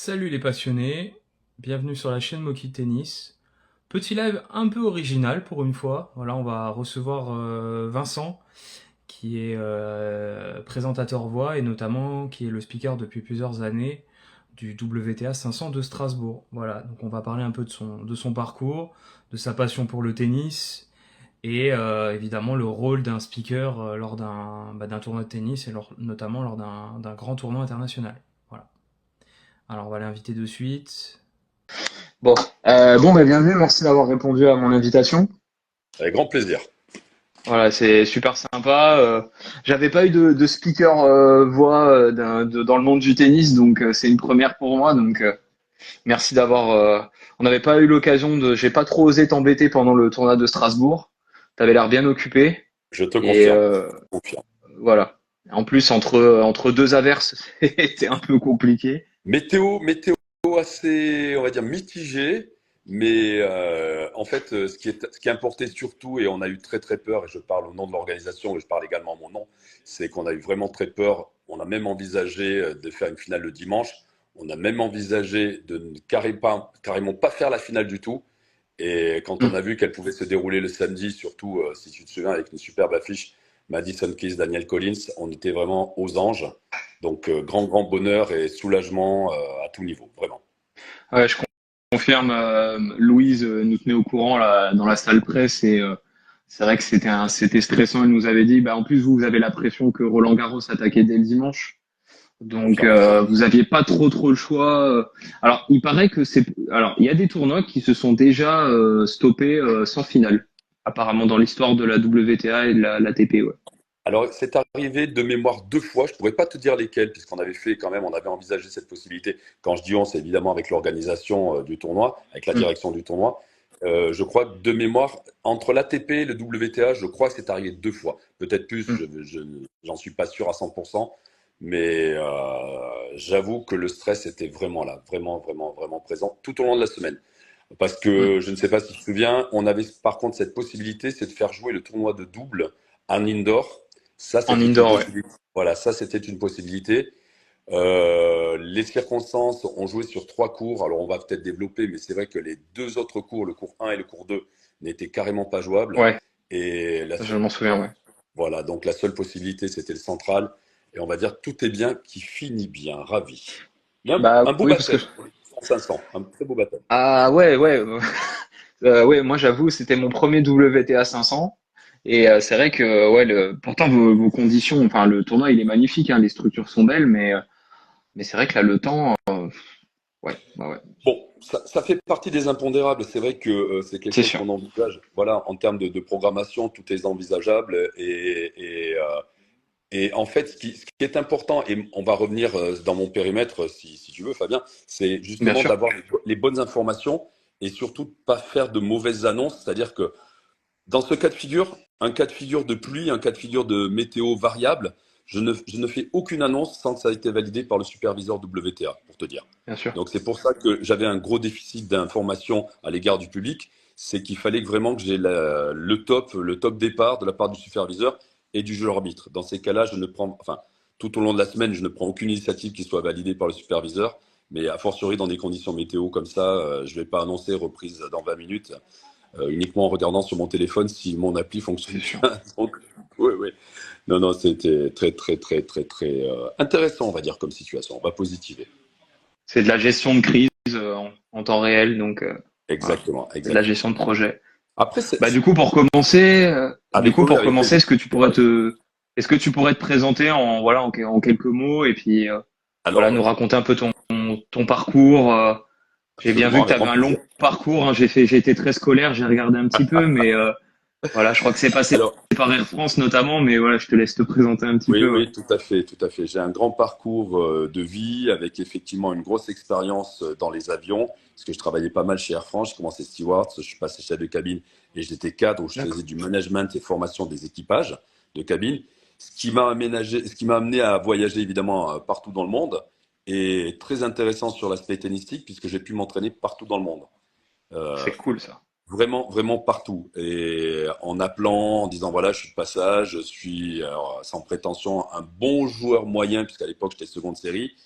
Salut les passionnés, bienvenue sur la chaîne Moki Tennis. Petit live un peu original pour une fois. Voilà, on va recevoir Vincent, qui est présentateur voix et notamment qui est le speaker depuis plusieurs années du WTA 500 de Strasbourg. Voilà, donc on va parler un peu de son parcours, de sa passion pour le tennis et évidemment le rôle d'un speaker lors d'un tournoi de tennis et notamment lors d'un grand tournoi international. Voilà. Alors on va l'inviter de suite. Bon, bienvenue, merci d'avoir répondu à mon invitation. Avec grand plaisir. Voilà, c'est super sympa. J'avais pas eu de speaker voix dans le monde du tennis, donc c'est une première pour moi. Donc merci d'avoir. On n'avait pas eu l'occasion de. J'ai pas trop osé t'embêter pendant le tournoi de Strasbourg. T'avais l'air bien occupé Je te et confirme. Confirme. voilà. En plus entre deux averses, c'était un peu compliqué. Météo assez, on va dire, mitigée, mais en fait, ce qui importait surtout, et on a eu très très peur, et je parle au nom de l'organisation, et je parle également à mon nom, c'est qu'on a eu vraiment très peur. On a même envisagé de faire une finale le dimanche. On a même envisagé de ne carrément pas faire la finale du tout. Et quand on Hmm. a vu qu'elle pouvait se dérouler le samedi, surtout si tu te souviens, avec une superbe affiche, Madison Keys, Daniel Collins, on était vraiment aux anges. Donc, grand bonheur et soulagement à tout niveau, vraiment. Ouais, je confirme. Louise nous tenait au courant là, dans la salle presse et c'est vrai que c'était stressant. Elle nous avait dit, bah en plus vous avez la pression que Roland Garros attaquait dès le dimanche, donc Confirme. vous aviez pas trop le choix. Alors il paraît que alors il y a des tournois qui se sont déjà stoppés sans finale, apparemment dans l'histoire de la WTA et de la l'ATP. Ouais. Alors, c'est arrivé de mémoire deux fois. Je ne pourrais pas te dire lesquelles, puisqu'on avait fait quand même, on avait envisagé cette possibilité. Quand je dis on, c'est évidemment avec l'organisation du tournoi, avec la Hmm. direction du tournoi. Je crois que de mémoire, entre l'ATP et le WTA, je crois que c'est arrivé deux fois. Peut-être plus, Hmm. j'en suis pas sûr à 100%. Mais j'avoue que le stress était vraiment là, vraiment présent tout au long de la semaine. Parce Hmm. que je ne sais pas si tu te souviens, on avait par contre cette possibilité, c'est de faire jouer le tournoi de double en indoor. Ça, En c'était une indoor, ouais. possibilité. Voilà, ça, c'était une possibilité. Les circonstances ont joué sur trois cours. Alors, on va peut-être développer, mais c'est vrai que les deux autres cours, le cours 1 et le cours 2, n'étaient carrément pas jouables. Ouais, Et la ça, je seule, m'en souviens. Ouais. voilà, donc la seule possibilité, c'était le central. Et on va dire tout est bien qui finit bien. Ravi. Bah Un beau oui, parce que baptême pour les 500, un très beau baptême. ah ouais. Ouais, moi j'avoue, c'était mon premier WTA 500 et c'est vrai que ouais, pourtant vos conditions, enfin le tournoi il est magnifique, hein, les structures sont belles, mais c'est vrai que là le temps, ouais, bah ouais, Bon, ça fait partie des impondérables. C'est vrai que c'est quelque c'est chose sûr, qu'on envisage. Voilà, en termes de programmation, tout est envisageable. Et en fait, ce qui est important, et on va revenir dans mon périmètre si tu veux, Fabien, c'est bien justement sûr. d'avoir les bonnes informations et surtout de pas faire de mauvaises annonces. C'est-à-dire que dans ce cas de figure, un cas de figure de pluie, un cas de figure de météo variable, je ne fais aucune annonce sans que ça ait été validé par le superviseur WTA, pour te dire. Bien sûr. Donc c'est pour ça que j'avais un gros déficit d'information à l'égard du public. C'est qu'il fallait vraiment que j'ai le top départ de la part du superviseur et du juge arbitre. Dans ces cas-là, je ne prends, enfin, tout au long de la semaine, je ne prends aucune initiative qui soit validée par le superviseur. Mais a fortiori, dans des conditions météo comme ça, je ne vais pas annoncer reprise dans 20 minutes uniquement en regardant sur mon téléphone si mon appli C'est fonctionne sûr. bien. Donc, oui, oui. Non, non, c'était très intéressant, on va dire, comme situation. On va positiver. C'est de la gestion de crise en temps réel, donc voilà, Exactement, c'est de la exactement. gestion de projet. Après, Bah du coup pour commencer, avec plaisir. est-ce que tu pourrais te présenter en voilà en quelques mots et puis voilà Alors, nous raconter un peu ton parcours. J'ai bien vu absolument, que tu avec avais grand un long plaisir. parcours, hein. J'ai été très scolaire, j'ai regardé un petit peu, mais voilà, je crois que c'est passé Alors, par Air France notamment, mais voilà, je te laisse te présenter un petit oui, peu. Ouais. oui, tout à fait, tout à fait. J'ai un grand parcours de vie avec effectivement une grosse expérience dans les avions, parce que je travaillais pas mal chez Air France. J'ai commencé steward, je suis passé chef de cabine et j'étais cadre où je D'accord. faisais du management et formation des équipages de cabine, ce qui m'a amené à voyager évidemment partout dans le monde et très intéressant sur l'aspect tennistique puisque j'ai pu m'entraîner partout dans le monde. Euh, C'est cool ça. Vraiment partout. Et en appelant, en disant voilà, je suis de passage, je suis, alors, sans prétention, un bon joueur moyen, puisqu'à l'époque j'étais seconde série.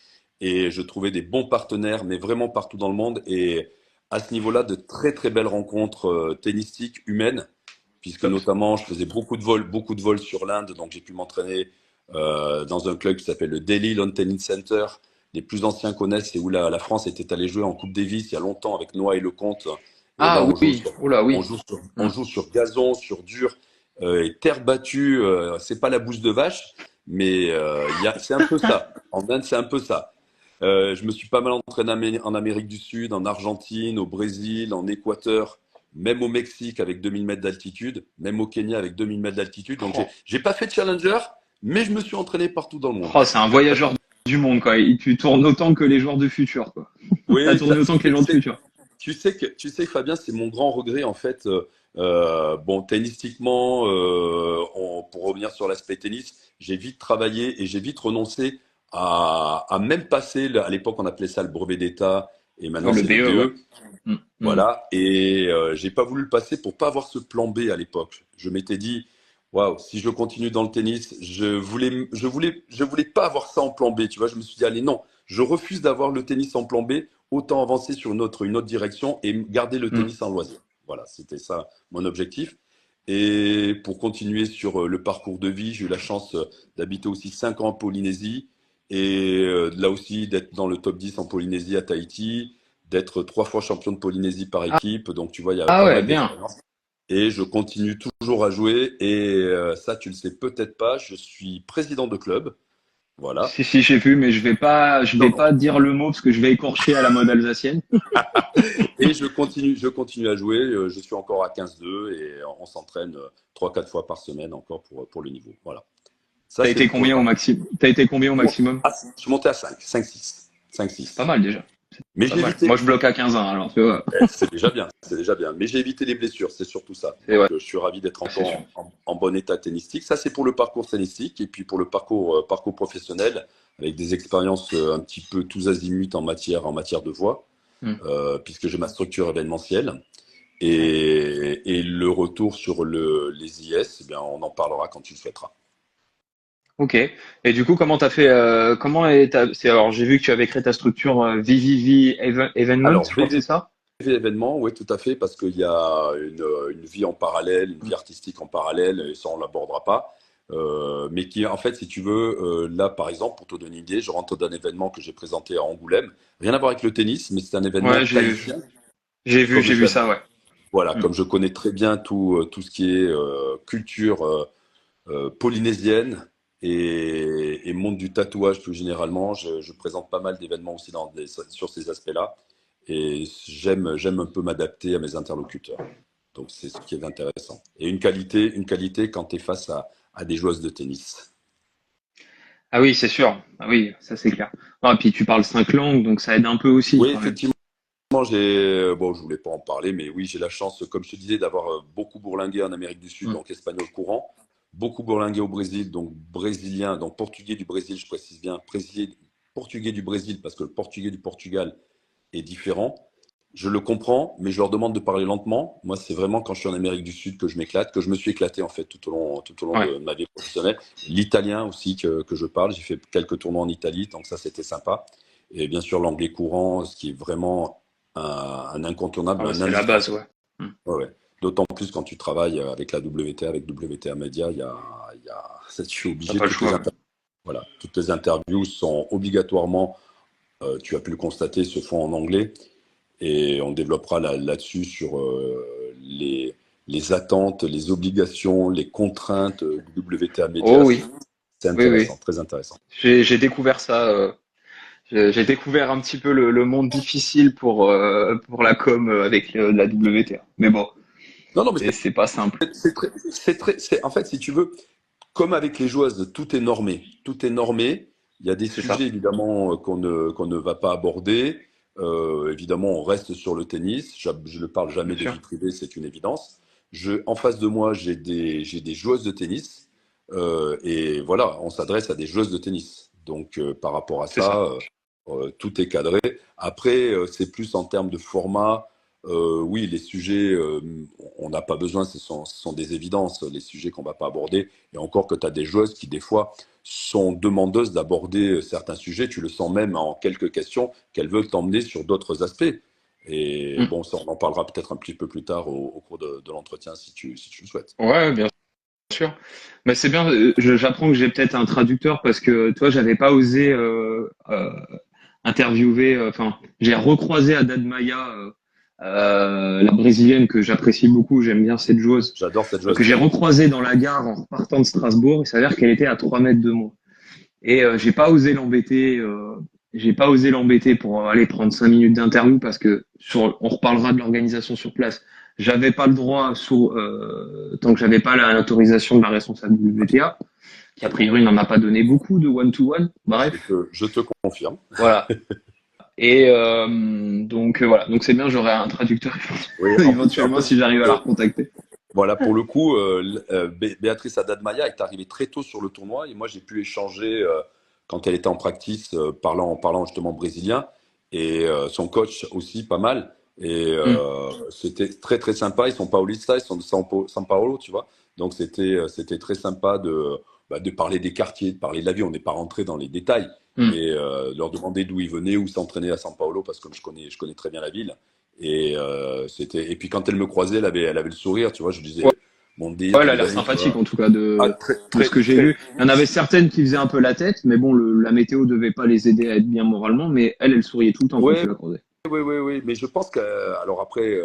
et je trouvais des bons partenaires, mais vraiment partout dans le monde. Et à ce niveau-là, de très très belles rencontres tennistiques, humaines, puisque Top. notamment je faisais beaucoup de vols sur l'Inde, donc j'ai pu m'entraîner dans un club qui s'appelle le Delhi Lawn Tennis Center. Les plus anciens connaissent, c'est où la France était allée jouer en Coupe Davis il y a longtemps avec Noah et Lecomte. Et Ah là, oui, oh là oui. on Hmm. joue sur gazon, sur dur, et terre battue. C'est pas la bouse de vache, mais c'est un peu ça. En Inde, c'est un peu ça. Je me suis pas mal entraîné en Amérique du Sud, en Argentine, au Brésil, en Équateur, même au Mexique avec 2000 mètres d'altitude, même au Kenya avec 2000 mètres d'altitude. Donc, Oh, j'ai pas fait de challenger, mais je me suis entraîné partout dans le monde. oh, c'est un voyageur du monde, quoi. Tu tournes autant que les joueurs de futur, quoi. T'as Oui, tourné autant que les joueurs de futur. tu sais, Fabien, c'est mon grand regret en fait. Bon, tennistiquement, pour revenir sur l'aspect tennis, j'ai vite travaillé et j'ai vite renoncé à même passer, à l'époque on appelait ça le brevet d'État et Ouais, maintenant le c'est le BE, ouais. BE. Hmm, hmm. Voilà, et j'ai pas voulu le passer pour pas avoir ce plan B à l'époque. Je m'étais dit, waouh, si je continue dans le tennis, je voulais pas avoir ça en plan B. Tu vois, je me suis dit, allez, non, je refuse d'avoir le tennis en plan B. Autant avancer sur une autre direction et garder le Hmm. tennis en loisir. Voilà, c'était ça mon objectif. Et pour continuer sur le parcours de vie, j'ai eu la chance d'habiter aussi 5 ans en Polynésie et là aussi d'être dans le top 10 en Polynésie à Tahiti, d'être 3 fois champion de Polynésie par Ah, équipe. Donc, tu vois, il y a ah pas ouais, mal bien. d'expérience. Et je continue toujours à jouer. Et ça, tu le sais peut-être pas, je suis président de club. Voilà. Si, si, j'ai vu, mais je vais Non, non. pas dire le mot parce que je vais écorcher à la mode alsacienne. Et je continue à jouer. Je suis encore à 15-2 et on s'entraîne 3-4 fois par semaine encore pour le niveau. Voilà. Ça, T'as c'est été pour le combien au parcours. maximum? T'as été combien au maximum? Je suis monté à 5, 5-6. C'est pas 5-6. mal déjà. Mais Pas j'ai mal. Moi, évité, je bloque à 15 ans, alors tu vois. c'est déjà bien, c'est déjà bien. Mais j'ai évité les blessures, c'est surtout ça. C'est ouais, Donc, je suis ravi d'être c'est sûr. encore en bon état tennistique. Ça, c'est pour le parcours tennistique. Et puis pour le parcours professionnel, avec des expériences un petit peu tous azimuts en matière de voix, Hmm. puisque j'ai ma structure événementielle. Ouais. Et le retour sur les IS, eh bien, on en parlera quand tu le souhaiteras. Ok. Et du coup, comment t'as fait, alors, j'ai vu que tu avais créé ta structure VVV Evenement, Alors, je crois que c'est ça? événement, oui, tout à fait, parce qu'il y a une vie en parallèle, une vie artistique en parallèle, et ça, on l'abordera pas. Mais qui, en fait, si tu veux, là, par exemple, pour te donner une idée, je rentre d'un événement que j'ai présenté à Angoulême. Rien à voir avec le tennis, mais c'est un événement Ouais, tahitien. j'ai vu ça, ouais. Voilà, Hmm. comme je connais très bien tout ce qui est culture polynésienne et monde du tatouage plus généralement, je présente pas mal d'événements aussi sur ces aspects-là. Et j'aime un peu m'adapter à mes interlocuteurs. Donc, c'est ce qui est intéressant. Et une qualité quand tu es face à des joueuses de tennis. Ah oui, c'est sûr. Ah oui, ça c'est clair. Ah, puis tu parles 5 langues, donc ça aide un peu aussi Oui, quand même. effectivement, bon, je voulais pas en parler, mais oui, j'ai la chance, comme je te disais, d'avoir beaucoup bourlingué en Amérique du Sud, Hmm. donc espagnol courant, beaucoup bourlingué au Brésil, donc brésilien, donc portugais du Brésil, je précise bien, portugais du Brésil, parce que le portugais du Portugal est différent. Je le comprends, mais je leur demande de parler lentement. Moi, c'est vraiment quand je suis en Amérique du Sud que je m'éclate, que je me suis éclaté en fait tout au long Ouais, de ma vie professionnelle. L'italien aussi que je parle, j'ai fait quelques tournois en Italie, donc ça c'était sympa. Et bien sûr l'anglais courant, ce qui est vraiment un ah incontournable, ouais, un c'est la base, indispensable. ouais. Hmm. Ouais, ouais. D'autant plus quand tu travailles avec la WTA, avec WTA Media, je suis T'as obligé, pas le choix. voilà, toutes les interviews sont obligatoirement, tu as pu le constater, se font en anglais. Et on développera là-dessus sur les attentes, les obligations, les contraintes du WTA Oh Media. oui, C'est oui, oui. intéressant, très intéressant. J'ai découvert ça. J'ai découvert un petit peu le monde difficile pour la com avec la WTA. Mais bon, Non, non, mais c'est pas simple. en fait, si tu veux, comme avec les joueuses, tout est normé. Tout est normé. Il y a des C'est sujets ça, évidemment qu'on ne va pas aborder. Évidemment, on reste sur le tennis. Je ne parle jamais bien de sûr. vie privée, c'est une évidence. En face de moi, j'ai des joueuses de tennis. Et voilà, on s'adresse à des joueuses de tennis. Donc, par rapport à C'est ça. ça, tout est cadré. Après, c'est plus en termes de format. Oui, les sujets, on n'a pas besoin, ce sont des évidences, les sujets qu'on va pas aborder. Et encore que tu as des joueuses qui, des fois, sont demandeuses d'aborder certains sujets. Tu le sens même en quelques questions qu'elles veulent t'emmener sur d'autres aspects. Et Mm. bon, ça, on en parlera peut-être un petit peu plus tard au cours de l'entretien si tu le souhaites. Ouais, bien sûr. Mais c'est bien, j'apprends que j'ai peut-être un traducteur parce que toi, j'avais pas osé interviewer, enfin, j'ai recroisé Haddad Maia, la brésilienne que j'apprécie beaucoup, j'aime bien cette joueuse, J'adore cette que joueuse. j'ai recroisée dans la gare en repartant de Strasbourg. Il s'avère qu'elle était à 3 mètres de moi. Et j'ai pas osé l'embêter. J'ai pas osé l'embêter pour aller prendre 5 minutes d'interview parce que on reparlera de l'organisation sur place. J'avais pas le droit tant que j'avais pas l'autorisation de la responsable du WTA, qui a priori n'en a pas donné beaucoup de one-to-one. Bref, Je te confirme. voilà. Et voilà. Donc c'est bien, j'aurai un traducteur Oui, en éventuellement plus, si j'arrive à la recontacter. voilà, pour le coup, Béatrice Haddad-Maia est arrivée très tôt sur le tournoi et moi j'ai pu échanger quand elle était en practice, parlant justement brésilien et son coach aussi pas mal. Et Hmm. c'était très très sympa. Ils sont paolistas, ils sont de São Paulo, tu vois. Donc c'était très sympa de parler des quartiers, de parler de la vie. On n'est pas rentré dans les détails, Hmm. mais leur demander d'où ils venaient, où s'entraînaient à São Paulo parce que je connais très bien la ville. Et puis quand elle me croisait, elle avait le sourire, tu vois. Je Ouais, disais, mon Dieu, ouais, elle a quelle l'air belle, tu sympathique vois. en tout cas Ah, de ce que j'ai vu. Il y en avait certaines qui faisaient un peu la tête, mais bon, la météo devait pas les aider à être bien moralement, mais elle souriait tout le temps quand tu Ouais, la croisais. oui. Mais je pense que, alors après,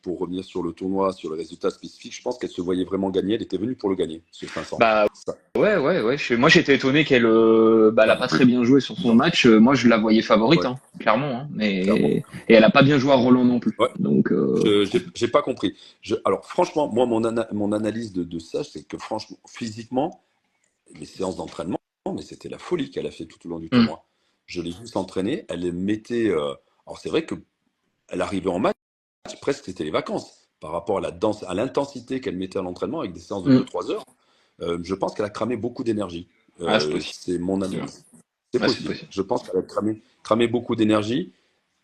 pour revenir sur le tournoi, sur le résultat spécifique, je pense qu'elle se voyait vraiment gagner. Elle était venue pour le gagner, ce 500. Bah Ça, ouais. Moi j'étais étonné qu'elle elle a pas très bien joué sur son non, match. Moi je la voyais favorite, ouais, hein, clairement, hein, clairement. mais et elle a pas bien joué à Roland non plus. Ouais, Donc j'ai pas compris. Alors franchement, moi, mon analyse de ça, c'est que franchement, physiquement, les séances d'entraînement, mais c'était la folie qu'elle a fait tout au long du hmm, tournoi. Je l'ai vu s'entraîner, elle mettait. Alors c'est vrai que elle arrivait en match, presque c'était les vacances par rapport à la danse, à l'intensité qu'elle mettait à l'entraînement avec des séances de hmm. 2 3 heures. Je pense qu'elle a cramé beaucoup d'énergie. Ah c'est possible. C'est mon analyse. C'est Ouais, c'est possible. possible. Je pense qu'elle a cramé beaucoup d'énergie.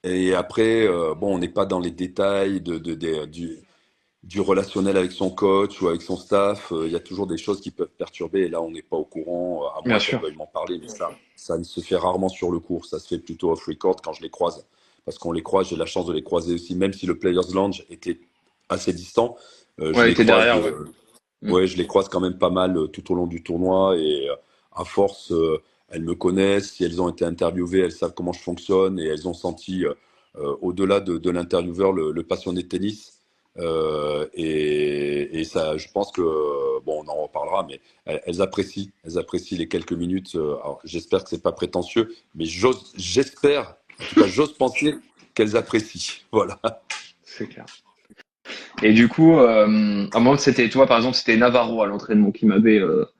Et après, bon, on n'est pas dans les détails du relationnel avec son coach ou avec son staff. Il y a toujours des choses qui peuvent perturber. Et là, on n'est pas au courant, à Bien moins qu'elle sûr. veuille m'en parler. Mais ça ne se fait rarement sur le court. Ça se fait plutôt off-record quand je les croise. Parce qu'on les croise, j'ai la chance de les croiser aussi, même si le Players Lounge était assez distant. Je Ouais, elle les était croise, derrière, ouais. Hmm. ouais, je les croise quand même pas mal tout au long du tournoi. Et à force, elles me connaissent. Si elles ont été interviewées, elles savent comment je fonctionne et elles ont senti, au-delà de l'intervieweur, le passionné de tennis. Et ça, je pense que, bon, on en reparlera, mais elles apprécient les quelques minutes. Alors, j'espère que c'est pas prétentieux, mais j'espère, en tout cas, j'ose penser qu'elles apprécient. Voilà, C'est clair. Et du coup, à moi c'était toi par exemple, c'était Navarro à l'entraînement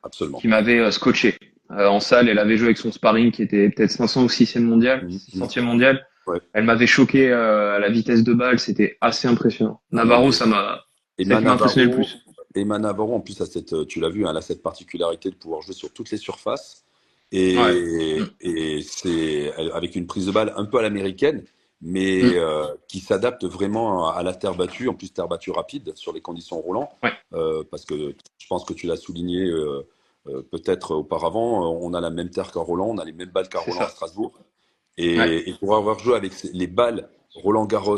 absolument. qui m'avait scotché. En salle, elle avait joué avec son sparring qui était peut-être 500 ou 6e mondial, Mhm, mhm. 600e mondial. Ouais. Elle m'avait choqué à la vitesse de balle, c'était assez impressionnant. Non, non, Navarro, mais celle Emma qui m'a impressionné le Navarro, plus. Emma Navarro, en plus, tu l'as vu, hein, elle a cette particularité de pouvoir jouer sur toutes les surfaces. Ouais. Mm, Et avec une prise de balle un peu à l'américaine, mais mm, qui s'adapte vraiment à la terre battue, en plus terre battue rapide sur les conditions roulantes, ouais, parce que je pense que tu l'as souligné peut-être auparavant, on a la même terre qu'à Roland, on a les mêmes balles qu'à c'est Roland à ça. Strasbourg. Ouais, Et pour avoir joué avec les balles Roland Garros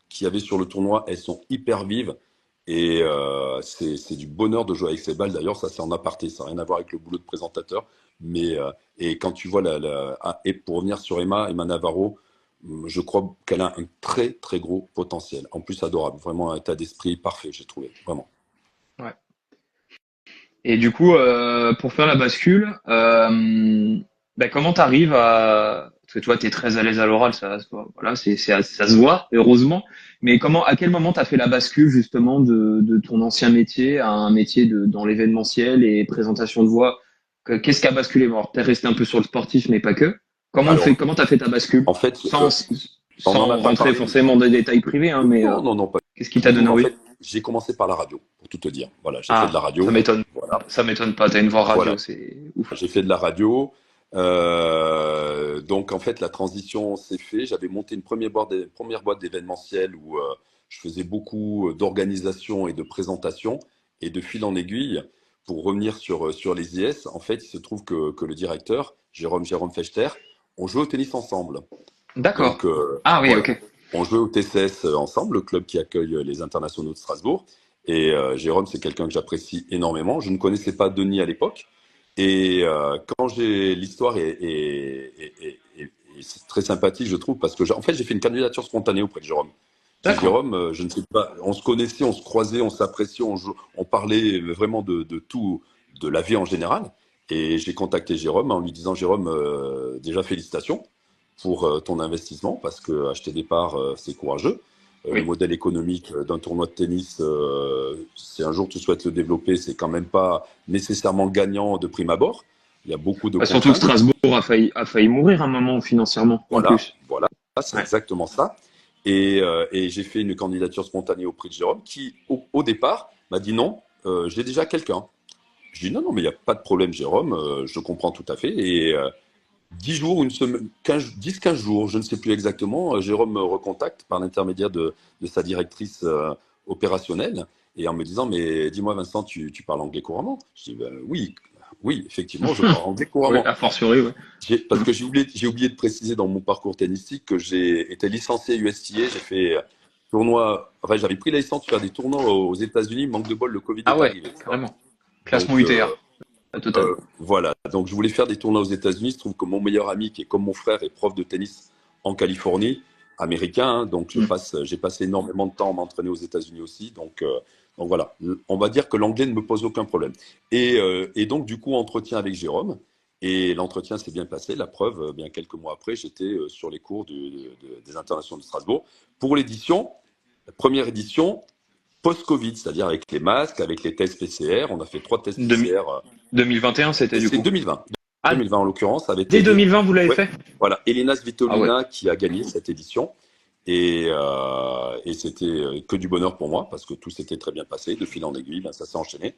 qu'il y avait sur le tournoi, elles sont hyper vives. Et c'est du bonheur de jouer avec ces balles. D'ailleurs, ça c'est en aparté, ça n'a rien à voir avec le boulot de présentateur. Mais et quand tu vois et pour revenir sur Emma Navarro, je crois qu'elle a un très très gros potentiel. En plus, adorable, vraiment un état d'esprit parfait, j'ai trouvé, vraiment. ouais. Et du coup, pour faire la bascule, comment t'arrives à... Parce que toi, t'es très à l'aise à l'oral, ça se voit. Voilà, ça se voit, heureusement. Mais à quel moment t'as fait la bascule justement de ton ancien métier à un métier dans l'événementiel et présentation de voix? Qu'est-ce qui a basculé? Bon, alors, t'es resté un peu sur le sportif, mais pas que. Alors, Comment t'as fait ta bascule? en fait, Sans, on n'en a sans pas rentrer parlé. forcément dans des détails privés, hein, mais Non, non, non, pas qu'est-ce qui t'a du tout. donné En envie? fait, j'ai commencé par la radio, pour tout te dire. Voilà, j'ai fait de la Ah, radio. Voilà, ça m'étonne pas. T'as une voix voilà. radio, c'est ouf. J'ai fait de la radio. Donc, en fait, la transition s'est faite. J'avais monté une première boîte d'événementiel où je faisais beaucoup d'organisation et de présentation. Et de fil en aiguille, pour revenir sur les IS, en fait, il se trouve que le directeur, Jérôme Fechter, on jouait au tennis ensemble. D'accord. Donc, Ah oui, voilà. ok. On jouait au TCS ensemble, le club qui accueille les internationaux de Strasbourg. Et Jérôme, c'est quelqu'un que j'apprécie énormément. Je ne connaissais pas Denis à l'époque. Et quand j'ai l'histoire c'est très sympathique, je trouve, parce que en fait, j'ai fait une candidature spontanée auprès de Jérôme. J'ai dit, D'accord. Jérôme, je ne sais pas, on se connaissait, on se croisait, on s'appréciait, on parlait vraiment de tout, de la vie en général. Et j'ai contacté Jérôme en lui disant, Jérôme, déjà félicitations pour ton investissement, parce que acheter des parts, c'est courageux. Le Oui. modèle économique d'un tournoi de tennis, si un jour tu souhaites le développer, c'est quand même pas nécessairement gagnant de prime abord. Il y a beaucoup de Bah, surtout que contraintes. Strasbourg a failli mourir un moment financièrement, en Voilà, plus. voilà, c'est Ouais. exactement ça. Et j'ai fait une candidature spontanée au prix de Jérôme qui, au départ, m'a dit non, j'ai déjà quelqu'un. Je dis non, non, mais il n'y a pas de problème, Jérôme, je comprends tout à fait. Et 10 jours, une semaine, 10-15 jours, je ne sais plus exactement, Jérôme me recontacte par l'intermédiaire de sa directrice opérationnelle et en me disant, mais dis-moi Vincent, tu parles anglais couramment? Je dis, ben, oui, oui, effectivement, je parle anglais Oui, couramment. a fortiori, ouais. Parce que j'ai oublié de préciser dans mon parcours tennistique que j'ai été licencié USTA, j'ai fait tournoi, enfin j'avais pris la licence de faire des tournois aux États-Unis, manque de bol, le Covid Ah est ouais, arrivé, tu vois. carrément. Classement Donc UTR, la totale. voilà, donc je voulais faire des tournois aux États-Unis. Il se trouve que mon meilleur ami, qui est comme mon frère, est prof de tennis en Californie, américain, hein, donc Mm. j'ai passé énormément de temps à m'entraîner aux États-Unis aussi. Donc voilà, on va dire que l'anglais ne me pose aucun problème. Et donc du coup, entretien avec Jérôme. Et l'entretien s'est bien passé. La preuve, bien quelques mois après, j'étais sur les cours des internationaux de Strasbourg pour l'édition, la première édition post-Covid, c'est-à-dire avec les masques, avec les tests PCR. On a fait 3 tests Demi- PCR. 2021, c'était du C'est coup. 2020. Ah, 2020 en l'occurrence, avec dès les deux. 2020, vous l'avez Ouais, fait? voilà, Elina Ah ouais. Svitolina qui a gagné cette édition. Et c'était que du bonheur pour moi parce que tout s'était très bien passé. De fil en aiguille, ben, ça s'est enchaîné.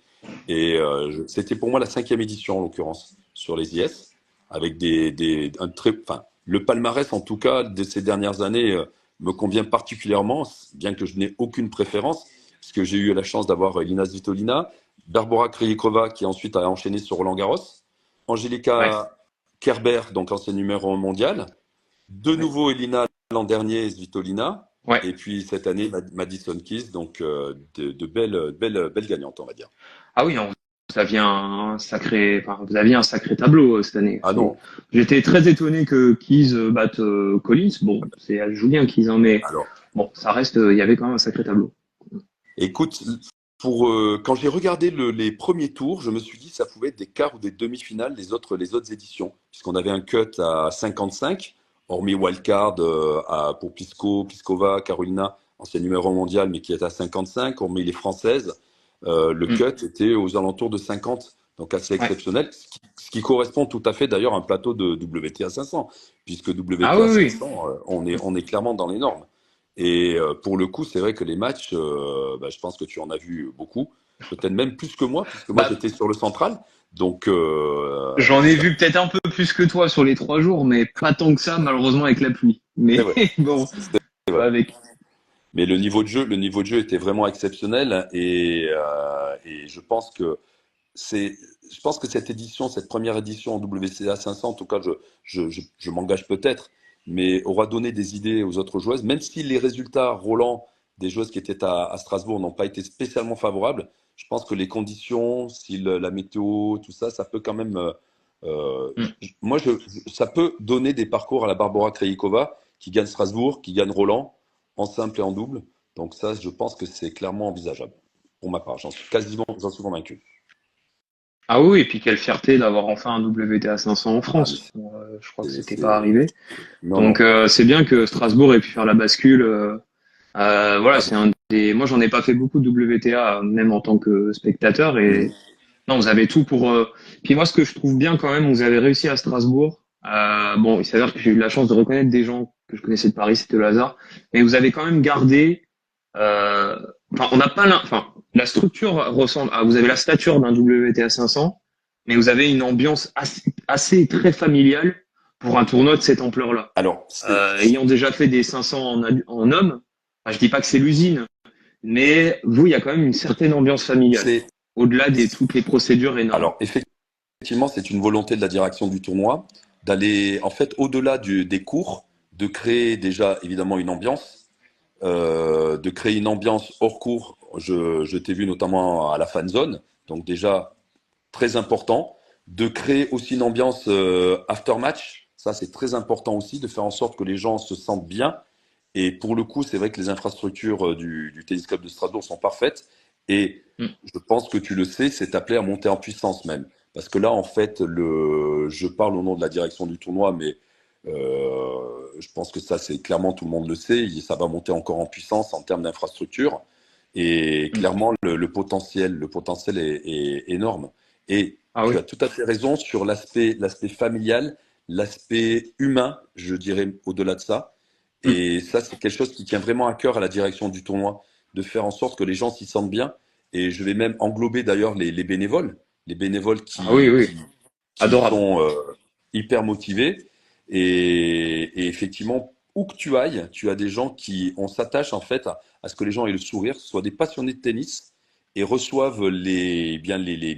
Et c'était pour moi la 5e édition en l'occurrence sur les IS, avec enfin, le palmarès en tout cas de ces dernières années me convient particulièrement, bien que je n'ai aucune préférence, puisque j'ai eu la chance d'avoir Elina Svitolina, Barbora Krejcikova qui ensuite a enchaîné sur Roland Garros, Ouais. Angelica Kerber, donc ancienne numéro 1 mondial, de Ouais. nouveau Elina l'an dernier, Svitolina, Ouais. et puis cette année Madison Keys, donc de belles gagnantes, on va dire. Ah oui, non, vous aviez un sacré, enfin, vous aviez un sacré tableau cette année. Ah non, J'étais très étonné que Keys batte Collins. Bon, elle joue bien Keys, hein, mais alors bon, ça reste, il y avait quand même un sacré tableau. écoute, quand j'ai regardé les premiers tours, je me suis dit que ça pouvait être des quarts ou des demi-finales les autres éditions, puisqu'on avait un cut à 55, hormis wildcard pour Pliskova, Carolina, ancienne numéro 1 mondial, mais qui est à 55, hormis les françaises, le Mm. cut était aux alentours de 50, donc assez Ouais. exceptionnel, ce qui correspond tout à fait d'ailleurs à un plateau de WTA 500, puisque Ah WTA oui, oui. 500, on est clairement dans les normes. Et pour le coup, c'est vrai que les matchs, bah, je pense que tu en as vu beaucoup, peut-être même plus que moi, puisque moi Bah, j'étais sur le central. Donc, j'en ai vu peut-être un peu plus que toi sur les 3 jours, mais pas tant que ça, malheureusement, avec la pluie. c'est Mais vrai, bon, c'est vrai. avec. Mais le niveau de jeu était vraiment exceptionnel et je pense que cette édition, cette première édition en WCA 500, en tout cas, je m'engage peut-être, mais aura donné des idées aux autres joueuses, même si les résultats Roland des joueuses qui étaient à Strasbourg n'ont pas été spécialement favorables. Je pense que les conditions, si la météo, tout ça, ça peut quand même, Mm. moi, ça peut donner des parcours à la Barbora Krejcikova qui gagne Strasbourg, qui gagne Roland en simple et en double. Donc ça, je pense que c'est clairement envisageable. Pour ma part, j'en suis convaincu. Ah oui, et puis quelle fierté d'avoir enfin un WTA 500 en Ah, mais France. Bon, je crois que c'est, c'était pas c'est- arrivé. Non, Donc non. c'est bien que Strasbourg ait pu faire la bascule. Voilà, Ah, c'est un des. Moi, j'en ai pas fait beaucoup de WTA, même en tant que spectateur. mhm. Et non, vous avez tout pour. Puis moi, ce que je trouve bien quand même, vous avez réussi à Strasbourg. Bon, il s'avère que j'ai eu la chance de reconnaître des gens que je connaissais de Paris, c'était le hasard. Mais vous avez quand même gardé. euh, Enfin, on n'a pas. Enfin, la structure ressemble. Vous avez la stature d'un WTA 500, mais vous avez une ambiance assez très familiale pour un tournoi de cette ampleur-là. Alors, Ayant déjà fait des 500 en hommes. enfin, je dis pas que c'est l'usine, mais vous, il y a quand même une certaine ambiance familiale, C'est, au-delà des toutes les procédures énormes. alors, effectivement, c'est une volonté de la direction du tournoi d'aller, en fait, au-delà des cours, de créer déjà, évidemment, une ambiance, de créer une ambiance hors cours. Je t'ai vu notamment à la fan zone, donc déjà, très important. De créer aussi une ambiance after match, ça c'est très important aussi, de faire en sorte que les gens se sentent bien. Et pour le coup, c'est vrai que les infrastructures du Tennis Club de Strasbourg sont parfaites. Et Mm. je pense que tu le sais, c'est appelé à monter en puissance même. Parce que là, en fait, je parle au nom de la direction du tournoi, mais je pense que ça, c'est clairement, tout le monde le sait, ça va monter encore en puissance en termes d'infrastructure. Et Mm. clairement, le potentiel est énorme. Et Ah tu oui. as tout à fait raison sur l'aspect familial, l'aspect humain, je dirais, au-delà de ça. Mm. Et ça, c'est quelque chose qui tient vraiment à cœur à la direction du tournoi, de faire en sorte que les gens s'y sentent bien. Et je vais même englober d'ailleurs les bénévoles Ah oui, oui. qui Adorable. sont hyper motivés. Et effectivement, où que tu ailles, tu as des gens on s'attache en fait à ce que les gens aient le sourire, soient des passionnés de tennis et reçoivent les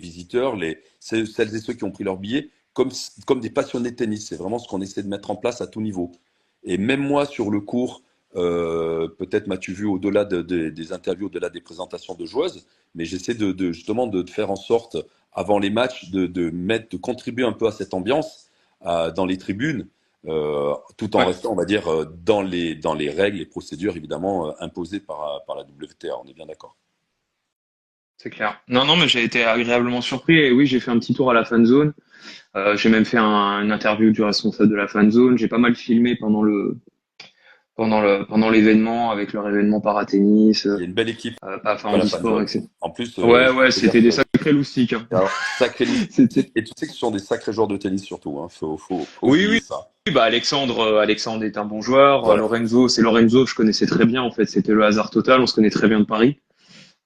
visiteurs, celles et ceux qui ont pris leur billet, comme des passionnés de tennis. C'est vraiment ce qu'on essaie de mettre en place à tout niveau. Et même moi, sur le cours, peut-être m'as-tu vu au-delà des interviews, au-delà des présentations de joueuses, mais j'essaie justement de faire en sorte, avant les matchs, de contribuer un peu à cette ambiance dans les tribunes, tout en Ouais, restant, on va dire, dans les règles et procédures, évidemment, imposées par la WTA. On est bien d'accord. c'est clair. Non, non, mais j'ai été agréablement surpris. Et oui, j'ai fait un petit tour à la fan zone. J'ai même fait une interview du responsable de la fan zone. J'ai pas mal filmé pendant l'événement avec leur événement paratennis, Il y a une belle équipe enfin à la fan handisport, zone. etc. En plus, Ouais, je ouais, peux te dire c'était des que, sacrés loustiques, hein. alors, sacré loup. C'était. Et tu sais que ce sont des sacrés joueurs de tennis surtout. Hein. Faut pas Oui, oublier oui. ça. Oui, bah Alexandre est un bon joueur. Voilà. Lorenzo, c'est Lorenzo que je connaissais très bien en fait. C'était le hasard total. On se connaît très bien de Paris.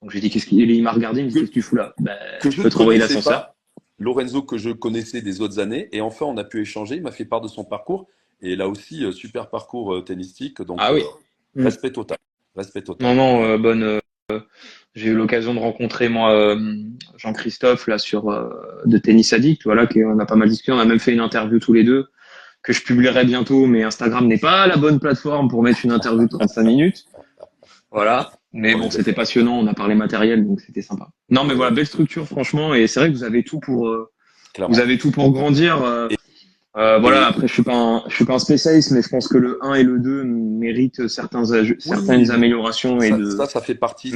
Donc j'ai dit il m'a regardé, il me dit Que, qu'est-ce que tu fous là? Bah, que je je peux ne te renvoyer connaissais l'ascenseur. pas, Lorenzo que je connaissais des autres années, et enfin on a pu échanger, il m'a fait part de son parcours, et là aussi, super parcours tennistique, donc Ah oui. Hmm. respect total, respect Non, total. non, j'ai eu l'occasion de rencontrer moi Jean-Christophe là sur de Tennis Addict, voilà, on a pas mal discuté, on a même fait une interview tous les deux que je publierai bientôt, mais Instagram n'est pas la bonne plateforme pour mettre une interview de 35 minutes, voilà. Mais On est bon, c'était d'accord, passionnant, on a parlé matériel, donc c'était sympa. Non, mais ouais, voilà, ouais, belle structure franchement, et c'est vrai que vous clairement. avez tout pour grandir. Et, Voilà, et après je suis pas un spécialiste, mais je pense que le 1 et le 2 méritent certaines oui, améliorations ça fait mais c'est partie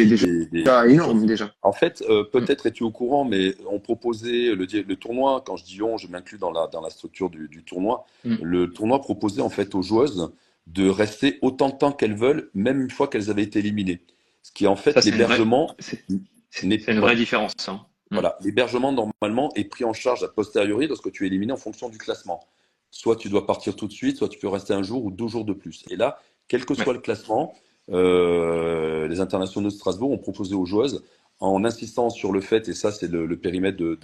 déjà des énorme choses. déjà. En fait, Mm. peut-être es-tu au courant, mais on proposait le tournoi, quand je dis on, je m'inclus dans la structure du tournoi. Mm. Le tournoi proposait en fait aux joueuses de rester autant de temps qu'elles veulent, même une fois qu'elles avaient été éliminées. Ce qui en Ça fait, c'est une vraie l'hébergement n'est c'est une vraie voilà, différence ça. Mm. voilà. L'hébergement normalement est pris en charge a posteriori lorsque tu es éliminé en fonction du classement. Soit tu dois partir tout de suite, soit tu peux rester un jour ou 2 jours de plus. Et là, quel que soit Ouais. le classement, les internationaux de Strasbourg ont proposé aux joueuses, en insistant sur le fait, et ça c'est le périmètre de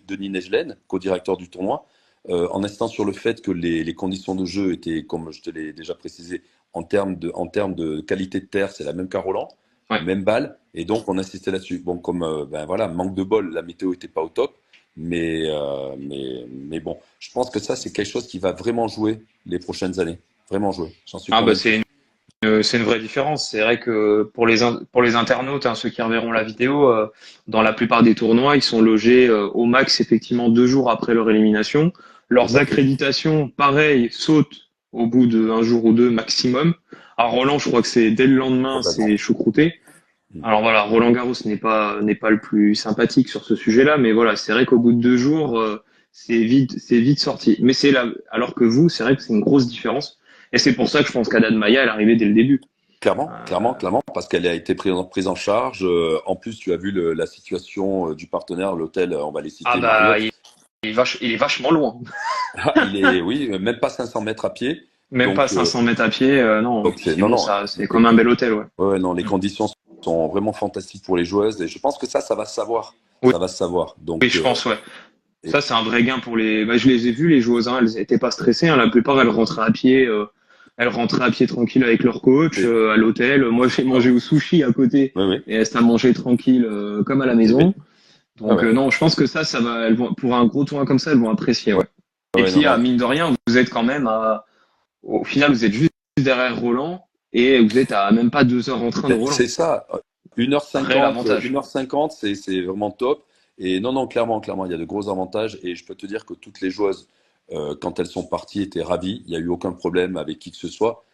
Denis Negelen, co-directeur du tournoi, en insistant sur le fait que les conditions de jeu étaient, comme je te l'ai déjà précisé, en termes de qualité de terre, c'est la même qu'à Roland, Ouais. même balle, et donc on insistait là-dessus. Bon, comme ben voilà, manque de bol, la météo était pas au top, mais bon, je pense que ça c'est quelque chose qui va vraiment jouer les prochaines années, vraiment jouer, j'en suis Ah bah convaincu. c'est une vraie différence. C'est vrai que pour les internautes, hein, ceux qui reverront la vidéo, dans la plupart des tournois, ils sont logés au max effectivement 2 jours après leur élimination. Tout Leurs à fait, accréditations, pareil, sautent au bout d'un jour ou deux maximum. À Roland, je crois que c'est dès le lendemain, c'est complètement. choucrouté. Mm. Alors voilà, Roland Garros n'est pas le plus sympathique sur ce sujet-là, mais voilà, c'est vrai qu'au bout de 2 jours, c'est vite sorti. Mais c'est là, alors que vous, c'est vrai que c'est une grosse différence, et c'est pour ça que je pense qu'Adad Maya, elle est arrivée dès le début. Clairement, clairement, Euh, clairement, parce qu'elle a été prise en charge. En plus, tu as vu la situation du partenaire, l'hôtel, on va les ah citer, bah, Marriott. il est vachement loin, Ah, oui, même pas 500 mètres à pied. même pas 500 mètres à pied. Non, Non, effectivement, non, ça, c'est comme un bel hôtel, ouais. ouais, non, les Mm. conditions sont vraiment fantastiques pour les joueuses et je pense que ça va se savoir. Oui, Ça va se savoir. oui, Donc, je pense, ouais. et- Ça, c'est un vrai gain pour les. Bah, je les ai vus, les joueuses, hein, elles étaient pas stressées, hein, la plupart, elles rentraient à pied. elles rentraient à pied tranquille avec leur coach Et- à l'hôtel. Moi, j'ai mangé au sushi à côté Oui, oui. et elles à manger tranquille comme à la Eh maison. oui. Ah Donc ouais. non, je pense que ça va. Elles vont, pour un gros tournoi comme ça, elles vont apprécier. Ouais, Ouais. Et ouais, non, puis, non. mine de rien, vous êtes quand même au final, vous êtes juste derrière Roland et vous êtes à même pas 2 heures en train de Ben, Roland. c'est ça. Réel 1h50, avantage. 1h50, c'est vraiment top. Et non, non, clairement, clairement, il y a de gros avantages. Et je peux te dire que toutes les joueuses, quand elles sont parties, étaient ravies. Il n'y a eu aucun problème avec qui que ce soit.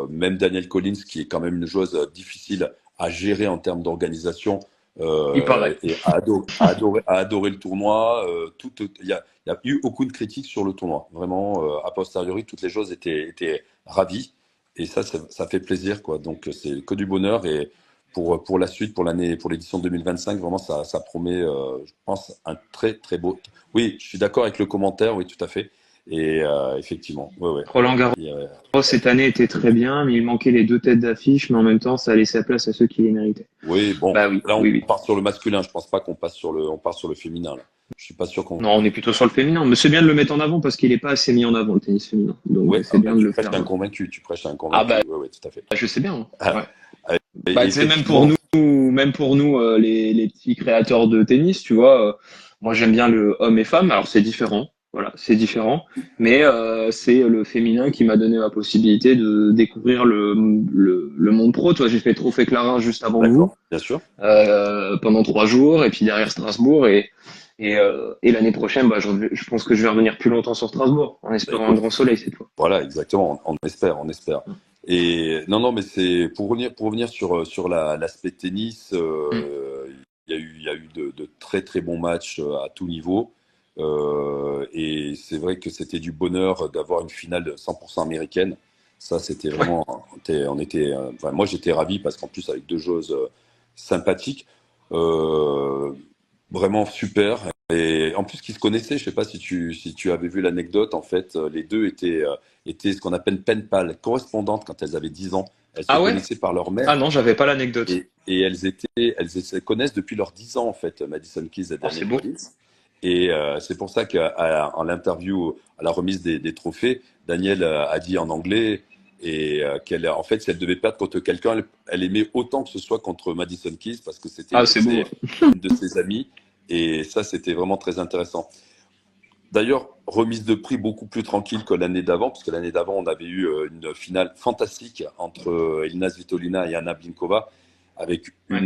Même Danielle Collins, qui est quand même une joueuse difficile à gérer en termes d'organisation, Il paraît. et a adoré le tournoi. Il y a eu aucune critique sur le tournoi. Vraiment, a posteriori, toutes les joueuses étaient ravies. Et ça fait plaisir, quoi. Donc, c'est que du bonheur. Et pour la suite, pour l'édition 2025, vraiment, ça promet, je pense, un très, très beau. Oui, je suis d'accord avec le commentaire, oui, tout à fait. Et effectivement, ouais, ouais. Roland Garros Et, cette année était très bien, mais il manquait les deux têtes d'affiche, mais en même temps, ça a laissé la place à ceux qui les méritaient. oui, bon, Bah oui, là, on oui, oui. part sur le masculin. Je pense pas qu'on passe on part sur le féminin, là. Je suis pas sûr qu'on. Non, on est plutôt sur le féminin, mais c'est bien de le mettre en avant parce qu'il n'est pas assez mis en avant, le tennis féminin. Donc Ouais, c'est ah bien bah, de tu le prêches faire. un convaincu, tu prêches un Ah convaincu. bah, Ouais, ouais, tout à fait. je sais bien. Ah, Ouais. et Bah, tu sais, effectivement, même pour nous, les petits créateurs de tennis, tu vois, moi j'aime bien le homme et femme. Alors c'est différent, voilà, c'est différent, mais c'est le féminin qui m'a donné la possibilité de découvrir le monde pro. Toi, j'ai fait Trophée Clarin juste avant vous, d'accord, bien sûr. pendant 3 jours, et puis derrière Strasbourg, et l'année prochaine, bah, je pense que je vais revenir plus longtemps sur Strasbourg, en Bah, espérant un écoute, grand soleil cette fois. voilà, exactement. On espère, on espère. Et non, non, mais c'est pour revenir sur l'aspect tennis. Mm. Il y a eu de très très bons matchs à tout niveau. Et c'est vrai que c'était du bonheur d'avoir une finale 100% américaine. Ça, c'était Ouais. vraiment, on était, enfin, moi j'étais ravi parce qu'en plus avec deux joueuses sympathiques, euh, vraiment super. Et en plus qu'ils se connaissaient, je sais pas si tu avais vu l'anecdote. En fait, les deux étaient ce qu'on appelle pen pal, correspondantes quand elles avaient 10 ans. Elles se Ah ouais? connaissaient par leur Ah mère. non, j'avais pas l'anecdote. Et elles se connaissent depuis leurs 10 ans, en fait, Madison Keys et Oh, c'est Danielle beau. Collins. Et c'est pour ça qu'en l'interview, à la remise des trophées, Danielle a dit en anglais et qu'elle, en fait, si elle devait perdre contre quelqu'un, elle aimait autant que ce soit contre Madison Keys parce que c'était Ah, c'est beau. une de ses amies. Et ça, c'était vraiment très intéressant. D'ailleurs, remise de prix beaucoup plus tranquille que l'année d'avant, parce que l'année d'avant, on avait eu une finale fantastique entre Elina Svitolina et Anna Blinkova, avec Ouais.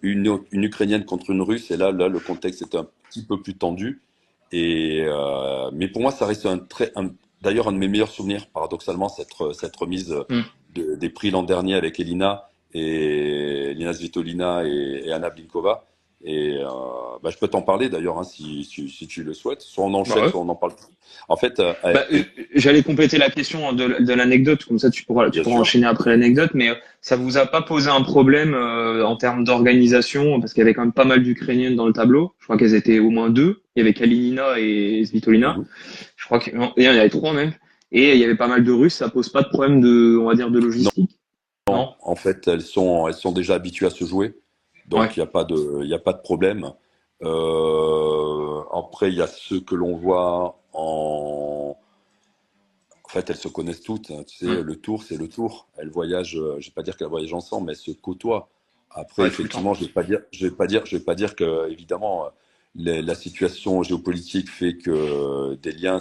une Ukrainienne contre une Russe. Et là, le contexte était un petit peu plus tendu. Mais pour moi, ça reste d'ailleurs un de mes meilleurs souvenirs, paradoxalement, cette remise Mm. des prix l'an dernier avec Elina Svitolina et Anna Blinkova. Et bah, je peux t'en parler d'ailleurs, hein, si tu le souhaites. Soit on Bah enchaîne, ouais. soit on en parle plus. En fait, Bah, j'allais compléter la question de l'anecdote, comme ça tu bien pourras sûr, enchaîner après l'anecdote, mais ça vous a pas posé un problème en termes d'organisation, parce qu'il y avait quand même pas mal d'Ukrainiennes dans le tableau. Je crois qu'elles étaient au moins deux. Il y avait Kalinina et Svitolina. mhm. Je crois non, il y en avait trois même. Et il y avait pas mal de Russes. Ça pose pas de problème de, on va dire, de Non, logistique? non. Non? En fait, elles sont déjà habituées à se jouer, Ouais. donc il y a pas de problème. Après, il y a ceux que l'on voit en fait, elles se connaissent toutes, hein. Tu sais, Mm. le tour, c'est le tour. Elles voyagent, je vais pas dire qu'elles voyagent ensemble, mais elles se côtoient. Après, Ouais, tout le temps. effectivement, je vais pas dire que, évidemment, la situation géopolitique fait que des liens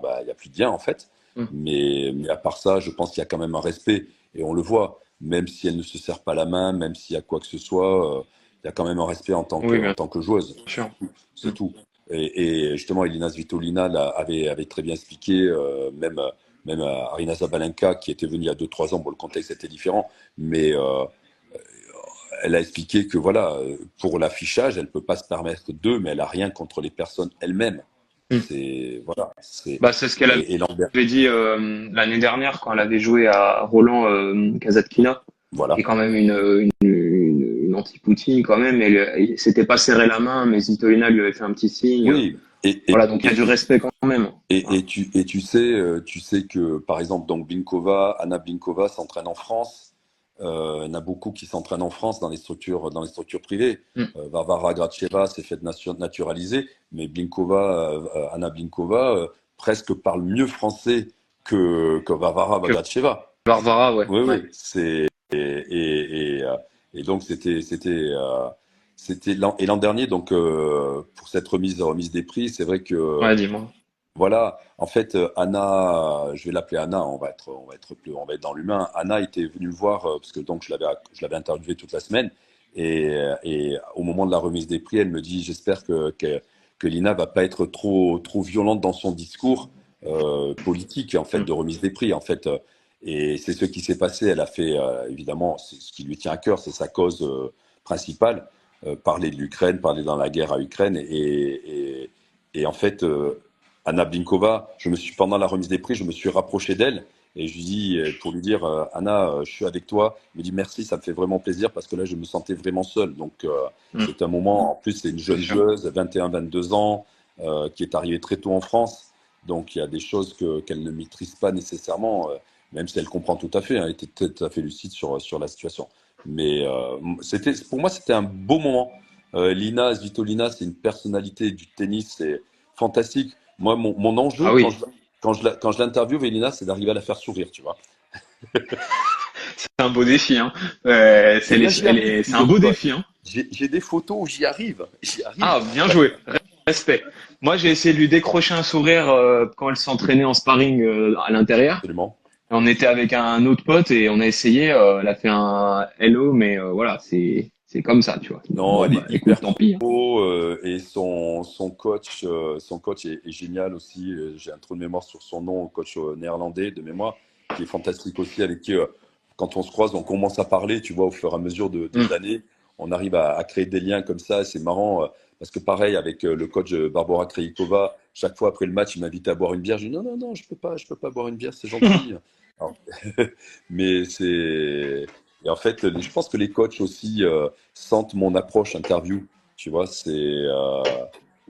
bah, il y a plus de liens, en fait. Mm. Mais à part ça, je pense qu'il y a quand même un respect. Et on le voit, même si elle ne se serre pas la main, même s'il y a quoi que ce soit, il y a quand même un respect Oui, en bien tant que joueuse. sûr. C'est Mm. tout. Et justement, Elina Svitolina avait très bien expliqué, même Arina Zabalenka, qui était venue il y a 2 3 ans, bon, le contexte était différent, mais elle a expliqué que voilà, pour l'affichage, elle peut pas se permettre d'eux, mais elle a rien contre les personnes elles-mêmes. Mm. C'est voilà, Bah, c'est ce qu'elle et Lambert, avait dit l'année dernière quand elle avait joué à Roland Kazatkina, qui est voilà. quand même une anti-Poutine quand même. Il s'était pas serré la main, mais Zitolina lui avait fait un petit signe. Oui, Voilà, donc il y a du respect quand même. Voilà. tu sais que par exemple, donc Anna Blinkova s'entraîne en France. Il y en a beaucoup qui s'entraînent en France dans les structures privées. Mm. Varvara Gracheva s'est fait naturaliser, mais Anna Blinkova, presque parle mieux français que Varvara Que Vagracheva. Varvara, ouais. Oui, Ouais. oui, et donc c'était l'an dernier donc pour cette remise des prix, c'est vrai que Ouais, dis-moi. voilà, en fait Anna, je vais l'appeler Anna, on va être dans l'humain. Anna était venue me voir parce que donc je l'avais interviewée toute la semaine et au moment de la remise des prix, elle me dit j'espère que Lina va pas être trop violente dans son discours politique en fait Mm. de remise des prix en fait. Et c'est ce qui s'est passé. Elle a fait, évidemment, c'est ce qui lui tient à cœur, c'est sa cause principale, parler de l'Ukraine, parler dans la guerre à Ukraine. Et en fait, Anna Blinkova, pendant la remise des prix, je me suis rapproché d'elle et je lui dis, pour lui dire, Anna, je suis avec toi. Elle me dit merci, ça me fait vraiment plaisir parce que là, je me sentais vraiment seul. Donc, Mm. c'est un moment, en plus, c'est une C'est jeune sûr. joueuse, 21, 22 ans, qui est arrivée très tôt en France. Donc, il y a des choses qu'elle ne maîtrise pas nécessairement. Même si elle comprend tout à fait, hein, elle était tout à fait lucide sur la situation. Mais pour moi, c'était un beau moment. Lina Svitolina, c'est une personnalité du tennis, c'est fantastique. Moi, mon enjeu, Ah oui, quand je l'interviewe, Lina, c'est d'arriver à la faire sourire, tu vois. c'est un beau défi, hein. Eh bien, j'y arrive, C'est un beau figure-toi. défi, hein. J'ai des photos où j'y arrive. J'y arrive. Ah, bien joué. Respect. Moi, j'ai essayé de lui décrocher un sourire quand elle s'entraînait en sparring à l'intérieur. Absolument. On était avec un autre pote et on a essayé. Elle a fait un hello, mais voilà, c'est comme ça, tu vois. Non, Bon, elle bah, est écoute, hyper tant pis, hein. pro et son coach est génial aussi. J'ai un trou de mémoire sur son nom, coach néerlandais de mémoire, qui est fantastique aussi, avec qui, quand on se croise, on commence à parler, tu vois, au fur et à mesure des Mm. années. On arrive à créer des liens comme ça. C'est marrant parce que pareil, avec le coach Barbara Krejcikova, chaque fois après le match, il m'invite à boire une bière. Je dis non, non, non, je peux pas boire une bière, c'est gentil. Alors, mais c'est. Et en fait, je pense que les coachs aussi sentent mon approche interview. Tu vois, c'est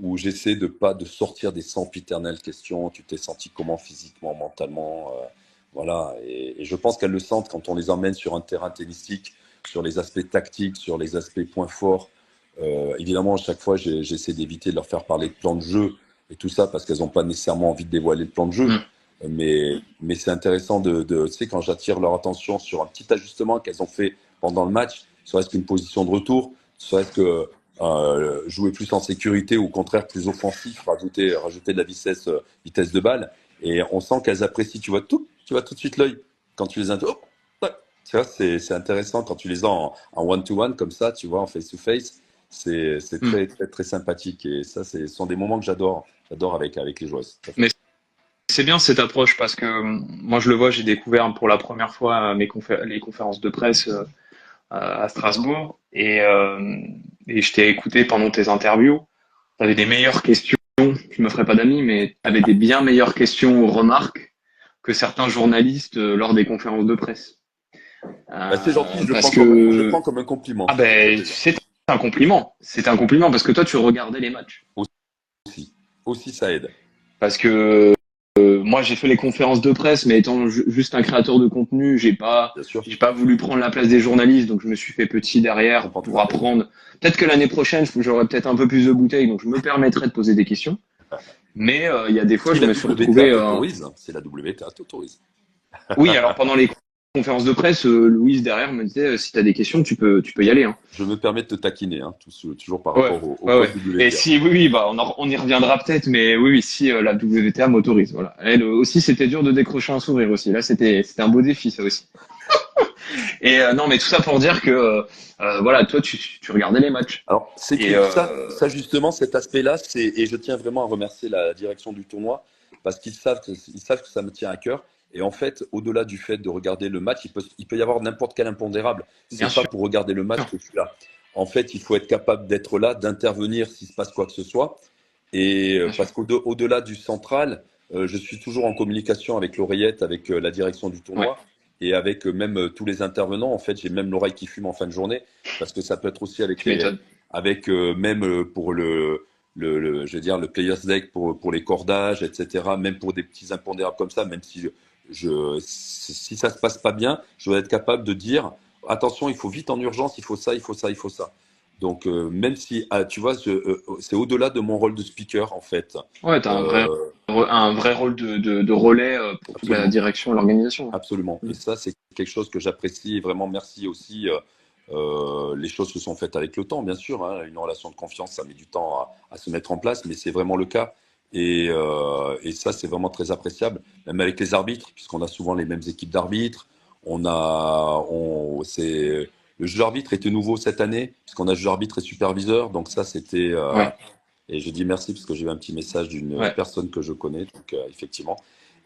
où j'essaie de sortir des sempiternelles questions. Tu t'es senti comment physiquement, mentalement, voilà. Et je pense qu'elles le sentent quand on les emmène sur un terrain tennistique, sur les aspects tactiques, sur les aspects points forts. Évidemment, à chaque fois, j'essaie d'éviter de leur faire parler de plan de jeu et tout ça parce qu'elles n'ont pas nécessairement envie de dévoiler le plan de jeu. Mm. Mais c'est intéressant tu sais, quand j'attire leur attention sur un petit ajustement qu'elles ont fait pendant le match, serait-ce qu'une position de retour, serait-ce que jouer plus en sécurité ou au contraire plus offensif, rajouter de la vitesse de balle. Et on sent qu'elles apprécient, tu vois tout de suite l'œil quand tu les interviews. Tu vois, c'est intéressant quand tu les as en one-to-one comme ça, tu vois, en face-to-face. C'est Mm. très, très, très sympathique. Et ça, ce sont des moments que j'adore. J'adore avec les joueuses. Tout à fait. Mais c'est bien cette approche parce que moi, je le vois, j'ai découvert pour la première fois les conférences de presse à Strasbourg et je t'ai écouté pendant tes interviews. Tu avais des meilleures questions. Je me ferai pas d'amis, mais tu avais des bien meilleures questions aux remarques que certains journalistes lors des conférences de presse. Bah, c'est gentil, Parce je le que, prends comme un compliment. ah Ça fait ben, plaisir. c'est un compliment. C'est un compliment parce que toi, tu regardais les matchs. Aussi, aussi ça aide, Parce que moi, j'ai fait les conférences de presse, mais étant juste un créateur de contenu, bien sûr. j'ai pas voulu prendre la place des journalistes, donc je me suis fait petit Je derrière comprends tout pour à fait. apprendre. Peut-être que l'année prochaine, j'aurai peut-être un peu plus de bouteilles, donc je me permettrai de poser des questions. Mais il y a des fois, Si je la me suis WTA retrouvé. t'autorise, si la WTA t'autorise. Oui, alors pendant les conférences de presse, Louise derrière me disait si tu as des questions, tu peux y aller, hein. Je me permets de te taquiner, hein, toujours par Ouais, rapport au ouais, code ouais. Et WTA. si, oui, oui, bah, on y reviendra peut-être, mais oui, oui, si la WTA m'autorise, voilà. Elle aussi, c'était dur de décrocher un sourire aussi. Là, c'était un beau défi, ça aussi. Et non, mais tout ça pour dire que, voilà, toi, tu regardais les matchs. Alors, Et ça justement, cet aspect-là, et je tiens vraiment à remercier la direction du tournoi parce ils savent que ça me tient à cœur. Et en fait, au-delà du fait de regarder le match, il peut y avoir n'importe quel impondérable. bien C'est pas sûr, pour regarder le match que je suis là. En fait, il faut être capable d'être là, d'intervenir s'il se passe quoi que ce soit. Et bien sûr. parce qu'au-delà du central, je suis toujours en communication avec l'oreillette, avec la direction du Ouais, tournoi et avec même tous les intervenants. En fait, j'ai même l'oreille qui fume en fin de journée parce que ça peut être aussi tu m'étonnes. avec même pour je veux dire, le player's deck pour les cordages, etc. Même pour des petits impondérables comme ça, même si ça se passe pas bien, je dois être capable de dire attention, il faut vite en urgence, il faut ça, il faut ça, il faut ça. Donc, même si, tu vois, c'est au-delà de mon rôle de speaker, en fait. Ouais, t'as Euh, un vrai rôle de relais pour toute la absolument. direction et l'organisation. Absolument. Mm. Et ça, c'est quelque chose que j'apprécie. Et vraiment, merci aussi. Les choses se sont faites avec le temps, bien sûr, hein. Une relation de confiance, ça met du temps à se mettre en place, mais c'est vraiment le cas. Et ça, c'est vraiment très appréciable. Même avec les arbitres, puisqu'on a souvent les mêmes équipes d'arbitres. Le juge arbitre était nouveau cette année, puisqu'on a juge arbitre et superviseur. Donc ça, c'était. Ouais, Et je dis merci parce que j'ai eu un petit message d'une ouais. personne que je connais, donc effectivement.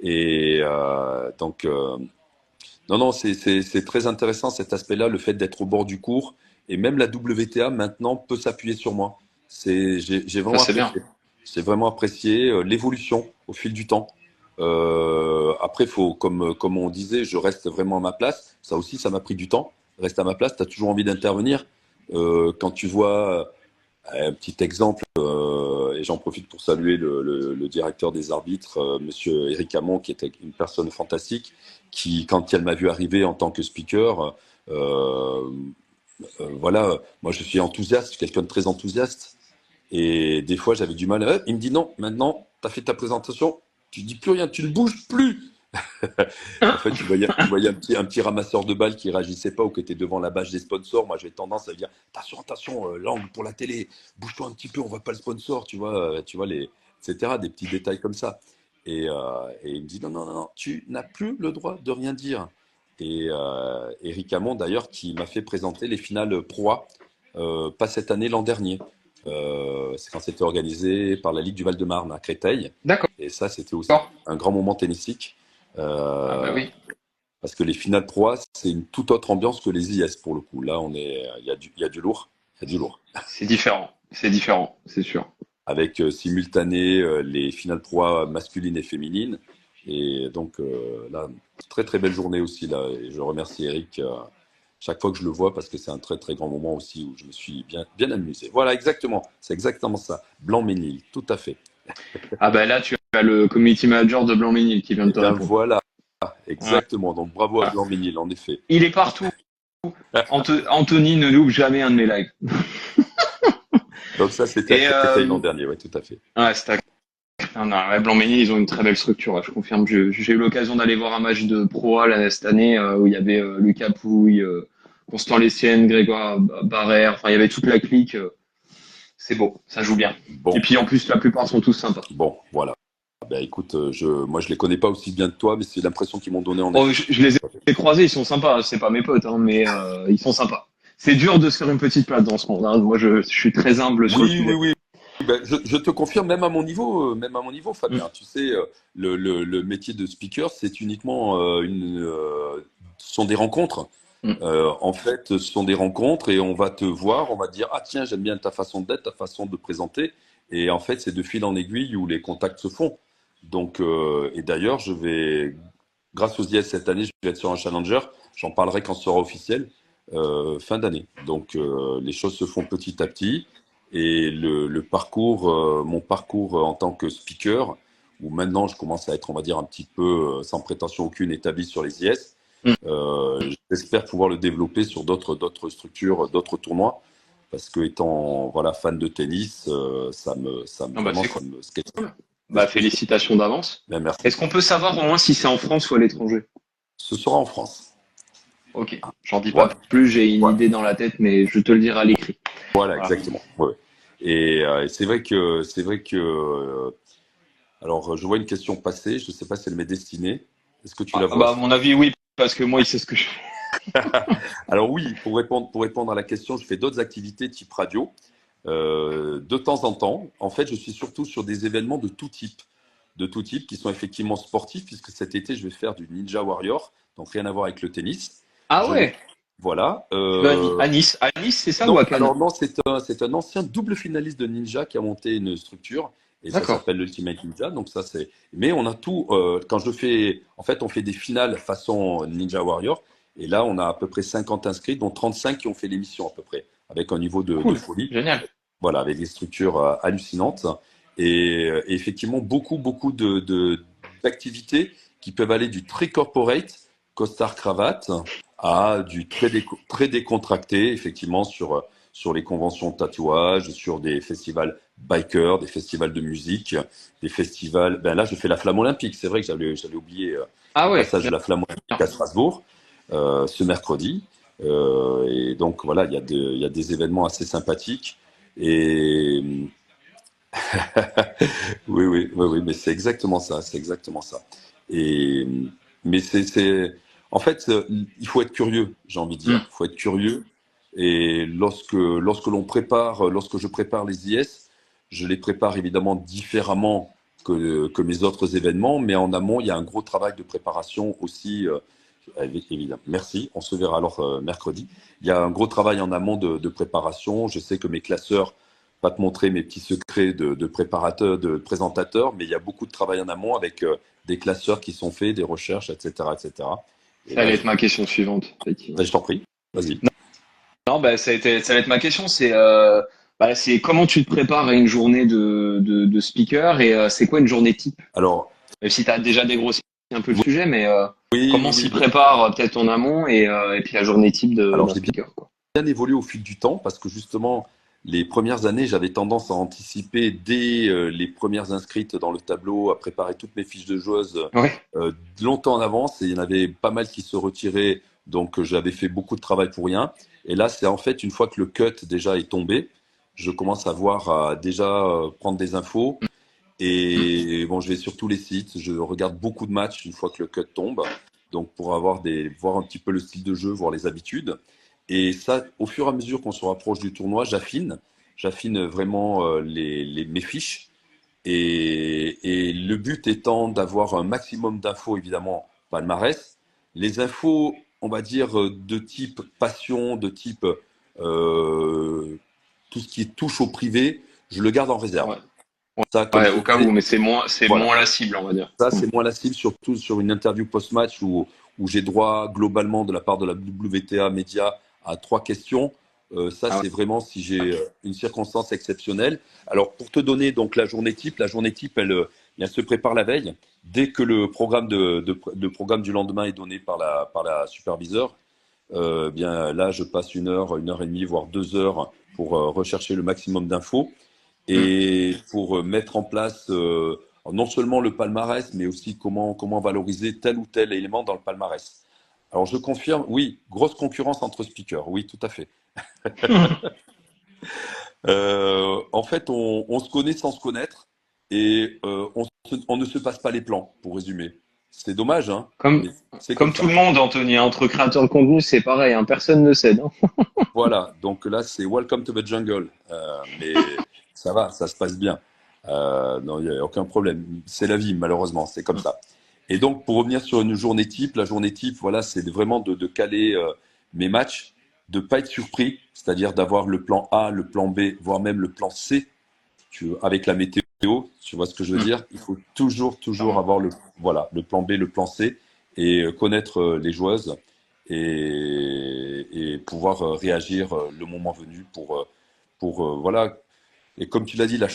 Et non, non, c'est très intéressant cet aspect-là, le fait d'être au bord du cours. Et même la WTA maintenant peut s'appuyer sur moi. J'ai Ça, vraiment c'est bien. apprécié. J'ai vraiment apprécié l'évolution au fil du temps. Après, comme on disait, je reste vraiment à ma place. Ça aussi, ça m'a pris du temps. Reste à ma place, tu as toujours envie d'intervenir. Quand tu vois un petit exemple, et j'en profite pour saluer le directeur des arbitres, Monsieur Eric Hamon, qui était une personne fantastique, qui, quand elle m'a vu arriver en tant que speaker, voilà, moi je suis enthousiaste, je suis quelqu'un de très enthousiaste, et des fois j'avais du mal. Il me dit non, maintenant, tu as fait ta présentation, tu dis plus rien, tu ne bouges plus. En fait, tu voyais un petit ramasseur de balles qui réagissait pas ou qui était devant la bâche des sponsors. Moi, j'avais tendance à dire attention, attention, l'angle pour la télé, bouge-toi un petit peu, on voit pas le sponsor, tu vois etc. Des petits détails comme ça. Et il me dit non, non, non, non, tu n'as plus le droit de rien dire. Et Eric Hamon, d'ailleurs, qui m'a fait présenter les finales Pro, pas cette année, l'an dernier. C'est quand c'était organisé par la Ligue du Val-de-Marne à Créteil. D'accord. Et ça, c'était aussi un grand moment tennistique. Ah bah Euh, oui, Parce que les finales Pro A, c'est une toute autre ambiance que les IS pour le coup. Là, il y a du lourd, il y a du lourd. c'est différent, c'est sûr. Avec simultané les finales Pro A masculines et féminines. Et donc là, très très belle journée aussi là. Et je remercie Eric chaque fois que je le vois parce que c'est un très très grand moment aussi où je me suis bien amusé. Voilà, exactement. C'est exactement ça. Blanc-Ménil, tout à fait. Ah bah là, tu as le community manager de Blanc-Ménil qui vient de Et te bien répondre. voilà, Ouais. exactement. Donc bravo à Ah. Blanc-Ménil, en effet. Il est partout. Anthony ne loupe jamais un de mes lives. Donc ça, c'était à Et Créteil l'an dernier, oui, tout à fait. ouais, non, non, ouais, Blanc-Ménil, ils ont une très belle structure, ouais, je confirme. J'ai eu l'occasion d'aller voir un match de Pro A cette année où il y avait Lucas Pouille, Constant Lestienne, Grégoire Barrère, enfin il y avait toute la clique. C'est beau, ça joue bien. Et Bon, puis en plus, la plupart sont tous sympas. bon, voilà. Ben, écoute, moi je les connais pas aussi bien que toi, mais c'est l'impression qu'ils m'ont donné en Oh, effet. je les ai croisés, ils sont sympas. C'est pas mes potes, hein, mais ils sont sympas. C'est dur de se faire une petite place dans ce monde, hein. Moi, je suis très humble sur le Oui, oui, sujet. oui. Ben, je te confirme, même à mon niveau, Fabien. Tu sais, le métier de speaker, c'est uniquement ce sont des rencontres. Mm. En fait, ce sont des rencontres et on va te voir, on va te dire, ah tiens, j'aime bien ta façon d'être, ta façon de présenter. Et en fait, c'est de fil en aiguille où les contacts se font. Donc, et d'ailleurs, grâce aux IS cette année, je vais être sur un challenger. J'en parlerai quand ce sera officiel, fin d'année. Donc, les choses se font petit à petit. Et le parcours, mon parcours en tant que speaker, où maintenant je commence à être, on va dire, un petit peu, sans prétention aucune, établi sur les IS. Mm. J'espère pouvoir le développer sur d'autres structures, d'autres tournois, parce que étant voilà fan de tennis, Ah bah vraiment c'est ça cool. me Bah félicitations d'avance. ben, merci. Est-ce qu'on peut savoir au moins si c'est en France ou à l'étranger? Ce sera en France. Ok, j'en dis pas Voilà, plus, j'ai une voilà, idée dans la tête, mais je te le dirai à l'écrit. voilà, Voilà. exactement. Ouais. Et c'est vrai que alors je vois une question passer, je ne sais pas si elle m'est destinée. Est-ce que tu la Ah, vois? bah à mon avis oui, parce que moi il sait ce que je fais. Alors oui, pour répondre à la question, je fais d'autres activités type radio. De temps en temps, en fait, je suis surtout sur des événements de tout type qui sont effectivement sportifs, puisque cet été, je vais faire du Ninja Warrior, donc rien à voir avec le tennis. Ah Je vais, ouais, voilà. tu vas à Nice. À Nice, c'est ça ou Non, à Cannes? alors non, c'est un ancien double finaliste de Ninja qui a monté une structure et ça D'accord. s'appelle l'Ultimate Ninja. Donc ça c'est. Mais on a tout. Quand je fais, en fait, on fait des finales façon Ninja Warrior et là on a à peu près 50 inscrits, dont 35 qui ont fait l'émission à peu près, avec un niveau de Cool, folie. génial. Voilà, avec des structures hallucinantes et effectivement beaucoup d'activités qui peuvent aller du très corporate, costard cravate, à du très décontracté, effectivement sur les conventions de tatouage, sur des festivals bikers, des festivals de musique, des festivals. Ben là, je fais la Flamme Olympique. C'est vrai que j'avais oublié Ah le ouais, passage de la Flamme Olympique à bien. Strasbourg ce mercredi. Et donc voilà, il y a des événements assez sympathiques. Et oui, mais c'est exactement ça, c'est exactement ça. Et mais en fait, il faut être curieux, j'ai envie de dire. Mm. Il faut être curieux. Et lorsque je prépare les IS, je les prépare évidemment différemment que mes autres événements, mais en amont, il y a un gros travail de préparation aussi. Évidemment. Merci. On se verra alors mercredi. Il y a un gros travail en amont de préparation. Je sais que mes classeurs pas te montrer mes petits secrets de préparateur, de présentateur, mais il y a beaucoup de travail en amont avec des classeurs qui sont faits, des recherches, etc., etc. Et cetera. Et Ça là, allait être ma question suivante, effectivement. je t'en prie, vas-y. Non, bah, ça va être ma question. C'est comment tu te prépares à une journée de speaker et c'est quoi une journée type? Alors, Même si tu as déjà dégrossi un peu le oui, sujet, mais comment oui. s'y prépare peut-être en amont et puis la journée type Alors, d'un j'ai speaker, quoi. bien évolué au fil du temps parce que justement, les premières années, j'avais tendance à anticiper dès les premières inscrites dans le tableau, à préparer toutes mes fiches de joueuses Ouais. longtemps en avance et il y en avait pas mal qui se retiraient, donc j'avais fait beaucoup de travail pour rien. Et là, c'est en fait une fois que le cut déjà est tombé, je commence à voir, à déjà prendre des infos Mm. et bon, je vais sur tous les sites, je regarde beaucoup de matchs une fois que le cut tombe, donc pour voir un petit peu le style de jeu, voir les habitudes. Et ça, au fur et à mesure qu'on se rapproche du tournoi, j'affine vraiment mes fiches. Et le but étant d'avoir un maximum d'infos, évidemment, palmarès. Les infos, on va dire, de type passion, de type euh, tout ce qui touche au privé, je le garde en réserve. Ouais. Ça, comme Ouais, je te au cas où, disais, mais c'est voilà. moins la cible, on va dire. Ça, c'est moins la cible, surtout sur une interview post-match où j'ai droit globalement de la part de la WTA Média à 3 questions. Ça, Ah ouais. c'est vraiment si j'ai une circonstance exceptionnelle. Alors, pour te donner donc la journée type, elle se prépare la veille. Dès que le programme le programme du lendemain est donné par la superviseure, bien là, je passe une heure et demie, voire 2 heures pour rechercher le maximum d'infos Mm. et pour mettre en place non seulement le palmarès, mais aussi comment valoriser tel ou tel élément dans le palmarès. Alors je confirme, oui, grosse concurrence entre speakers, oui, tout à fait. En fait, on se connaît sans se connaître et on ne se passe pas les plans, pour résumer. C'est dommage, hein, Comme, mais c'est comme comme tout ça. le monde, Anthony, entre créateurs de contenu, c'est pareil, hein, personne ne cède, hein. Voilà, donc là, c'est Welcome to the Jungle. Mais ça va, ça se passe bien. Non, il n'y a aucun problème. C'est la vie, malheureusement, c'est comme ça. Et donc, pour revenir sur une journée type, la journée type, voilà, c'est vraiment de caler mes matchs, de pas être surpris, c'est-à-dire d'avoir le plan A, le plan B, voire même le plan C, avec la météo, tu vois ce que je veux Mm. dire? Il faut toujours Clairement. avoir voilà, le plan B, le plan C et connaître les joueuses et pouvoir réagir le moment venu voilà. Et comme tu l'as dit, la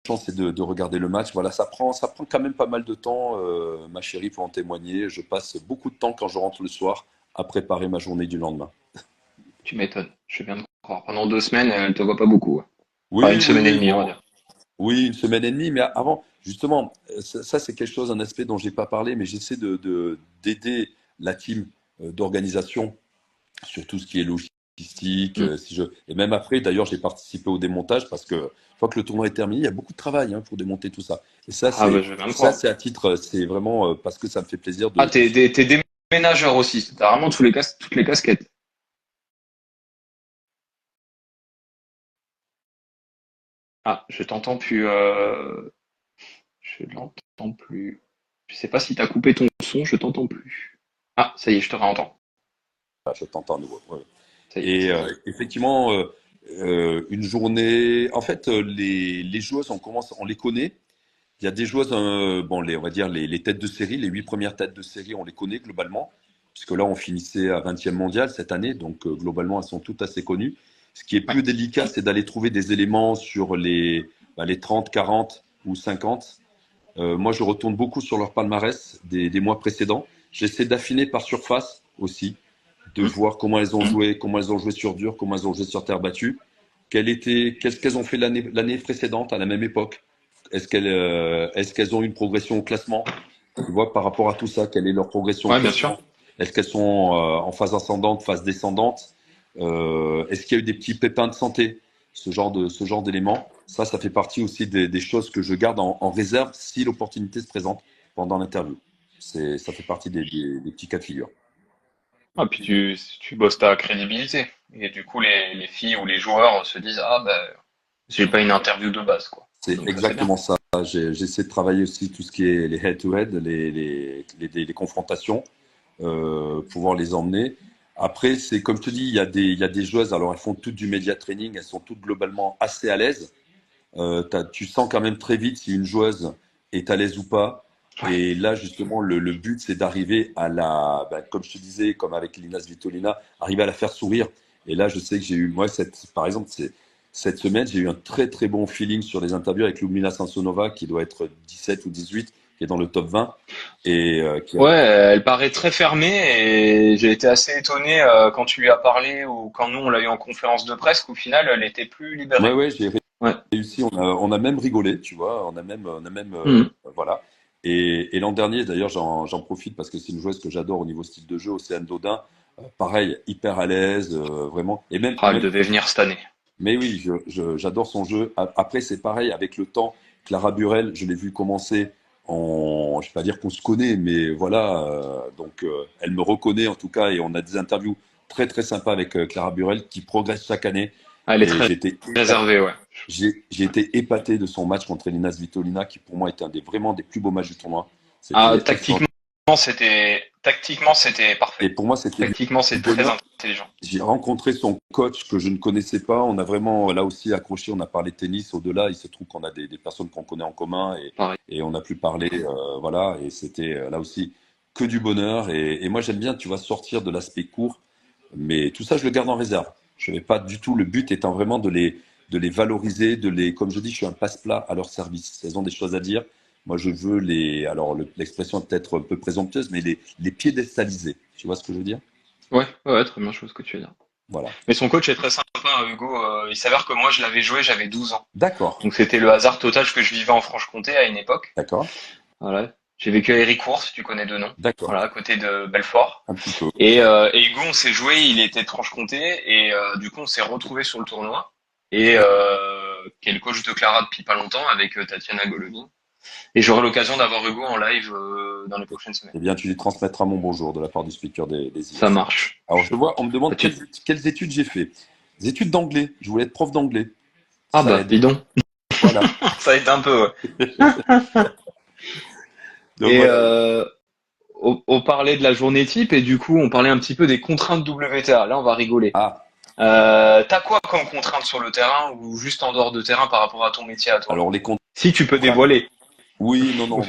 chance c'est de regarder le match. Voilà, ça prend quand même pas mal de temps, ma chérie, pour en témoigner. Je passe beaucoup de temps quand je rentre le soir à préparer ma journée du lendemain. Tu m'étonnes. Je viens de croire. Pendant 2 semaines, elle te voit pas beaucoup, ouais. Enfin, une semaine et Oui, demie, on va bon, dire. oui, une semaine et demie, mais avant, justement, ça, c'est quelque chose, un aspect dont j'ai pas parlé, mais j'essaie d'aider la team d'organisation sur tout ce qui est logistique. Mm. Et même après, d'ailleurs, j'ai participé au démontage parce que une fois que le tournoi est terminé, il y a beaucoup de travail hein, pour démonter tout ça. Et Ah, bah, je viens de croire. c'est à titre, c'est vraiment parce que ça me fait plaisir Ah, t'es déménageur aussi. T'as vraiment toutes les casquettes. Ah, je t'entends plus. Je l'entends plus. Je sais pas si t'as coupé ton son, je t'entends plus. Ah, ça y est, je te réentends. je t'entends à nouveau. Ouais. Ça y est, Et c'est bon. effectivement, une journée. En fait, les joueuses, on les connaît. Il y a des joueuses, bon, on va dire les têtes de série, les 8 premières têtes de série, on les connaît globalement, puisque là, on finissait à 20e mondial cette année, donc globalement, elles sont toutes assez connues. Ce qui est Ouais. plus délicat, c'est d'aller trouver des éléments sur les 30, 40 ou 50. Moi, je retourne beaucoup sur leur palmarès des mois précédents. J'essaie d'affiner par surface aussi, de Mm. voir comment elles ont joué sur dur, comment elles ont joué sur terre battue. qu'est-ce qu'elles ont fait l'année précédente à la même époque? Est-ce qu'elles ont eu une progression au classement? Tu vois, par rapport à tout ça, quelle est leur progression au Ouais, bien sûr. classement? Est-ce qu'elles sont en phase ascendante, phase descendante? Est-ce qu'il y a eu des petits pépins de santé? Ce genre d'éléments. Ça fait partie aussi des choses que je garde en réserve si l'opportunité se présente pendant l'interview. Ça fait partie des petits cas de figure. Ah, puis tu bosses ta crédibilité. Et du coup, les filles ou les joueurs se disent, ah, ben, j'ai pas une interview de base, quoi. C'est Donc ça, c'est bien. exactement ça. J'essaie de travailler aussi tout ce qui est les head-to-head, les confrontations, pouvoir les emmener. Après, c'est comme je te dis, il y a des joueuses, alors elles font toutes du média training, elles sont toutes globalement assez à l'aise. Tu sens quand même très vite si une joueuse est à l'aise ou pas. Ouais. Et là, justement, le but, c'est d'arriver à comme je te disais, comme avec Lina Svitolina, arriver à la faire sourire. Et là, je sais que j'ai eu, moi, par exemple, cette semaine, j'ai eu un très, très bon feeling sur les interviews avec Lumina Samsonova, qui doit être 17 ou 18, qui est dans le top 20. Et Ouais, elle paraît très fermée et j'ai été assez étonné quand tu lui as parlé ou quand nous on l'a eu en conférence de presse qu'au final elle était plus ouais, libérée. ouais, j'ai Ouais. réussi. On a même rigolé, tu vois. On a même, Mhm. voilà. Et l'an dernier, d'ailleurs, j'en profite parce que c'est une joueuse que j'adore au niveau style de jeu, Océane Dodin. Pareil, hyper à l'aise, vraiment. Ah, elle devait venir cette année. Mais oui, j'adore son jeu. Après, c'est pareil avec le temps. Clara Burel, je l'ai vu commencer je vais pas dire qu'on se connaît, mais voilà. Elle me reconnaît en tout cas, et on a des interviews très très sympas avec Clara Burel qui progresse chaque année. Ah, elle est Et très réservée, ouais. j'ai été épaté de son match contre Elina Svitolina, qui pour moi était vraiment des plus beaux matchs du tournoi. Ah, C'était extraordinaire. tactiquement c'était Et parfait. pour moi, c'était du Tactiquement c'est très bonheur. intelligent. J'ai rencontré son coach que je ne connaissais pas. On a vraiment là aussi accroché. On a parlé tennis. Au-delà, il se trouve qu'on a des personnes qu'on connaît en commun Pareil. et on a pu parler. Voilà. Et c'était là aussi que du bonheur. Et moi, j'aime bien, tu vas sortir de l'aspect court. Mais tout ça, je le garde en réserve. Je ne vais pas du tout. Le but étant vraiment de les valoriser, comme je dis, je suis un passe-plat à leur service. Elles ont des choses à dire. Moi, je veux alors l'expression est peut-être un peu présomptueuse, mais les piédestaliser. Tu vois ce que je veux dire? Ouais, ouais, ouais, très bien chose que tu veux dire. Voilà. Mais son coach est très sympa, Hugo. Il s'avère que moi je l'avais joué, j'avais 12 ans. D'accord. Donc c'était le hasard total que je vivais en Franche-Comté à une époque. D'accord. Voilà. J'ai vécu à Héricourt, si tu connais de nom. D'accord. Voilà, à côté de Belfort. Un petit peu. Et Hugo, on s'est joué, il était de Franche-Comté, et du coup, on s'est retrouvé sur le tournoi. Et qui est le coach de Clara depuis pas longtemps, avec Tatiana Golovin. Et j'aurai l'occasion d'avoir Hugo en live dans les prochaines semaines. Eh bien, tu lui transmettras mon bonjour de la part du speaker des Ça IS. marche. Alors, je vois, on me demande Tu- quelles études j'ai fait. Des études d'anglais. Je voulais être prof d'anglais. Ah Ça bah, aide. dis donc. Voilà. Ça aide un peu, ouais. Donc, Et voilà. on parlait de la journée type, et du coup, on parlait un petit peu des contraintes WTA. Là, on va rigoler. Ah, T'as quoi comme contraintes sur le terrain ou juste en dehors de terrain par rapport à ton métier à toi? alors les Si tu peux contraintes. dévoiler. Oui, non, non.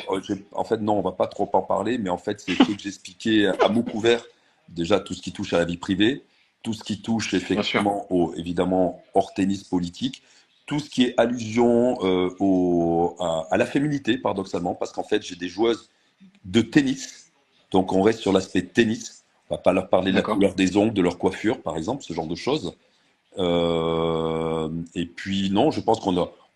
En fait, non, on va pas trop en parler, mais en fait, c'est ce que j'expliquais à mot couvert. Déjà, tout ce qui touche à la vie privée, tout ce qui touche Bien sûr. effectivement évidemment, hors tennis politique, tout ce qui est allusion à la féminité, paradoxalement, parce qu'en fait, j'ai des joueuses de tennis, donc on reste sur l'aspect tennis. On va pas leur parler de la D'accord. couleur des ongles, de leur coiffure, par exemple, ce genre de choses. Et puis non, je pense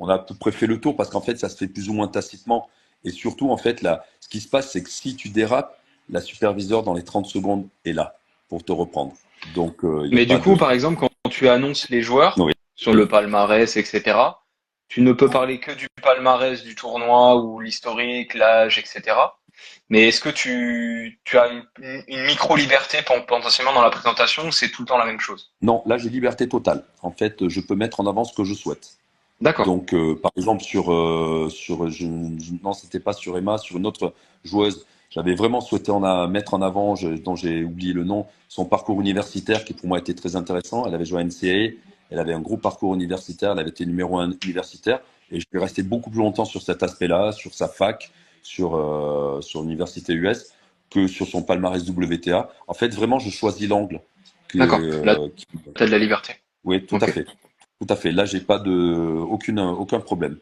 on a à peu près fait le tour parce qu'en fait, ça se fait plus ou moins tacitement. Et surtout, en fait, là, ce qui se passe, c'est que si tu dérapes, la superviseure, dans les 30 secondes, est là pour te reprendre. Donc, il n'y a Mais pas du de... coup, par exemple, quand tu annonces les joueurs Oui. sur le palmarès, etc., tu ne peux parler que du palmarès du tournoi ou l'historique, l'âge, etc. Mais est-ce que tu as une micro-liberté potentiellement dans la présentation ou c'est tout le temps la même chose? Non, là, j'ai liberté totale. En fait, je peux mettre en avant ce que je souhaite. D'accord. Donc, par exemple, non, c'était pas sur Emma, sur une autre joueuse, j'avais vraiment souhaité mettre en avant, dont j'ai oublié le nom, son parcours universitaire qui pour moi était très intéressant. Elle avait joué à NCAA, elle avait un gros parcours universitaire, elle avait été numéro 1 universitaire, et je suis resté beaucoup plus longtemps sur cet aspect-là, sur sa fac, sur l'université US, que sur son palmarès WTA. En fait, vraiment, je choisis l'angle. D'accord. Là, Qui- tu as de la liberté. Oui, tout à Ok. fait. Tout à fait. Là, j'ai pas aucun problème.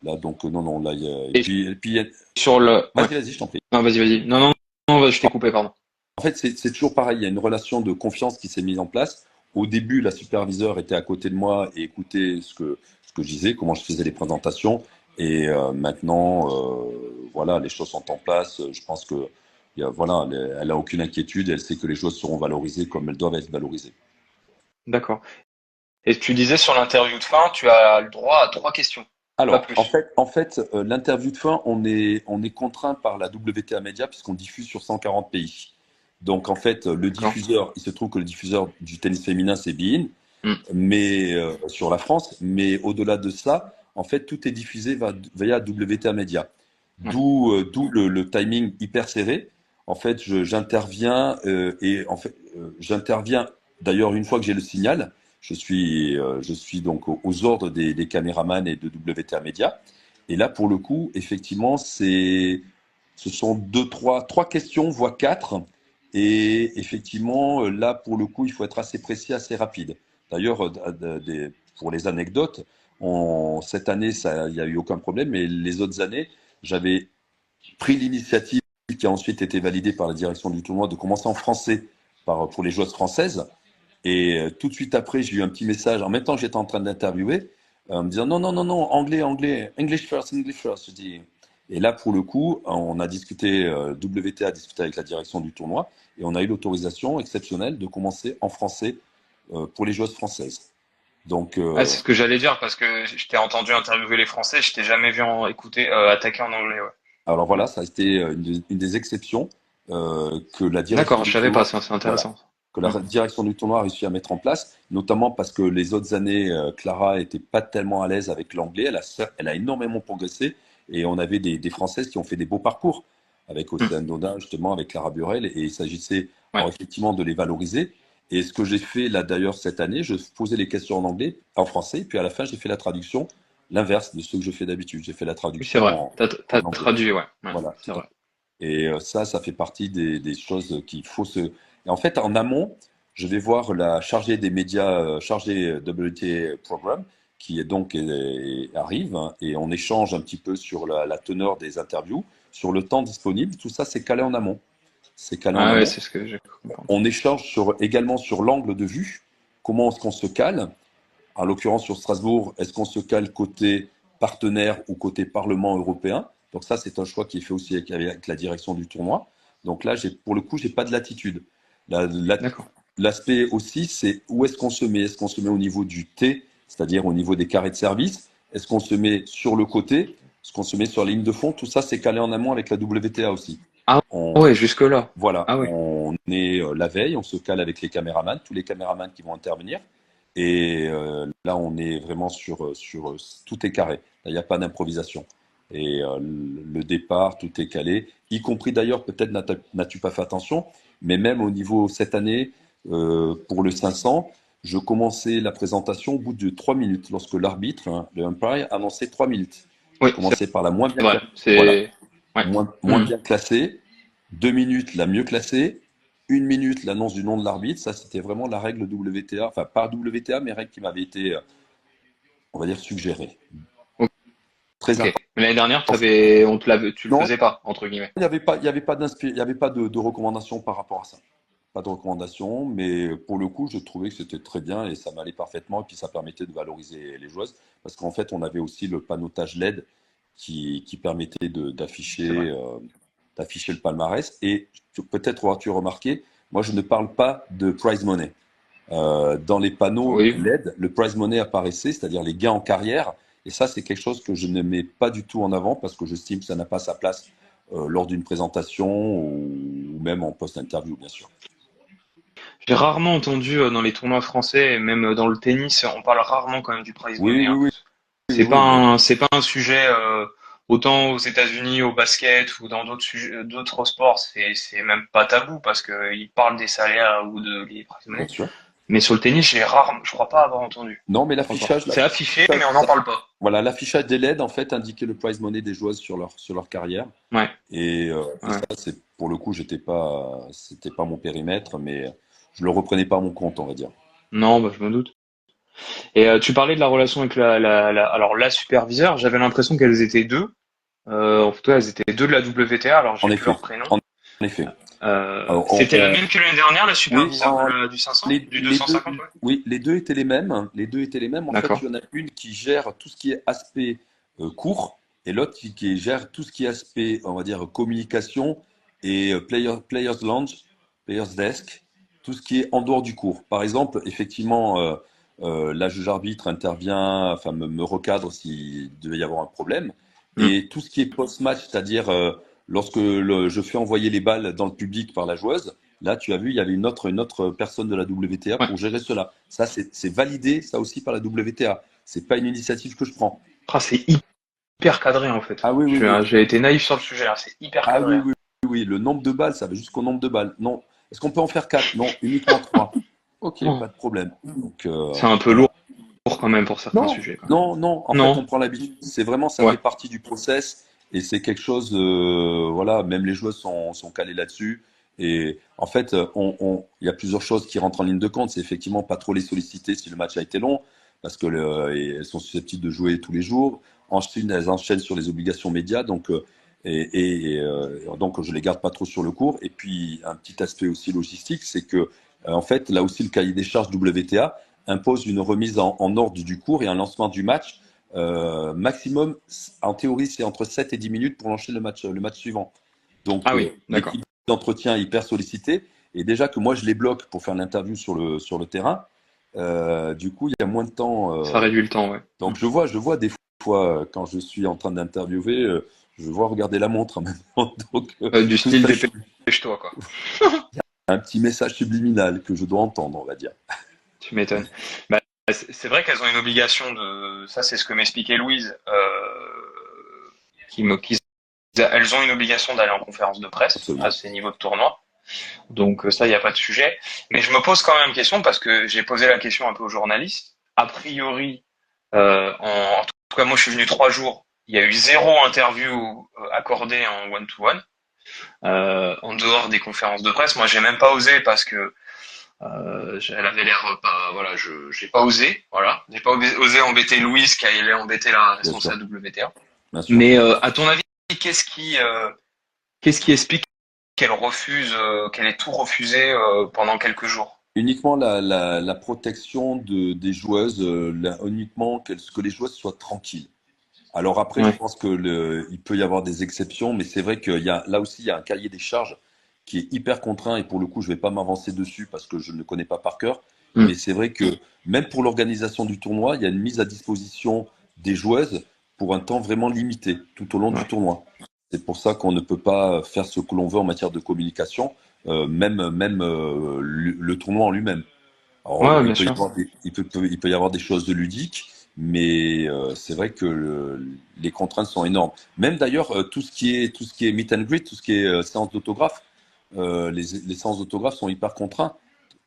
Là, donc, non, non, là, Et et puis, sur le... Ouais. vas-y, vas-y, je t'en prie. Non, vas-y, vas-y. Non, non, non, je t'ai coupé, pardon. En fait, c'est toujours pareil. Il y a une relation de confiance qui s'est mise en place au début, la superviseure était à côté de moi et écoutait ce que je disais, comment je faisais les présentations. Et maintenant, voilà, les choses sont en place. Je pense que voilà, elle a aucune inquiétude. Elle sait que les choses seront valorisées comme elles doivent être valorisées. D'accord. Et tu disais sur l'interview de fin, tu as le droit à 3 questions, pas Alors, plus. en fait, l'interview de fin, on est contraint par la WTA Media puisqu'on diffuse sur 140 pays. Donc, en fait, le D'accord. diffuseur, il se trouve que le diffuseur du tennis féminin, c'est beIN, Hmm. mais sur la France. Mais au-delà de ça, en fait, tout est diffusé via WTA Media. Ouais. D'où le timing hyper serré. En fait, j'interviens et en fait, j'interviens d'ailleurs une fois que j'ai le signal. Je suis donc aux ordres des caméramans et de WTA Media. Et là, pour le coup, effectivement, ce sont trois questions, voire quatre. Et effectivement, là, pour le coup, il faut être assez précis, assez rapide. D'ailleurs, pour les anecdotes, cette année, il n'y a eu aucun problème, mais les autres années, j'avais pris l'initiative qui a ensuite été validée par la direction du tournoi de commencer en français pour les joueuses françaises. Et tout de suite après, j'ai eu un petit message. En même temps, j'étais en train d'interviewer, me disant non, non, non, non, anglais, anglais, English first, English first. Je dis. Et là, pour le coup, on a discuté, WTA a discuté avec la direction du tournoi et on a eu l'autorisation exceptionnelle de commencer en français pour les joueuses françaises. Donc, Ah, c'est ce que j'allais dire parce que je t'ai entendu interviewer les Français, je t'ai jamais vu attaquer en anglais. Ouais. alors Hmm. voilà, ça a été une des exceptions que la direction D'accord, je du savais pas tournoi, ça, c'est voilà, intéressant. que Hmm. la direction du tournoi a réussi à mettre en place, notamment parce que les autres années, Clara était pas tellement à l'aise avec l'anglais. Elle a énormément progressé et on avait des Françaises qui ont fait des beaux parcours avec Hmm. Océane Dodin, justement, avec Clara Burel, et il s'agissait Ouais. alors, effectivement de les valoriser. Et ce que j'ai fait là d'ailleurs cette année, je posais les questions en anglais, en français, puis à la fin j'ai fait la traduction, l'inverse de ce que je fais d'habitude. J'ai fait la Oui, c'est vrai. traduction T'as en anglais. traduit, ouais. Ouais, Voilà, tout c'est à vrai. fait. Et ça fait partie des choses qu'il faut se. Et en fait, en amont, je vais voir la chargée des médias, chargée WTA Programme, qui est donc arrive, hein, et on échange un petit peu sur la teneur des interviews, sur le temps disponible. Tout ça, c'est calé en amont. C'est calé en Ah ouais, amont. c'est ce que j'ai cru comprendre. On échange également sur l'angle de vue. Comment est-ce qu'on se cale? En l'occurrence, sur Strasbourg, est-ce qu'on se cale côté partenaire ou côté Parlement européen? Donc ça, c'est un choix qui est fait aussi avec la direction du tournoi. Donc là, pour le coup, j'ai pas de latitude. D'accord. L'aspect aussi, c'est où est-ce qu'on se met? Est-ce qu'on se met au niveau du T, c'est-à-dire au niveau des carrés de service? Est-ce qu'on se met sur le côté? Est-ce qu'on se met sur la ligne de fond? Tout ça, c'est calé en amont avec la WTA aussi. Ah On, ouais, jusque-là. voilà, Ah ouais. on est la veille, on se cale avec les caméramans, tous les caméramans qui vont intervenir. Et là, on est vraiment sur tout est carré. Là, il n'y a pas d'improvisation. Et le départ, tout est calé, y compris d'ailleurs, peut-être n'as-tu pas fait attention, mais même au niveau cette année, pour le 500, je commençais la présentation au bout de 3 minutes, lorsque l'arbitre, hein, le umpire, annonçait 3 minutes. Je Oui, c'est commençais par la moins bien, vrai. voilà, C'est ouais. moins Hmm. bien classée, 2 minutes la mieux classée, 1 minute l'annonce du nom de l'arbitre. Ça, c'était vraiment la règle WTA, enfin pas WTA, mais règle qui m'avait été, on va dire, suggérée. Très Ok. important. Mais l'année dernière, tu le Non, faisais pas, entre guillemets. il y avait pas de recommandation par rapport à ça. Pas de recommandation, mais pour le coup, je trouvais que c'était très bien et ça m'allait parfaitement. Et puis ça permettait de valoriser les joueuses parce qu'en fait, on avait aussi le panotage LED qui permettait C'est vrai. d'afficher le palmarès. Et peut-être auras-tu remarqué, moi, je ne parle pas de prize money. Dans les panneaux Oui. LED, le prize money apparaissait, c'est-à-dire les gains en carrière. Et ça, c'est quelque chose que je ne mets pas du tout en avant parce que j'estime que ça n'a pas sa place lors d'une présentation ou même en post-interview, bien sûr. J'ai rarement entendu dans les tournois français et même dans le tennis, on parle rarement quand même du prize Oui, money, oui, hein. oui, oui, C'est pas oui, oui. c'est pas un sujet autant aux États-Unis au basket ou dans d'autres sports, c'est même pas tabou parce que ils parlent des salaires ou de les prize Bien money. sûr. Mais sur le tennis, je crois pas avoir entendu. Non, mais Je crois pas. l'affichage, C'est affiché, mais on n'en parle pas. voilà, l'affichage des LED, en fait, indiquait le prize money des joueuses sur leur carrière. Ouais, Et ça, ouais. c'est pour le coup, c'était pas mon périmètre, mais je le reprenais pas à mon compte, on va dire. Non, bah, je me doute. Et tu parlais de la relation avec alors la superviseure. J'avais l'impression qu'elles étaient deux. En tout cas, elles étaient deux de la WTA. Alors En j'ai plus effet, leur prénom. en effet. Alors, C'était la même que l'année dernière, la Super oui, Visa, du 500, du les deux, 250, ouais. oui, les deux étaient les mêmes. Les deux étaient les mêmes. En fait, D'accord. il y en a une qui gère tout ce qui est aspect court et l'autre qui gère tout ce qui est aspect, on va dire, communication et players lounge, players desk, tout ce qui est en dehors du cours. Par exemple, effectivement, la juge arbitre intervient, enfin me recadre s'il devait y avoir un problème. Hmm. Et tout ce qui est post-match, c'est-à-dire lorsque je fais envoyer les balles dans le public par la joueuse. Là, tu as vu, il y avait une autre personne de la WTA Ouais. pour gérer cela. Ça, c'est validé, ça aussi, par la WTA. C'est pas une initiative que je prends. Ah, c'est hyper cadré en fait. Ah oui, oui, oui. J'ai été naïf sur le sujet, hein. C'est hyper Ah cadré, oui, hein. oui, oui, oui. Le nombre de balles, ça va jusqu'au nombre de balles. Non. Est-ce qu'on peut en faire 4? Non, uniquement 3. Ok, Oh, pas de problème. Donc, c'est un peu voilà. lourd quand même pour certains Non, sujets, quand même. non, non. En fait, Non? on prend l'habitude. C'est vraiment, ça Ouais. fait partie du process et c'est quelque chose, voilà, même les joueurs sont calés là-dessus. Et en fait, il y a plusieurs choses qui rentrent en ligne de compte. C'est effectivement pas trop les solliciter si le match a été long, parce que et elles sont susceptibles de jouer tous les jours. Ensuite, elles enchaînent sur les obligations médias, donc donc je les garde pas trop sur le court. Et puis un petit aspect aussi logistique, c'est que en fait, là aussi, le cahier des charges WTA impose une remise en ordre du cours et un lancement du match. Maximum, en théorie, c'est entre 7 et 10 minutes pour lancer le match suivant. Donc, Ah oui, d'accord. l'équipe d'entretien est hyper sollicitée. Et déjà que moi, je les bloque pour faire l'interview sur le terrain, du coup, il y a moins de temps. Ça réduit le temps, ouais. Donc, je vois des fois, quand je suis en train d'interviewer, je vois regarder la montre en même temps. Donc, Du tout style ça, dépêche-toi, quoi. un petit message subliminal que je dois entendre, on va dire. Tu m'étonnes. Bah, c'est vrai qu'elles ont une obligation de. Ça, c'est ce que m'expliquait Louise. Elles ont une obligation d'aller en conférence de presse à Absolument. ces niveaux de tournoi. Donc ça, il n'y a pas de sujet. Mais je me pose quand même question parce que j'ai posé la question un peu aux journalistes. A priori, en tout cas, moi, je suis venu 3 jours. Il y a eu 0 interview accordée en one-to-one, en dehors des conférences de presse. Moi, j'ai même pas osé parce que elle avait l'air pas. Voilà, j'ai pas osé. Voilà, j'ai pas osé embêter Louise qui allait embêter la Bien sûr. responsable WTA. Bien sûr. Mais à ton avis, qu'est-ce qui explique qu'elle ait tout refusé pendant quelques jours? Uniquement la protection des joueuses, uniquement que les joueuses soient tranquilles. Alors après, je Ouais. pense que il peut y avoir des exceptions, mais c'est vrai là aussi, il y a un cahier des charges qui est hyper contraint et pour le coup, je vais pas m'avancer dessus parce que je ne le connais pas par cœur. Mm. Mais c'est vrai que même pour l'organisation du tournoi, il y a une mise à disposition des joueuses pour un temps vraiment limité tout au long du Ouais. tournoi. C'est pour ça qu'on ne peut pas faire ce que l'on veut en matière de communication, même le tournoi en lui-même. Alors, Ouais, bien sûr. il peut y avoir des choses de ludiques, mais c'est vrai que les contraintes sont énormes. Même d'ailleurs, tout ce qui est meet and greet, tout ce qui est séance d'autographe, les séances d'autographe sont hyper contraintes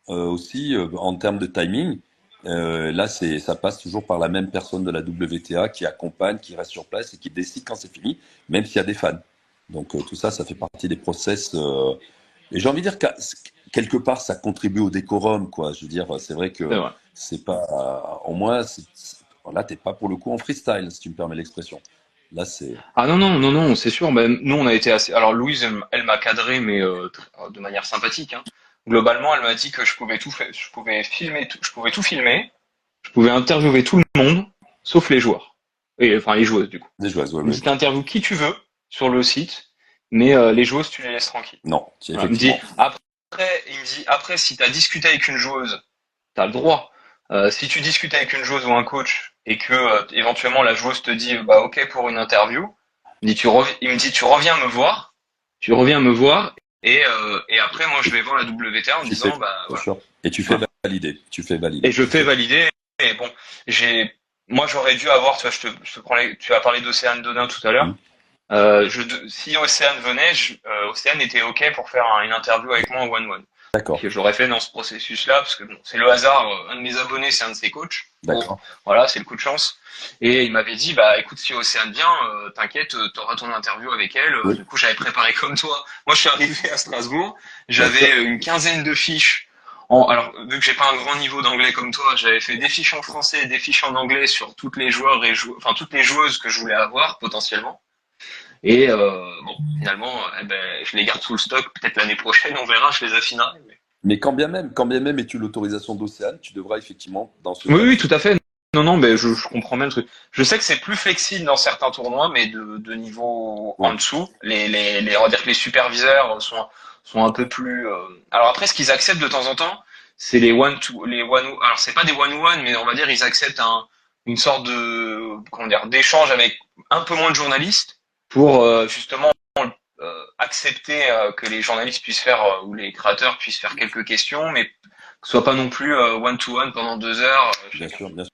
aussi en termes de timing. Là, ça passe toujours par la même personne de la WTA qui accompagne, qui reste sur place et qui décide quand c'est fini, même s'il y a des fans. Donc tout ça, ça fait partie des process. Et j'ai envie de dire que quelque part, ça contribue au décorum, quoi. Je veux dire, c'est vrai C'est que vrai. c'est pas, au moins, là, t'es pas pour le coup en freestyle, si tu me permets l'expression. Là, c'est, Ah non, non, non, non, c'est sûr. Ben, nous, on a été assez. Alors, Louise, elle m'a cadré, mais de manière sympathique, hein. Globalement, elle m'a dit que je pouvais tout faire, je pouvais filmer, je pouvais tout filmer, je pouvais interviewer tout le monde, sauf les joueurs. Et enfin, les joueuses, du coup. des joueuses, ouais, Elle me ouais. dit, t'interviews qui tu veux sur le site, mais les joueuses, tu les laisses tranquilles. Non, Voilà. effectivement. Il me dit, après, si t'as discuté avec une joueuse, t'as le droit. Si tu discutes avec une joueuse ou un coach et que éventuellement la joueuse te dit bah ok pour une interview, il me dit tu reviens me voir, et après moi je vais voir la WTA en Tu fais, disant bah bien voilà. sûr. Et tu fais Voilà. valider. Tu fais Et valider. je fais valider. Et bon, moi j'aurais dû avoir, tu vois, je te prends tu as parlé d'Océane Dodin tout à Hmm. l'heure. Si Océane venait, Océane était ok pour faire une interview avec moi en one-one. D'accord, Que je l'aurais fait dans ce processus-là, parce que bon, c'est le hasard. Un de mes abonnés, c'est un de ses coachs. Bon, d'accord. voilà, c'est le coup de chance. Et il m'avait dit, bah écoute, si Océane vient, t'inquiète, t'auras ton interview avec elle. Oui, Du coup, j'avais préparé comme toi. Moi, je suis arrivé à Strasbourg, bien sûr. j'avais une quinzaine de fiches. Alors, vu que j'ai pas un grand niveau d'anglais comme toi, j'avais fait des fiches en français et des fiches en anglais sur toutes les joueurs enfin toutes les joueuses que je voulais avoir potentiellement. Et bon, finalement, je les garde sous le stock. Peut-être l'année prochaine, on verra, je les affinerai. Mais quand bien même aies-tu l'autorisation d'Océane, tu devras effectivement, dans ce Oui, cas, oui, tout à fait. Non, non, mais je comprends bien le truc. Je sais que c'est plus flexible dans certains tournois, mais de niveau en oui, dessous, on va dire que les superviseurs sont un peu plus. Alors après, ce qu'ils acceptent de temps en temps, c'est les one. Alors c'est pas des one-one, mais on va dire ils acceptent une sorte de, comment dire, d'échange avec un peu moins de journalistes pour justement accepter que les journalistes puissent faire ou les créateurs puissent faire quelques questions, mais que ce soit pas non plus one-to-one pendant 2 heures chacun. bien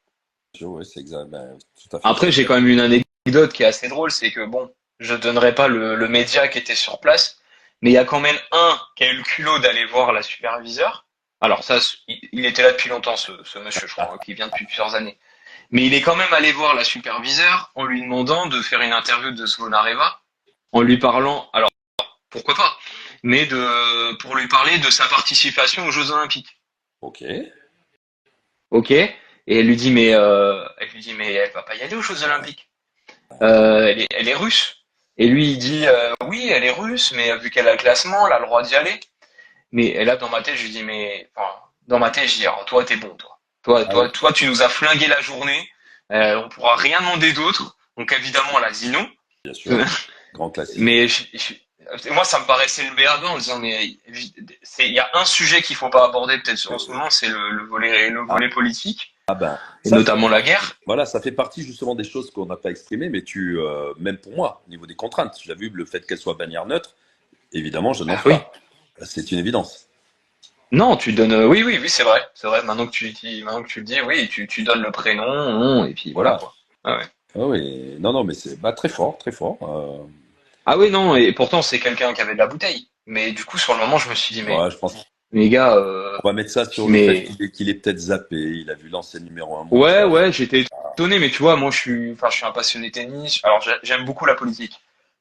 sûr, ouais, c'est exact, ben, tout à fait, c'est Après, j'ai quand exact. même une anecdote qui est assez drôle, c'est que bon, je donnerai pas le média qui était sur place, mais il y a quand même un qui a eu le culot d'aller voir la superviseure. Alors ça, il était là depuis longtemps, ce monsieur, je crois, hein, qui vient depuis plusieurs années. Mais il est quand même allé voir la superviseure en lui demandant de faire une interview de Svonareva, en lui parlant, alors pourquoi pas, mais pour lui parler de sa participation aux Jeux Olympiques. Ok. Ok? Et elle lui dit mais elle va pas y aller aux Jeux Olympiques. Elle est russe. Et lui, il dit, oui, elle est russe, mais vu qu'elle a le classement, elle a le droit d'y aller. Mais là, dans ma tête, je lui dis, dans ma tête, je dis, alors, toi, t'es bon, toi. Toi, Ah toi, oui, toi, tu nous as flingué la journée. On pourra rien demander d'autre. Donc, évidemment, elle a dit non. bien sûr. Grand classique. Mais moi, ça me paraissait le béaba en disant, mais il y a un sujet qu'il faut pas aborder peut-être en ce moment, c'est le Ah, volet politique, ah ben, et ça, notamment la guerre. voilà, ça fait partie justement des choses qu'on n'a pas exprimées, mais même pour moi, au niveau des contraintes, j'ai vu le fait qu'elle soit bannière neutre, évidemment, je Ah n'entre oui. pas. C'est une évidence. Non, tu donnes. Oui, oui, oui, c'est vrai. C'est vrai. Maintenant que tu le dis, oui, tu donnes le prénom, nom, et puis voilà Voilà. quoi. Ah ouais. Ah oui, non, non, mais c'est bah, très fort, très fort. Ah oui, non, et pourtant c'est quelqu'un qui avait de la bouteille. Mais du coup, sur le moment, je me suis dit, Ouais, je pense mais les gars, qu'on va mettre ça je sur dis, le fait mais qu'il est peut-être zappé, il a vu l'ancien numéro un ouais, mondial. ouais, j'étais étonné, mais tu vois, moi, je suis un passionné de tennis. Alors, j'aime beaucoup la politique,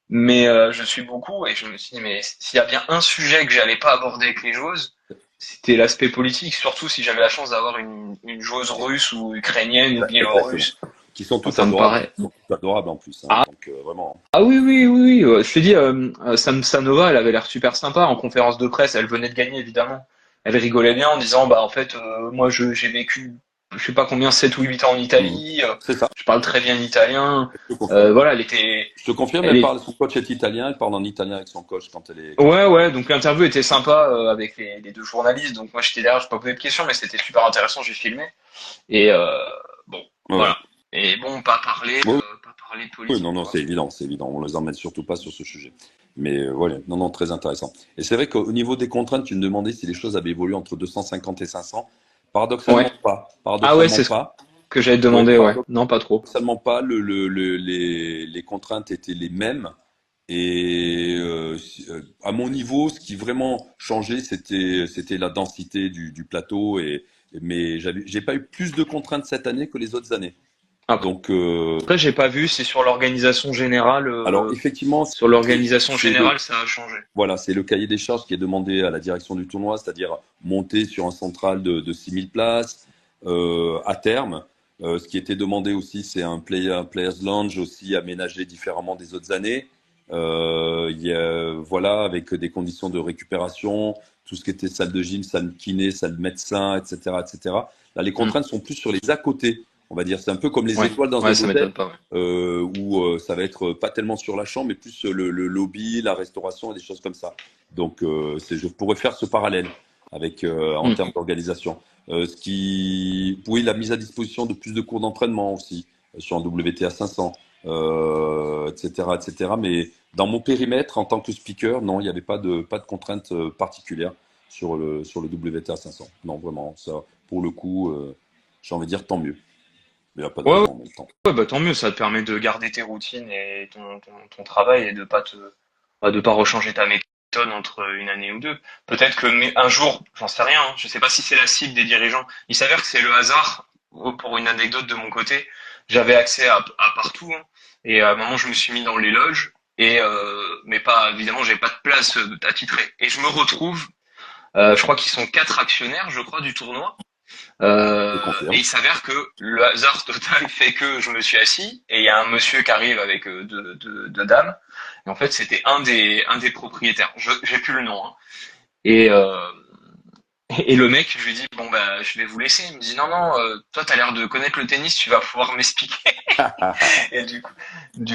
mais je suis beaucoup, et je me suis dit, mais s'il y a bien un sujet que j'allais pas aborder avec les joueuses, c'était l'aspect politique, surtout si j'avais la chance d'avoir une joueuse russe ou ukrainienne ou Exactement. biélorusse. Qui sont Enfin, toutes ça me adorables. paraît. Qui sont toutes adorables en plus. Hein, Ah, donc vraiment. ah oui, oui, oui, oui. Je te dis, Samsonova, elle avait l'air super sympa en conférence de presse. Elle venait de gagner, évidemment. Elle rigolait bien en disant, bah, en fait, moi, j'ai vécu, je sais pas combien, 7 ou 8 ans en Mhm. Italie. C'est ça. Je parle très bien italien. Je te confirme. Voilà, Je te confirme, elle elle est, parle, son coach est italien, elle parle en italien avec son coach quand ouais, elle est. ouais. Donc l'interview était sympa avec les deux journalistes. Donc moi, j'étais derrière, je pas posé de questions, mais c'était super intéressant. J'ai filmé. Et bon, Ouais, ouais. voilà. Et bon, Ouais, pas parler de oui, politique, non, non, quoi. c'est évident, c'est évident. On les emmène surtout pas sur ce sujet. Mais voilà, non, non, très intéressant. Et c'est vrai qu'au niveau des contraintes, tu me demandais si les choses avaient évolué entre 250 et 500. Ouais. Paradoxalement pas. Ah ouais, Paradoxalement c'est ce pas. que j'allais te Ouais, demander, ouais. Non, pas trop. paradoxalement pas. Les contraintes étaient les mêmes. Et à mon niveau, ce qui vraiment changeait, c'était la densité du plateau. Mais j'ai pas eu plus de contraintes cette année que les autres années. Donc, Après, j'ai pas vu, c'est sur l'organisation générale. alors effectivement, Sur l'organisation c'est le, générale, ça a changé. voilà, c'est le cahier des charges qui est demandé à la direction du tournoi, c'est-à-dire monter sur un central de 6000 places à terme. Ce qui était demandé aussi, c'est un players lounge aussi aménagé différemment des autres années. Voilà, avec des conditions de récupération, tout ce qui était salle de gym, salle de kiné, salle de médecin, etc., etc. Là, les Hmm. contraintes sont plus sur les à côté, on va dire. C'est un peu comme les Ouais, étoiles dans ouais, un ça hôtel, m'étonne pas. Ouais. où ça va être pas tellement sur la chambre, mais plus sur le lobby, la restauration et des choses comme ça. Donc, je pourrais faire ce parallèle avec en Hmm. termes d'organisation. Oui, la mise à disposition de plus de cours d'entraînement aussi sur un WTA 500, etc., etc. Mais dans mon périmètre, en tant que speaker, non, il n'y avait pas de contraintes particulières sur le WTA 500. Non, vraiment, ça, pour le coup, j'ai envie de dire tant mieux. Mais il n'y a pas de Ouais, ouais, raison en même temps. ouais, bah tant mieux, ça te permet de garder tes routines et ton travail et de pas rechanger ta méthode entre une année ou deux. Peut-être que un jour, j'en sais rien, hein, je sais pas si c'est la cible des dirigeants. Il s'avère que c'est le hasard. Pour une anecdote de mon côté, j'avais accès à partout, hein, et à un moment je me suis mis dans les loges et mais pas évidemment j'ai pas de place attitrée et je me retrouve, je crois qu'ils sont 4 actionnaires, je crois, du tournoi. Je Et confirme. il s'avère que le hasard total fait que je me suis assis et il y a un monsieur qui arrive avec deux dames Et en fait, c'était un des propriétaires. J'ai plus le nom, hein. Et, et le mec, je lui dis, bon, bah, je vais vous laisser. Il me dit, non, non, toi, t'as l'air de connaître le tennis, tu vas pouvoir m'expliquer. Et du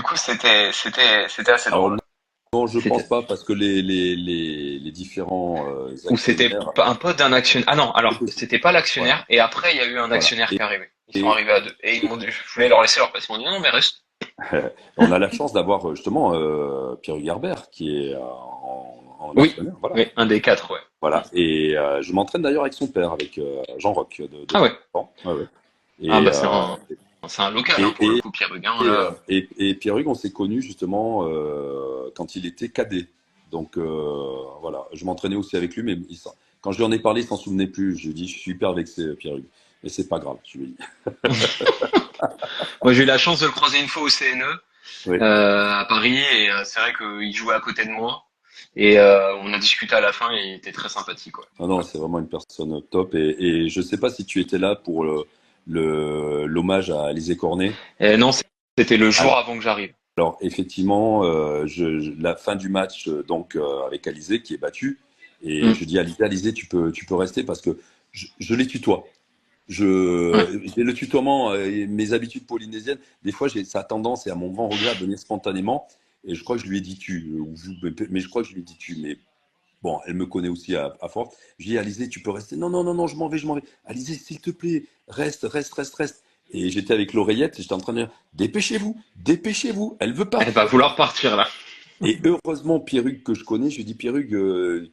coup, c'était assez Alors drôle. non, je pense C'était, pas parce que les différents ou c'était actionnaires. pas un pote d'un actionnaire. Ah non, alors, c'était pas Voilà, l'actionnaire. Et après, il y a eu un voilà. actionnaire qui est arrivé. Ils sont Et, arrivés à deux. Et ils m'ont dit, je voulais leur laisser leur place. Ils m'ont dit, non, non, mais reste. on a la chance d'avoir justement Pierre Hugerbert qui est en Oui, actionnaire. Voilà. oui, un des quatre, ouais. Mm. Voilà. Et je m'entraîne d'ailleurs avec son père, avec Jean Roch de Ah ouais. temps. Ouais, ouais. Ah Et, bah, c'est un local, hein, pour le et, coup, Pierre Huguin, là. et Pierre Hugues, on s'est connus justement quand il était cadet. Donc voilà, je m'entraînais aussi avec lui, mais quand je lui en ai parlé, il s'en souvenait plus. Je lui ai dit, je suis hyper vexé, Pierre Hugues. Mais c'est pas grave, je lui ai dit. Moi, j'ai eu la chance de le croiser une fois au CNE, Oui. à Paris, et c'est vrai qu'il jouait à côté de moi. Et on a discuté à la fin, et il était très sympathique, ouais. Non, non, c'est vraiment une personne top. Et je sais pas si tu étais là pour l'hommage à Alizé Cornet. Et non, c'était le jour Alors, avant que j'arrive. alors, effectivement, la fin du match donc avec Alizé qui est battu, et Mm. je dis Alizé, tu peux rester parce que je les tutoie. Ouais. J'ai le tutoiement, mes habitudes polynésiennes. Des fois, ça a tendance, et à mon grand regret, à venir spontanément. Et je crois que je lui ai dit tu, mais je crois que je lui ai dit tu. Mais bon, elle me connaît aussi à force. Je dis Alizé, tu peux rester. Non, non, non, non, je m'en vais, je m'en vais. Alizé, s'il te plaît, reste, reste, reste, reste. Et j'étais avec l'oreillette, et j'étais en train de dire dépêchez-vous, dépêchez-vous. Elle veut Elle va partir. vouloir partir, là. Et heureusement, Pierrugue que je connais, je lui dis Pierrugue,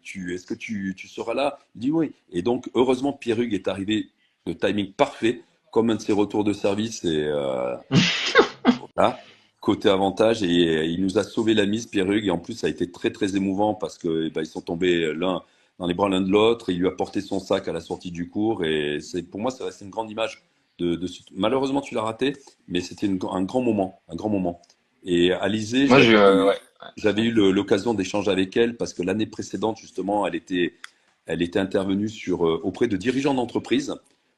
est-ce que tu seras là? Il dit oui. Et donc, heureusement, Pierrugue est arrivé de timing parfait, comme un de ses retours de service. Et voilà, côté avantage. Et il nous a sauvé la mise, Pierrugue. Et en plus, ça a été très, très émouvant parce que ils sont tombés l'un dans les bras l'un de l'autre. Il lui a porté son sac à la sortie du cours. Et pour moi, ça reste une grande image. Malheureusement, tu l'as raté, mais c'était un grand moment, un grand moment. Et Alizé, Moi, ouais. j'avais eu l'occasion d'échanger avec elle parce que l'année précédente, justement, elle était intervenue auprès de dirigeants d'entreprise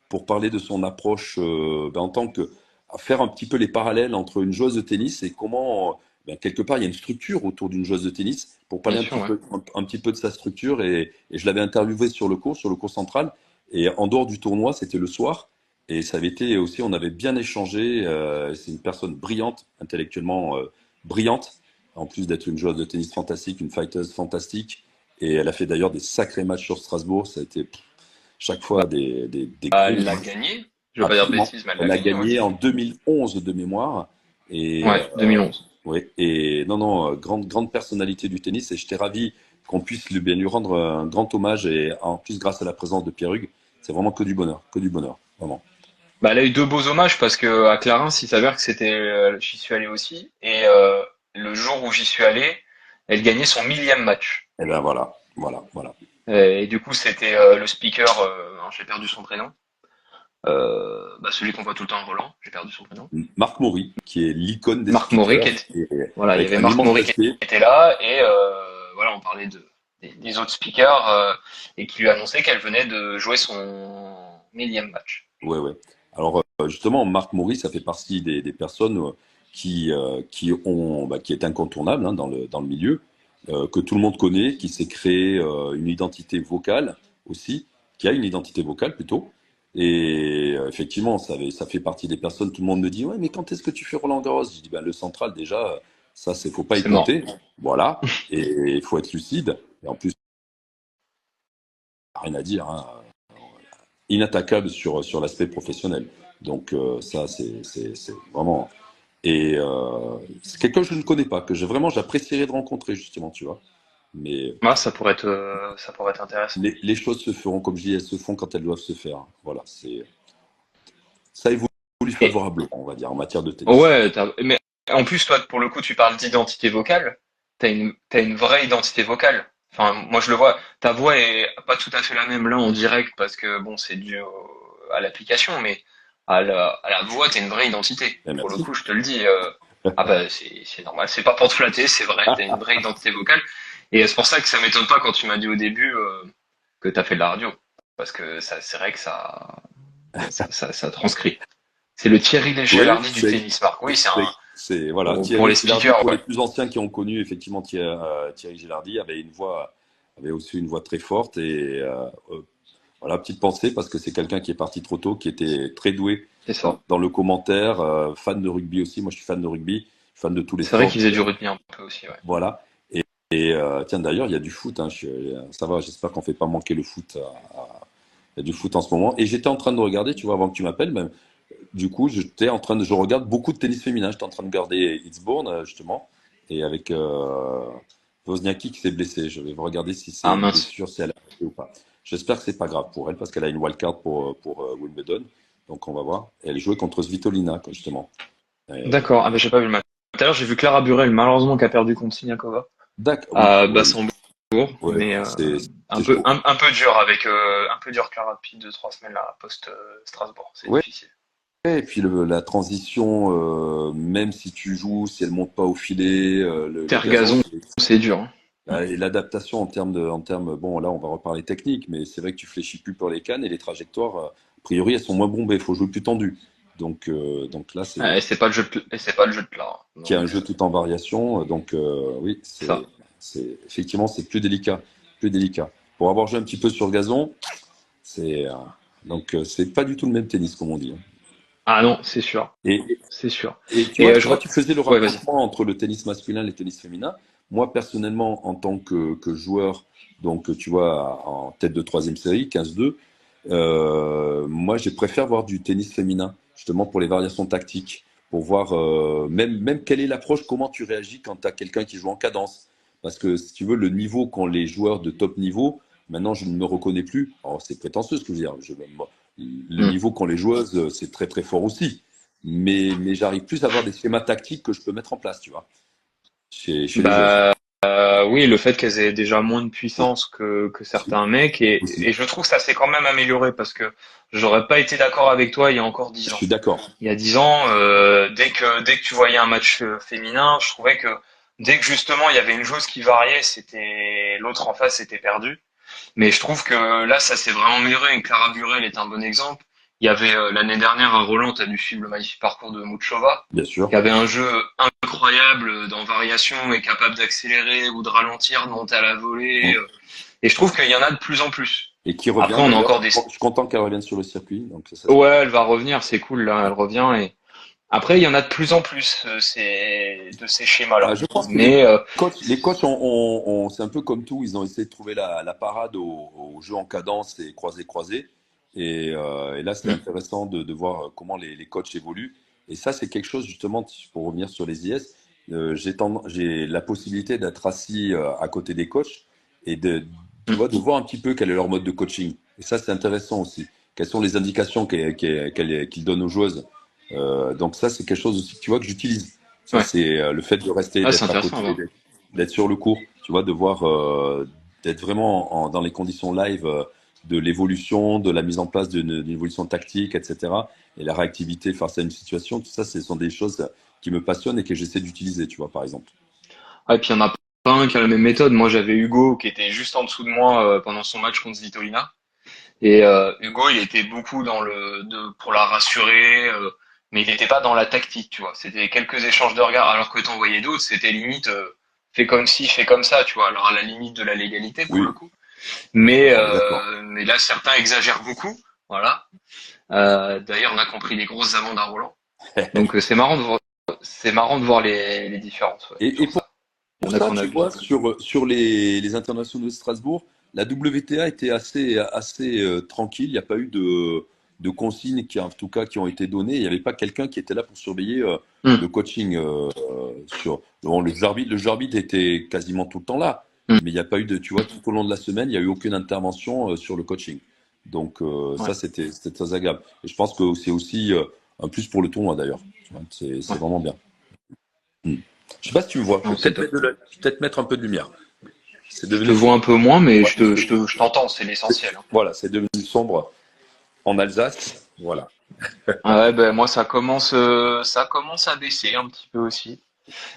pour parler de son approche en tant que à faire un petit peu les parallèles entre une joueuse de tennis et comment, quelque part, il y a une structure autour d'une joueuse de tennis pour Bien parler sûr, ouais. un petit peu de sa structure. Et je l'avais interviewé sur le cours central. Et en dehors du tournoi, c'était le soir. Et ça avait été aussi, on avait bien échangé. C'est une personne brillante, intellectuellement brillante en plus d'être une joueuse de tennis fantastique, une fighteuse fantastique. Et elle a fait d'ailleurs des sacrés matchs sur Strasbourg. Ça a été chaque fois Bah, des gros elle l'a matchs. gagné. Je veux pas dire de Absolument. bêtises, mais elle l'a Elle a gagné, ouais. gagné en 2011 de mémoire. Et Ouais, 2011. ouais. Et non, non, grande personnalité du tennis. Et j'étais ravi qu'on puisse lui rendre un grand hommage. Et en plus, grâce à la présence de Pierre Hugues, c'est vraiment que du bonheur, vraiment. Bah, elle a eu deux beaux hommages parce que à Clarins, il s'avère que j'y suis allé aussi. Et le jour où j'y suis allé, elle gagnait son millième match. Et ben voilà, voilà, voilà. Et du coup, c'était le speaker, alors, j'ai perdu son prénom. Bah, celui qu'on voit tout le temps en Roland, j'ai perdu son prénom. Marc Maury, qui est l'icône des Marc Maury speakers, qui était, et voilà, il y avec avait un Marc immense Maury qui respect. était là et voilà, on parlait des autres speakers et qui lui annonçait qu'elle venait de jouer son millième match. Ouais, ouais. Alors justement, Marc Maury, ça fait partie des personnes qui est incontournable hein, dans le milieu, que tout le monde connaît, qui s'est créé une identité vocale aussi, qui a une identité vocale plutôt. Et effectivement, ça fait partie des personnes. Tout le monde me dit, ouais, mais quand est-ce que tu fais Roland Garros? Je dis, ben, le central déjà, ça, faut pas y C'est mort. compter. Voilà. Et il faut être lucide. Et en plus, rien à dire. Hein, inattaquable sur l'aspect professionnel. Donc ça, c'est vraiment... Et c'est quelqu'un que je ne connais pas, que j'apprécierais de rencontrer, justement, tu vois. Mais Ah, ça pourrait être intéressant. les choses se feront, comme je dis, elles se font quand elles doivent se faire. Voilà, ça évolue Et favorablement, on va dire, en matière de tennis. ouais, mais en plus, toi, pour le coup, tu parles d'identité vocale. T'as une vraie identité vocale. Enfin, moi, je le vois. Ta voix est pas tout à fait la même là en direct parce que bon, c'est dû à l'application, mais à la voix, t'as une vraie identité. Et Pour le merci. coup, je te le dis. Ah bah, c'est normal. C'est pas pour te flatter, c'est vrai. T'as une vraie identité vocale. Et c'est pour ça que ça m'étonne pas quand tu m'as dit au début que t'as fait de la radio, parce que ça, c'est vrai que ça transcrit. C'est le Thierry Oui, Léger-Lardy du tennis, Marc. Oui, c'est c'est un. C'est voilà, pour les Gilardi, speakers, pour ouais. les plus anciens qui ont connu effectivement Thierry Gilardi, avait aussi une voix très forte et voilà, petite pensée parce que c'est quelqu'un qui est parti trop tôt, qui était très doué C'est ça. dans le commentaire, fan de rugby aussi. Moi, je suis fan de rugby, fan de tous les C'est vrai sports. qu'il faisait du rugby un peu aussi, ouais. Voilà. Tiens, d'ailleurs, il y a du foot. Hein, ça va, j'espère qu'on ne fait pas manquer le foot. Il y a du foot en ce moment. Et j'étais en train de regarder, tu vois, avant que tu m'appelles, même. Du coup, je regarde beaucoup de tennis féminin. J'étais en train de regarder Hitzborn, justement, et avec Wozniacki qui s'est blessée. Je vais regarder si c'est Ah une mince. blessure, si elle a arrêté ou pas. J'espère que c'est pas grave pour elle parce qu'elle a une wildcard pour Wimbledon. Donc on va voir. Et elle jouait contre Svitolina, quoi, justement. Et- D'accord. Ah bah j'ai pas vu le match. Tout à l'heure, j'ai vu Clara Burel, malheureusement, qui a perdu contre Siniakova. D'accord, oui, À oui, Bassambou. ouais, Mais c'est chaud. un peu dur avec un peu dur Clara depuis 2-3 semaines là, post Strasbourg. C'est Ouais. difficile. Et puis la transition, même si tu joues, si elle monte pas au filet, le Terre gazon, gazon, c'est dur, hein. et l'adaptation en termes, bon là on va reparler technique, mais c'est vrai que tu fléchis plus pour les cannes et les trajectoires, a priori elles sont moins bombées, il faut jouer plus tendu. Donc là Et c'est pas le jeu et c'est pas le jeu de Clara. qui a un Donc jeu tout en variation, oui ça. c'est effectivement c'est plus délicat, plus délicat. Pour avoir joué un petit peu sur le gazon, c'est c'est pas du tout le même tennis comme on dit, hein. Ah non, c'est sûr, Et, c'est sûr. Et tu Et vois, je toi, tu faisais le ouais, vas-y. rapprochement entre le tennis masculin et le tennis féminin. Moi, personnellement, en tant que joueur, donc tu vois, en tête de troisième série, 15-2, moi, je préfère voir du tennis féminin, justement pour les variations tactiques, pour voir même quelle est l'approche, comment tu réagis quand tu as quelqu'un qui joue en cadence. Parce que si tu veux, le niveau qu'ont les joueurs de top niveau, maintenant, je ne me reconnais plus. Alors, c'est prétentieux ce que je veux dire. Le Hmm. niveau qu'ont les joueuses, c'est très très fort aussi, mais j'arrive plus à avoir des schémas tactiques que je peux mettre en place, tu vois, chez les joueuses. Bah oui, le fait qu'elles aient déjà moins de Oui, puissance que aussi. certains mecs, Aussi. et je trouve que ça s'est quand même amélioré parce que j'aurais pas été d'accord avec toi il y a encore Je 10 ans. suis d'accord. Il y a 10 ans, dès que tu voyais un match féminin, je trouvais que dès que justement il y avait une joueuse qui variait, c'était l'autre en face était perdu. Mais je trouve que là, ça s'est vraiment amélioré. Et Clara Burel est un bon exemple. Il y avait l'année dernière à Roland, tu as dû suivre le magnifique parcours de Muchova, Bien sûr. qui avait un jeu incroyable dans variation et capable d'accélérer ou de ralentir, de monter à la volée. Et je trouve qu'il y en a de plus en plus. Et qui revient Après, on a d'ailleurs. encore des... Je suis content qu'elle revienne sur le circuit. Donc ça se Ouais, passe. elle va revenir, c'est cool, là, elle revient. Et après, il y en a de plus en plus de ces Ah, schémas-là. je pense que les Mais coachs, c'est un peu comme tout. Ils ont essayé de trouver la parade au jeu en cadence et croisé-croisé. Et là, c'était intéressant de voir comment les coachs évoluent. Et ça, c'est quelque chose, justement, pour revenir sur les IS. J'ai la possibilité d'être assis à côté des coachs et tu vois, de voir un petit peu quel est leur mode de coaching. Et ça, c'est intéressant aussi. Quelles sont les indications qu'ils donnent aux joueuses. Donc ça, c'est quelque chose aussi, tu vois, que j'utilise. Ça, ouais, c'est le fait de rester, ah, c'est d'être à intéressant à côté, voir. d'être sur le court, tu vois, de voir, d'être vraiment dans les conditions live de l'évolution, de la mise en place d'une évolution tactique, etc. Et la réactivité face à une situation, tout ça, ce sont des choses qui me passionnent et que j'essaie d'utiliser, tu vois, par exemple. Ah, et puis il y en a pas un qui a la même méthode. Moi, j'avais Hugo qui était juste en dessous de moi pendant son match contre Svitolina. Et Hugo, il était beaucoup pour la rassurer, mais il n'était pas dans la tactique, tu vois. C'était quelques échanges de regards, alors que t'en voyais d'autres, c'était limite fais comme ci, fais comme ça, tu vois. Alors à la limite de la légalité pour le Oui, coup. Mais on est d'accord. mais là, certains exagèrent beaucoup, voilà. D'ailleurs, on a compris les grosses amendes à Roland. Donc c'est marrant de voir les différences ouais, Et sur pour ça. Il y en a ça, qu'on a tu vu. vois, sur les internationaux de Strasbourg, la WTA était assez tranquille. Il n'y a pas eu de consignes qui, en tout cas, qui ont été données. Il n'y avait pas quelqu'un qui était là pour surveiller le Hum, coaching bon, le jeu arbitre était quasiment tout le temps là, hum, mais il n'y a pas eu tu vois, tout au long de la semaine, il n'y a eu aucune intervention sur le coaching. Donc ouais, ça, c'était très agréable. Et je pense que c'est aussi un plus pour le tournoi d'ailleurs. Tu vois, c'est ouais. vraiment bien. Hmm. Je sais pas si tu me vois. Je Non, vais c'est peut-être top. mettre un peu de lumière. C'est Je te devenu vois un sombre. peu moins, mais Ouais, je t'entends, c'est l'essentiel, hein. voilà, c'est devenu sombre en Alsace. Voilà. Ah ouais, ben moi ça commence à baisser un petit peu aussi.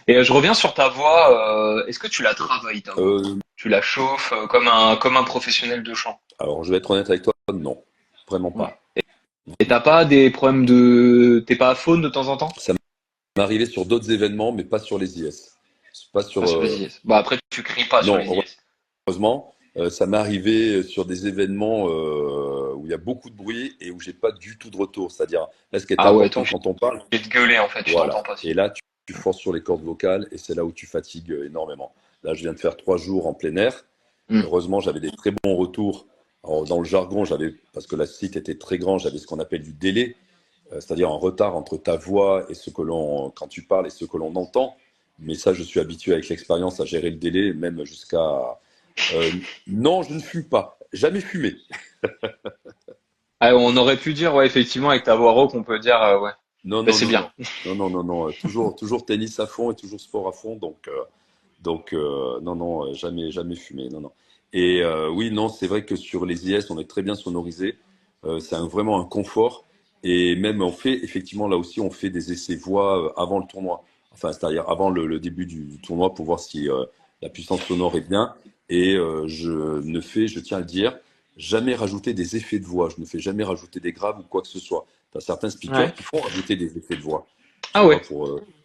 Et je reviens sur ta voix. Est-ce que tu la travailles ta voix? Euh, Tu la chauffes comme un professionnel de chant? alors, je vais être honnête avec toi. Non, vraiment Ouais. pas. Et t'as pas des problèmes de, t'es pas à faune de temps en temps? Ça m'arrivait sur d'autres événements, mais pas sur les IS. Pas sur. Pas sur les IS. Bah après, tu cries pas sur Non, les IS. heureusement, ça m'est arrivé sur des événements où il y a beaucoup de bruit et où j'ai pas du tout de retour. C'est-à-dire, là, ce qui est Ah ouais, important t'es quand on parle, obligé de gueuler en fait, tu t'entends voilà. pas. Et là, tu forces sur les cordes vocales et c'est là où tu fatigues énormément. Là, je viens de faire 3 jours en plein air. Hmm. Heureusement, j'avais des très bons retours. Alors, dans le jargon, parce que la site était très grand, j'avais ce qu'on appelle du délai, c'est-à-dire un retard entre ta voix et quand tu parles et ce que l'on entend. Mais ça, je suis habitué avec l'expérience à gérer le délai, même jusqu'à. Non, je ne fume pas. Jamais fumé. Ah, on aurait pu dire, ouais, effectivement, avec ta voix rauque, on peut dire, ouais. Non, Bah, non, c'est non, non. bien. Non, non, non, non. Toujours tennis à fond et toujours sport à fond. Donc, non, non, jamais, jamais fumé. Non, non. Et oui, non, c'est vrai que sur les IS, on est très bien sonorisé. C'est vraiment un confort. Et même, on fait, effectivement, là aussi, on fait des essais voix avant le tournoi. Enfin, c'est-à-dire avant le début du tournoi pour voir si la puissance sonore est bien. Et je tiens à le dire, jamais rajouter des effets de voix. Je ne fais jamais rajouter des graves ou quoi que ce soit. Tu as certains speakers Ouais. qui font rajouter des effets de voix. Tu Ah vois, ouais.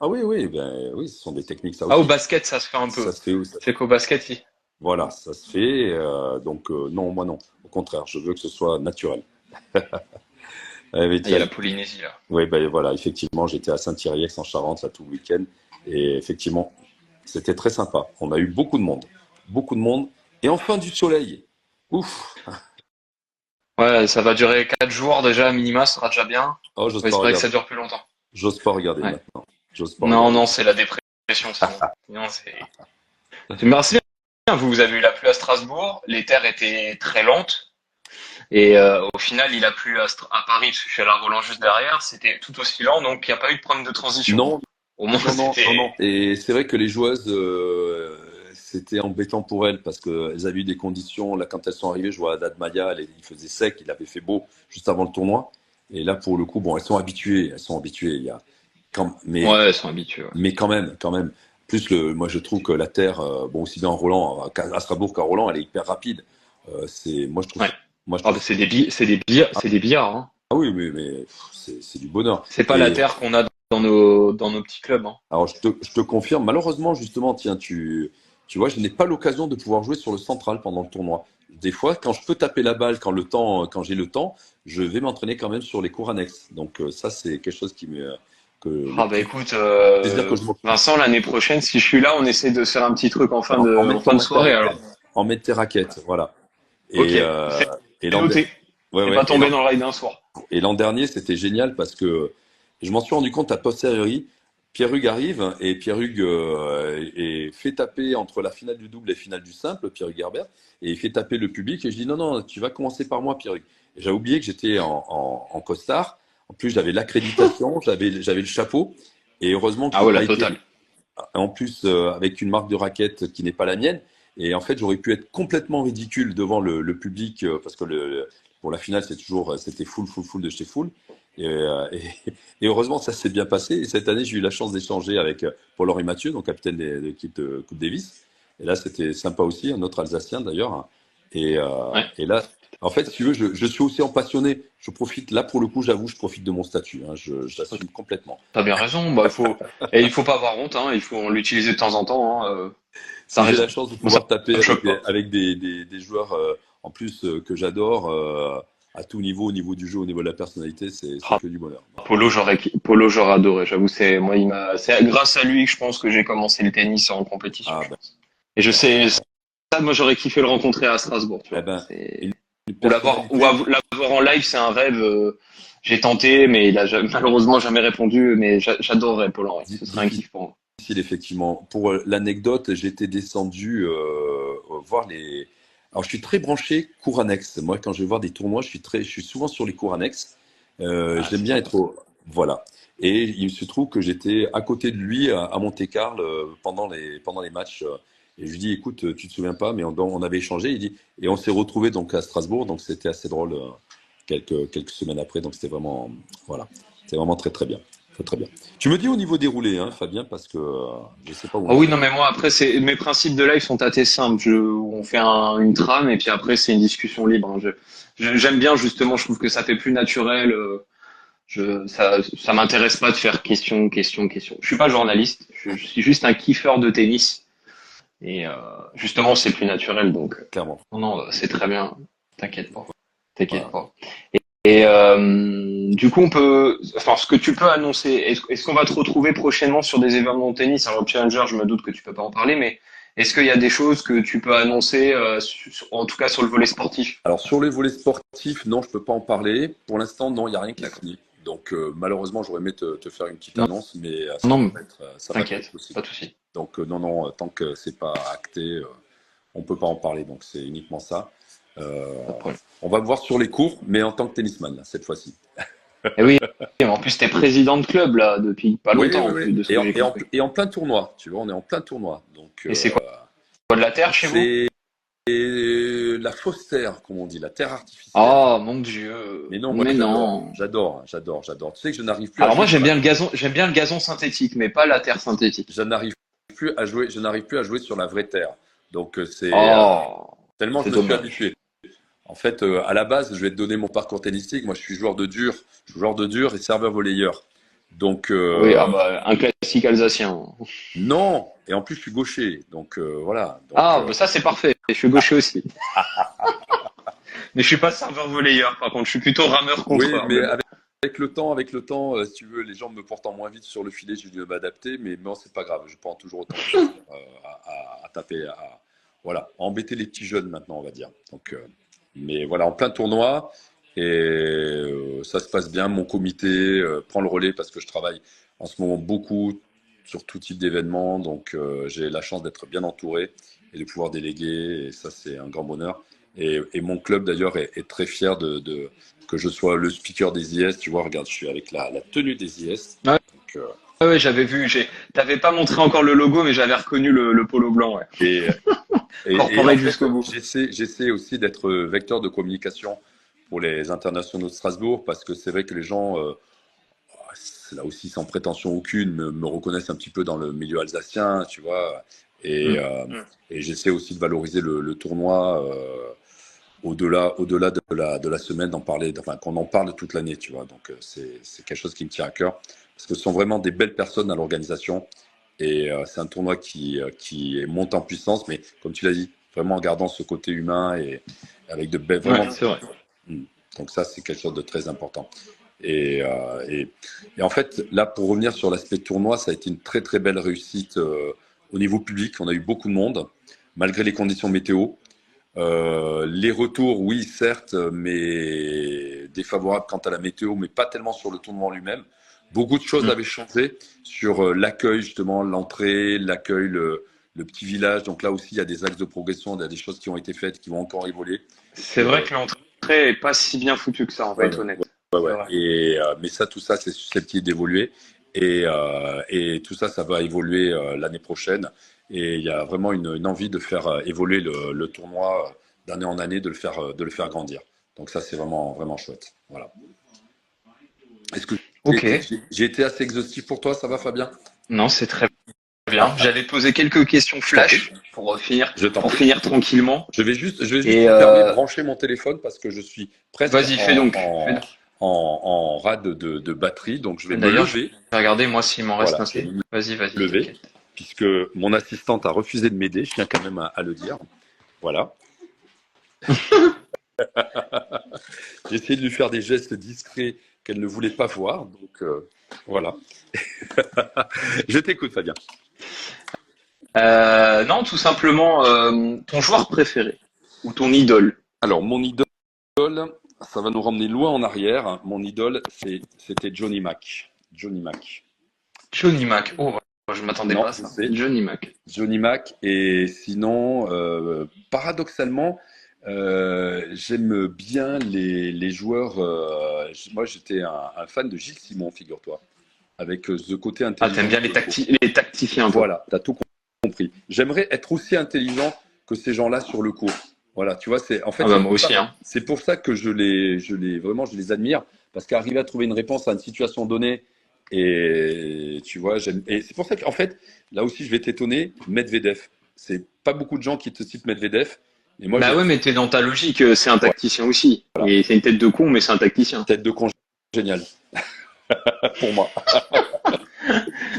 Ah oui, oui, ben oui, ce sont des techniques, ça Ah, au aussi. basket, ça se fait un Ça peu. se fait où ça? C'est qu'au basket, si. Voilà, ça se fait. Donc, non, moi non. Au contraire, je veux que ce soit naturel. Mais Ah, il y a tiens, la Polynésie, là. oui, ben voilà, effectivement, j'étais à Saint-Thirieix en Charente là tout le week-end. Et effectivement, c'était très sympa. On a eu beaucoup de monde. Beaucoup de monde. Et enfin du soleil. Ouf. Ouais, ça va durer 4 jours déjà, minima, ce sera déjà bien. Oh, On va espérer que ça dure plus longtemps. j'ose pas regarder Ouais. maintenant. J'ose pas Non, regarder. non, c'est la dépression, sinon. Sinon, Merci bien. Vous avez eu la pluie à Strasbourg. Les terres étaient très lentes. Et au final, il a plu à Paris, parce que je suis à la Roland juste derrière. C'était tout aussi lent, donc il n'y a pas eu de problème de transition. Non, Au moins, non, non, non, non. c'était. Et c'est vrai que les joueuses, c'était embêtant pour elles parce qu'elles avaient eu des conditions. Là, quand elles sont arrivées, je vois Haddad Maya, il faisait sec, il avait fait beau juste avant le tournoi. Et là, pour le coup, bon, elles sont habituées. Elles sont habituées. Mais, Ouais, elles sont habituées. Ouais. mais quand même, quand même. Plus, moi, je trouve que la terre, bon, aussi bien en Roland, à Strasbourg qu'à Roland, elle est hyper rapide. Moi, je trouve, Ouais. moi, je Ah, trouve. bah, c'est des billards, hein. Ah oui, mais c'est du bonheur. C'est pas la Et terre qu'on a dans nos petits clubs, hein. alors, je te confirme, malheureusement, justement, tiens, tu vois, je n'ai pas l'occasion de pouvoir jouer sur le central pendant le tournoi. Des fois, quand je peux taper la balle, quand j'ai le temps, je vais m'entraîner quand même sur les cours annexes. Donc, ça, c'est quelque chose le Ah bah petit écoute, plaisir que je m'octroie. Vincent, l'année prochaine, si je suis là, on essaie de se faire un petit truc en fin En, de, en en fin mettant de tes soirée alors. raquettes. En mettre tes raquettes, voilà. Ok, Et, c'est et l'an de- noté. ouais, C'est pas ouais. tombé dans le rail d'un soir. Et l'an dernier, c'était génial parce que je m'en suis rendu compte a posteriori. Pierre Hugues arrive et Pierre Hugues est fait taper entre la finale du double et la finale du simple, Pierre Hugues Herbert, et il fait taper le public. Et je dis non, non, tu vas commencer par moi, Pierre Hugues. Et j'avais oublié que j'étais en costard. En plus, j'avais l'accréditation, j'avais le chapeau. Et heureusement que Ah j'ai ouais, pas la été totale. en plus avec une marque de raquette qui n'est pas la mienne. Et en fait, j'aurais pu être complètement ridicule devant le public parce que pour la finale, c'était full, full, full de chez full. Et heureusement, ça s'est bien passé. Et cette année, j'ai eu la chance d'échanger avec Paul-Henri Mathieu, donc capitaine de l'équipe de Coupe Davis. Et là, c'était sympa aussi, un autre Alsacien d'ailleurs. Et, euh, Ouais. et là, en fait, si tu veux, je suis aussi en passionné. Je profite, là pour le coup, j'avoue, je profite de mon statut. Hein. J'assume complètement. T'as bien raison. Bah, il faut pas avoir honte, hein. Il faut l'utiliser de temps en temps, hein. T'as Si j'ai la raison. chance de Bon, ça pouvoir taper me choque pas. avec des joueurs en plus que j'adore à tout niveau, au niveau du jeu, au niveau de la personnalité, c'est Ah, que du bonheur. Polo, j'aurais adoré. J'avoue, c'est grâce à lui que je pense que j'ai commencé le tennis en compétition, Ah je ben, pense. Et je ben, sais, ça, moi, j'aurais kiffé le rencontrer à Strasbourg, tu eh vois. ben, une Ou personnalité. l'avoir en live, c'est un rêve. J'ai tenté, mais il a malheureusement jamais répondu. Mais j'adorerais Paul-Henri. Ce serait un Difficile, kiff pour moi. effectivement. Pour l'anecdote, j'étais descendu voir les. Alors, je suis très branché cours annexes. Moi, quand je vais voir des tournois, je suis souvent sur les cours annexes. Ah, J'aime c'est bien sympa. être voilà. Et il se trouve que j'étais à côté de lui à Monte-Carlo pendant les matchs. Et je lui dis, écoute, tu te souviens pas, mais on avait échangé. Il dit, et on s'est retrouvé donc à Strasbourg. Donc, c'était assez drôle quelques semaines après. Donc, c'était vraiment, voilà. C'était vraiment très, très bien. Très, très bien. Tu me dis au niveau déroulé, hein, Fabien, parce que je sais pas où Ah on en oui, est. non, mais moi après, mes principes de live sont assez simples. On fait une trame et puis après c'est une discussion libre, hein. J'aime bien justement. Je trouve que ça fait plus naturel. Ça m'intéresse pas de faire question, question, question. Je suis pas journaliste, je suis juste un kiffeur de tennis. Et justement, c'est plus naturel, donc clairement. non, c'est très bien. T'inquiète pas, t'inquiète Voilà. pas. Et du coup, enfin, ce que tu peux annoncer, est-ce qu'on va te retrouver prochainement sur des événements de tennis? Alors, Challenger, je me doute que tu peux pas en parler, mais est-ce qu'il y a des choses que tu peux annoncer, en tout cas sur le volet sportif? Alors sur les volets sportifs, non, je peux pas en parler. Pour l'instant, non, il n'y a rien qui est fini. Donc malheureusement, j'aurais aimé te faire une petite Non, annonce, mais non, ça va pas être t'inquiète, possible. pas de souci, Donc non, tant que c'est pas acté, on peut pas en parler. Donc c'est uniquement ça. Euh, pas de problème. on va me voir sur les cours, mais en tant que tennisman là, cette fois-ci. Et oui, en plus, t'es président de club là depuis pas Oui, longtemps, oui, en oui. plus de ce que j'ai compris. Et en plein tournoi. Tu vois, on est en plein tournoi. Donc Et c'est quoi de la terre chez vous? c'est la fausse terre, comme on dit, la terre artificielle. Oh mon Dieu, Mais non, moi mais j'adore, non. j'adore, j'adore, j'adore. Tu sais que je n'arrive plus à Alors moi jouer sur j'aime bien le gazon synthétique, mais pas la terre synthétique. je n'arrive plus à jouer sur la vraie terre. Donc Oh, tellement je c'est me suis dommage. habitué. En fait, à la base, je vais te donner mon parcours tennistique. Moi, je suis joueur de dur et serveur volleyeur. Donc Oui, ah bah, un classique alsacien. non, et en plus je suis gaucher. Donc voilà. Donc Ah, bah ça c'est parfait. Je suis gaucher aussi. Mais je suis pas serveur volleyeur, par contre, je suis plutôt rameur oui, contreur. mais Mais bon, avec le temps, si tu veux, les gens me portant moins vite sur le filet, j'ai dû m'adapter. Mais non, c'est pas grave. Je prends toujours autant de plaisir à taper, voilà, à embêter les petits jeunes maintenant, on va dire. Donc mais voilà, en plein tournoi, et ça se passe bien. Mon comité prend le relais parce que je travaille en ce moment beaucoup sur tout type d'événements, donc j'ai la chance d'être bien entouré et de pouvoir déléguer, et ça c'est un grand bonheur. Et mon club d'ailleurs est très fier que je sois le speaker des IS. Tu vois, regarde, je suis avec la tenue des IS. ouais, Donc, ouais, j'avais vu. T'avais pas montré encore le logo, mais j'avais reconnu le polo blanc. Ouais. et, et en Corporate fait, jusqu'au bout. j'essaie aussi d'être vecteur de communication pour les internationaux de Strasbourg, parce que c'est vrai que les gens, là aussi sans prétention aucune, me reconnaissent un petit peu dans le milieu alsacien, tu vois. Et, Hmm. et j'essaie aussi de valoriser le tournoi au-delà de la semaine, d'en parler, enfin qu'on en parle toute l'année, tu vois. Donc c'est quelque chose qui me tient à cœur, parce que ce sont vraiment des belles personnes à l'organisation. Et c'est un tournoi qui monte en puissance, mais comme tu l'as dit, vraiment en gardant ce côté humain et avec de belles, Ouais, vraiment. c'est vrai. Mm. Donc ça, c'est quelque chose de très important. Et, euh, et, et en fait, là, pour revenir sur l'aspect tournoi, ça a été une très très belle réussite au niveau public. On a eu beaucoup de monde, malgré les conditions météo. Les retours, oui, certes, mais défavorables quant à la météo, mais pas tellement sur le tournoi en lui-même. Beaucoup de choses Hmm. avaient changé sur l'accueil, justement, l'entrée, l'accueil, le petit village. Donc là aussi, il y a des axes de progression, il y a des choses qui ont été faites, qui vont encore évoluer. C'est vrai que l'entrée est pas si bien foutue que ça, on va Ouais, être honnête. ouais, C'est ouais. vrai. Et, mais ça, tout ça, c'est susceptible d'évoluer. Et tout ça, ça va évoluer l'année prochaine. Et il y a vraiment une envie de faire évoluer le tournoi d'année en année, de le faire grandir. Donc ça, c'est vraiment, vraiment chouette. Voilà. Est-ce que Ok. j'ai été assez exhaustif pour toi? Ça va, Fabien? Non, c'est très bien. J'allais te poser quelques questions Je t'en prie. flash finir, Je t'en pour prie. finir tranquillement. Je vais juste Et me permettre de brancher mon téléphone parce que je suis presque vas-y, fais donc. en rade de batterie. Donc je vais me D'ailleurs, je lever. vais regarder moi s'il m'en reste Voilà, je vais assez. me Vas-y, vas-y, lever t'inquiète. puisque mon assistante a refusé de m'aider. Je tiens quand même à le dire. Voilà. J'ai essayé de lui faire des gestes discrets qu'elle ne voulait pas voir. Donc voilà. Je t'écoute, Fabien. Non, tout simplement, ton joueur préféré ou ton idole. Alors, mon idole, ça va nous ramener loin en arrière. Mon idole, c'était Johnny Mac. Johnny Mac. Johnny Mac. Oh, je m'attendais Non, pas à je ça. sais. Johnny Mac. Johnny Mac. Et sinon, paradoxalement, j'aime bien les joueurs. Moi, j'étais un fan de Gilles Simon, figure-toi, avec ce côté Ah, t'aimes intelligent. bien les tacticiens, toi. Voilà, tu as tout compris. J'aimerais être aussi intelligent que ces gens-là sur le court. Voilà, tu vois, en fait, Ah bah moi aussi, hein. c'est pour ça que vraiment, je les admire, parce qu'arriver à trouver une réponse à une situation donnée, et tu vois, et c'est pour ça qu'en fait, là aussi, je vais t'étonner, Medvedev. C'est pas beaucoup de gens qui te citent Medvedev, et moi, Bah ouais, mais t'es dans ta logique, c'est un ouais, tacticien aussi. voilà, Et c'est une tête de con, mais c'est un tacticien. tête de con génial. pour moi.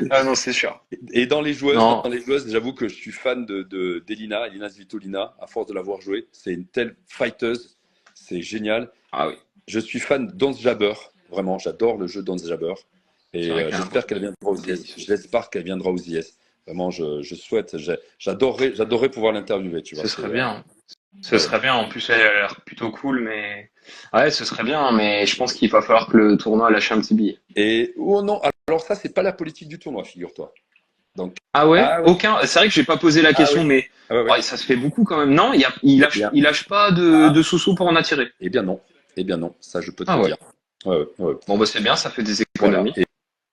Ah non, c'est sûr. Et Non. dans les joueuses, j'avoue que je suis fan d'Elina, Elina Svitolina, à force de l'avoir jouée. C'est une telle fighteuse, c'est génial. Ah oui, Je suis fan d'Ons Jabber, vraiment, j'adore le jeu d'Ons Jabber. c'est Et vrai qu'elle a un j'espère qu'elle viendra aux IS. délicieux. J'espère qu'elle viendra aux IS. Vraiment, je souhaite, j'adorerais pouvoir l'interviewer, tu vois. Ce serait C'est, bien. Ce ouais. serait bien. En plus, elle a l'air plutôt cool, mais ouais, ce serait bien. Mais je pense qu'il va falloir que le tournoi lâche un petit billet. Et, oh non, alors ça, c'est pas la politique du tournoi, figure-toi. Donc, Ah ouais? ah ouais, Aucun. C'est vrai que j'ai pas posé la ah ouais, question, mais ah ouais, ouais. ouais, ça se fait beaucoup quand même. Non, Eh bien, il lâche pas ah, de sous-sous pour en attirer. eh bien non, eh bien non, ça je peux te Ah le ouais. dire. Ouais, ouais, ouais. Bon bah c'est bien, ça fait des Voilà. économies.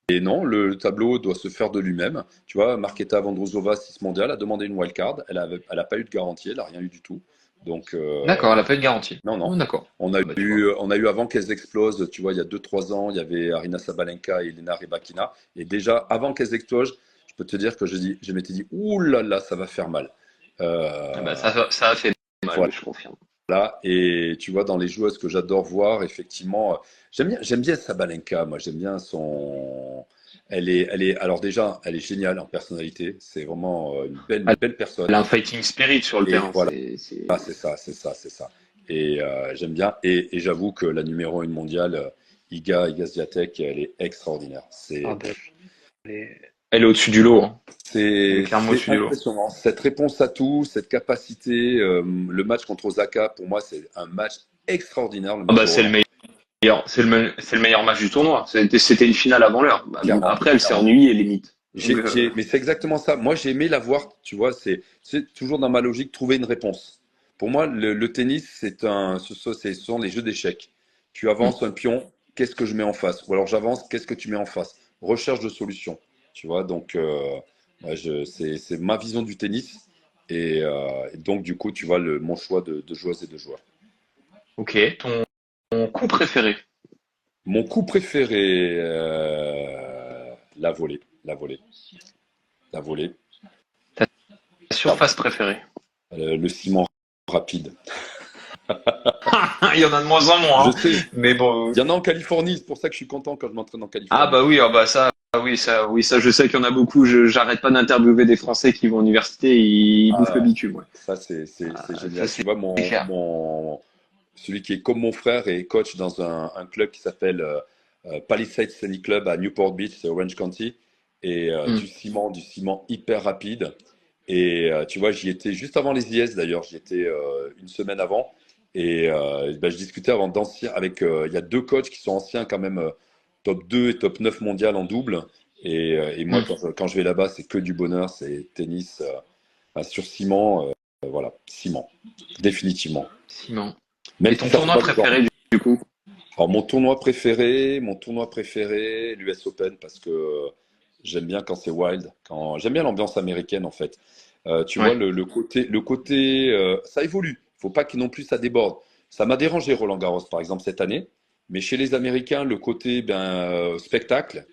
Et non, le tableau doit se faire de lui-même. Tu vois, Marketa Vondrousova, 6 mondial, a demandé une wildcard. Elle a pas eu de garantie, elle a rien eu du tout. Donc, D'accord, elle a pas eu de garantie. non, non. Oh, d'accord. On a Ah bah tu vois. on a eu avant qu'elles explosent, tu vois, il y a 2 3 ans, il y avait Arina Sabalenka et Elena Rybakina. Et déjà, avant qu'elles explosent, je peux te dire que je m'étais dit, ouh là là, ça va faire mal. Ah bah Euh, ça a fait mal, voilà. je confirme. Et tu vois, dans les joueuses que j'adore voir, effectivement, j'aime bien Sabalenka. Moi, j'aime bien son. Alors déjà, elle est géniale en personnalité. C'est vraiment une belle personne. Elle a un fighting spirit sur le Et terrain. voilà, c'est ça, c'est ça, c'est ça. Et j'aime bien. Et j'avoue que la numéro 1 mondiale, Iga Swiatek, elle est extraordinaire. Ah bah, elle est au-dessus du lot, hein. Elle est clairement C'est au-dessus du lot. impressionnant. Cette réponse à tout, cette capacité, le match contre Osaka, pour moi, c'est un match extraordinaire, le Ah match bah de Roland. c'est le meilleur match du tournoi. C'était une finale avant l'heure. Bah, Clairement, après, elle s'est clairement. ennuyée limite. Donc, Mais c'est exactement ça. Moi, j'ai aimé la voir, tu vois, c'est toujours dans ma logique, trouver une réponse. Pour moi, le tennis, ce sont les jeux d'échecs. Tu hmm. avances un pion, qu'est-ce que je mets en face? Ou alors j'avance, qu'est-ce que tu mets en face? Recherche de solution. Tu vois, donc, ouais, c'est ma vision du tennis. Et donc, du coup, tu vois, mon choix de joueuses et de joueurs. Ok, ton coup préféré. Mon coup préféré, la volée. La volée. La volée. Ta surface préférée. Le ciment rapide. Il y en a de moins en moins, Je hein. sais, Mais bon. il y en a en Californie, c'est pour ça que je suis content quand je m'entraîne en Ah Californie. bah oui, oui, ça, je sais qu'il y en a beaucoup. J'arrête pas d'interviewer des Français qui vont à l'université, et ils bouffent le Ah, bitume, ouais. ça, c'est Ça, génial. Tu c'est vois, clair. celui qui est comme mon frère est coach dans un club qui s'appelle Palisades Tennis Club à Newport Beach, c'est Orange County, et Hmm. du ciment hyper rapide. Et tu vois, j'y étais juste avant les IS d'ailleurs, j'y étais une semaine avant. Et ben, je discutais avant d'anciens avec, il y a 2 coachs qui sont anciens quand même, top 2 et top 9 mondial en double. Et moi, Hmm. quand je vais là-bas, c'est que du bonheur, c'est tennis sur ciment, voilà, ciment, définitivement. Simon. Même Et si ton ça fait tournoi pas longtemps. préféré, du coup? Alors mon tournoi préféré, l'US Open, parce que j'aime bien quand c'est wild, j'aime bien l'ambiance américaine en fait. Tu vois, Ouais. le côté, ça évolue. Il faut pas que non plus ça déborde. Ça m'a dérangé Roland Garros par exemple cette année, mais chez les Américains, le côté spectacle,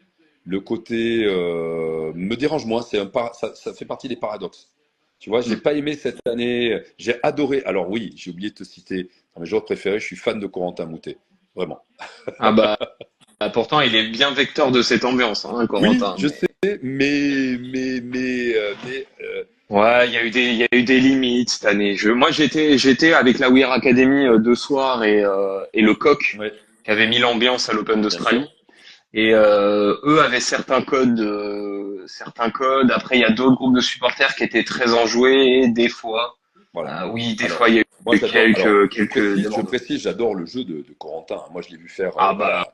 le côté me dérange moins. Ça fait partie des paradoxes. Tu vois, j'ai Hmm. pas aimé cette année. J'ai adoré. Alors oui, j'ai oublié de te citer dans mes joueurs préférés. Je suis fan de Corentin Moutet, vraiment. Ah bah, pourtant, il est bien vecteur de cette ambiance, hein, Oui, Corentin. je sais, mais Ouais, il y a eu des limites cette année. Moi, j'étais avec la Weir Academy 2 soirs et le Coq ouais, qui avait mis l'ambiance à l'Open bien sûr. d'Australie. Et eux avaient certains codes. Après, il y a d'autres groupes de supporters qui étaient très enjoués. Et des fois, Voilà. oui, des Alors, fois, il y a moi eu j'adore. Alors, quelques je débordements. précise, j'adore le jeu de Corentin. Moi, je l'ai vu faire, Ah bah voilà,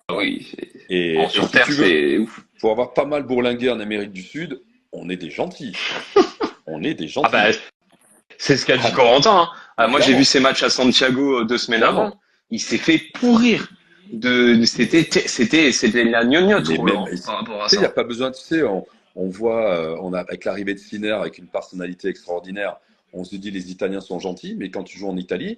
voilà. oui, Et sur si Terre, tu veux, c'est ouf. pour avoir pas mal bourlingué en Amérique du Sud, on est des gentils. On est des Ah bah, gentils. c'est ce qu'a dit Ah, Corentin, hein. mais Moi, j'ai vu clairement, ses matchs à Santiago 2 semaines clairement. avant. Il s'est fait pourrir. C'était la gnognotte, Mais même, Roland, tu par rapport à sais, il n'y a ça. pas besoin, tu sais, on voit, avec l'arrivée de Sinner, avec une personnalité extraordinaire, on se dit les Italiens sont gentils, mais quand tu joues en Italie,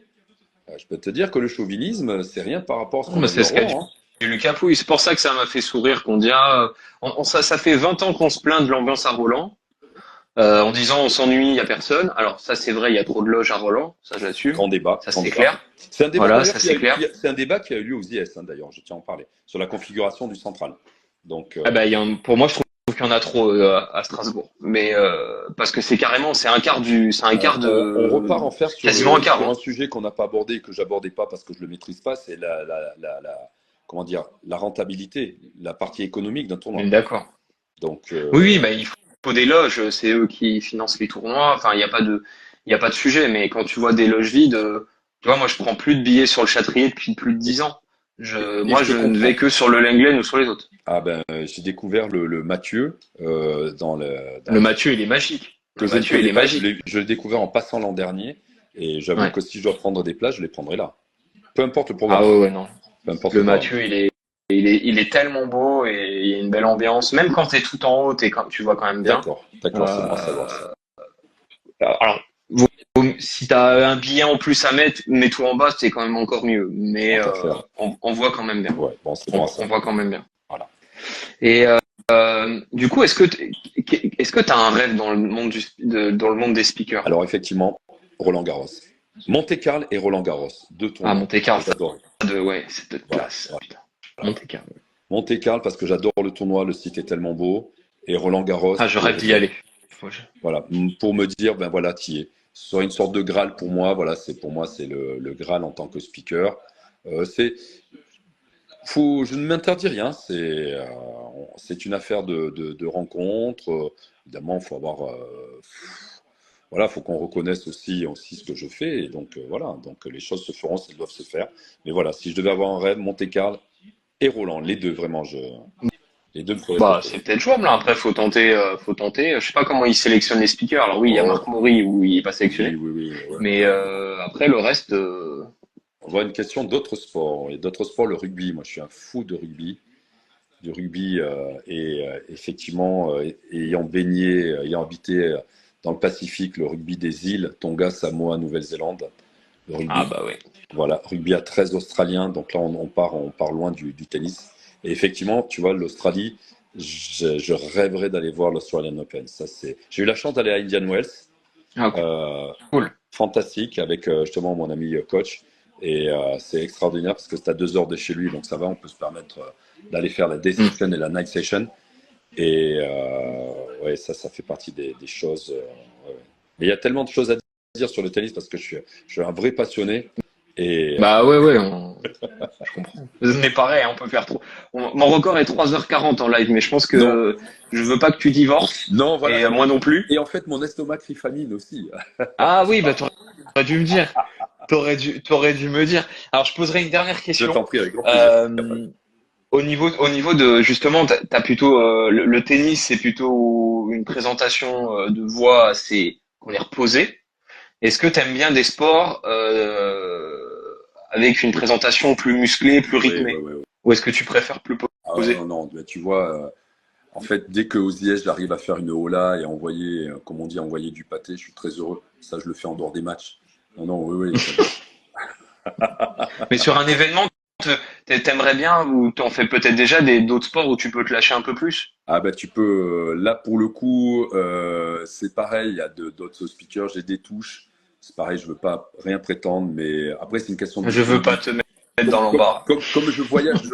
je peux te dire que le chauvinisme, c'est rien par rapport à ce Non, qu'on mais a vu c'est à ce qu'a dit Roland, hein. Lucas Pouille. C'est pour ça que ça m'a fait sourire qu'on dit, ça fait 20 ans qu'on se plaint de l'ambiance à Roland. en disant on s'ennuie, il y a personne. Alors ça c'est vrai, il y a trop de loges à Roland, ça j'assume, Grand débat, ça grand c'est débat. clair. C'est un débat Voilà, d'ailleurs ça c'est clair. c'est un débat qui a eu lieu aux IS, hein, d'ailleurs, je tiens à en parler, sur la configuration du central. Donc, Ah bah, pour moi je trouve qu'il y en a trop à Strasbourg, mais parce que c'est un quart on repart de, en faire quasiment un quart. sur Hein. un sujet qu'on n'a pas abordé, que j'abordais pas parce que je le maîtrise pas, c'est comment dire, la rentabilité, la partie économique d'un On est tournoi. d'accord. Donc, Oui, oui, bah il faut des loges, c'est eux qui financent les tournois. Enfin, il y a pas de sujet, mais quand tu vois des loges vides, tu vois, moi je prends plus de billets sur le Châtrier depuis plus de 10 ans. et Moi, je te je ne vais comprends. que sur le Lenglen ou sur les autres. Ah ben, j'ai découvert le Mathieu Le Mathieu, il est magique. que Le je ne Mathieu, il connais est pas. magique. Je l'ai découvert en passant l'an dernier, et j'avoue Ouais. que si je dois prendre des places, je les prendrai là. Peu importe le programme. Ah ouais, ouais, non. Peu importe le Le programme. Mathieu, il est tellement beau et il y a une belle ambiance. Même quand t'es tout en haut, tu vois quand même bien. D'accord, d'accord, c'est bon à savoir ça. Euh, alors, si t'as un billet en plus à mettre, mets tout en bas, c'est quand même encore mieux. Mais Tant qu'à faire. on voit quand même bien. Ouais, bon, c'est bon à On savoir. voit quand même bien. Voilà. Et du coup, est-ce que t'as un rêve dans le monde dans le monde des speakers? Alors, effectivement, Roland Garros. Monte-Carlo et Roland Garros, deux Ah, tournois Monte-Carlo, que j'adore. ouais, c'est de Voilà, classe. voilà, Putain. voilà. Monte-Carlo. Monte-Carlo parce que j'adore le tournoi, le site est tellement beau. Et Roland Garros Ah, je rêve d'y aller. Faut que je- voilà, pour me dire, ben voilà, t'y es. Ce serait une sorte de Graal pour moi. Voilà, pour moi, c'est le Graal en tant que speaker. C'est, je ne m'interdis rien. C'est une affaire de rencontre. Évidemment, faut avoir, voilà, faut qu'on reconnaisse aussi ce que je fais. Et donc, voilà, donc les choses se feront si elles doivent se faire. Mais voilà, si je devais avoir un rêve, Monte-Carlo et Roland, les deux, vraiment, les deux me feraient Bah, rêver. c'est peut-être jouable, hein. Après, faut tenter, faut tenter. Je sais pas comment ils sélectionnent les speakers. Alors oui, il y a Oh, Marc Maury où il est pas oui, sélectionné. oui, oui. Ouais. Mais après, le reste, On voit une question d'autres sports. Et d'autres sports, le rugby. Moi, je suis un fou de rugby. Du rugby, et effectivement, ayant baigné, ayant habité dans le Pacifique, le rugby des îles, Tonga, Samoa, Nouvelle-Zélande, le ah rugby. bah oui. Voilà, rugby à 13 Australiens. Donc là, on part loin du tennis. Et effectivement, tu vois, l'Australie, je rêverais d'aller voir l'Australian Open. J'ai eu la chance d'aller à Indian Wells. Ah, Euh, cool. Fantastique avec justement mon ami coach. Et c'est extraordinaire parce que c'est à 2 heures de chez lui, donc ça va, on peut se permettre d'aller faire la day Hmm. session et la night session. Et ouais, ça fait partie des choses. Ouais, ouais. Mais il y a tellement de choses à dire sur le tennis parce que je suis un vrai passionné. Et Bah ouais, ouais, je comprends. Mais pareil, on peut faire trop. Mon record est 3h40 en live, mais je pense non, que je veux pas que tu divorces. non, voilà. Et moi non plus. Et en fait, mon estomac crie famine aussi. Ah oui, bah t'aurais dû me dire. T'aurais dû me dire. Alors je poserai une dernière Je question. t'en prie, avec grand plaisir. Euh, au niveau de justement, t'as plutôt le tennis, c'est plutôt une présentation de voix assez, qu'on est reposée. Est-ce que t'aimes bien des sports avec une présentation plus musclée, plus Oui, oui, rythmée, oui. ou est-ce que tu préfères plus Ah, posé? non, non, tu vois. En fait, dès que aux IS, j'arrive à faire une hola et envoyer, comme on dit, envoyer du pâté, je suis très heureux. Ça, je le fais en dehors des matchs. Non, non, oui, oui. Mais sur un événement, t'aimerais bien ou t'en fais peut-être déjà d'autres sports où tu peux te lâcher un peu plus? Ah bah tu peux, là pour le coup, c'est pareil, il y a d'autres speakers, j'ai des touches. C'est pareil, je veux pas rien prétendre, mais après c'est une question de Je veux pas disponibilité. te mettre dans l'embarras. Comme je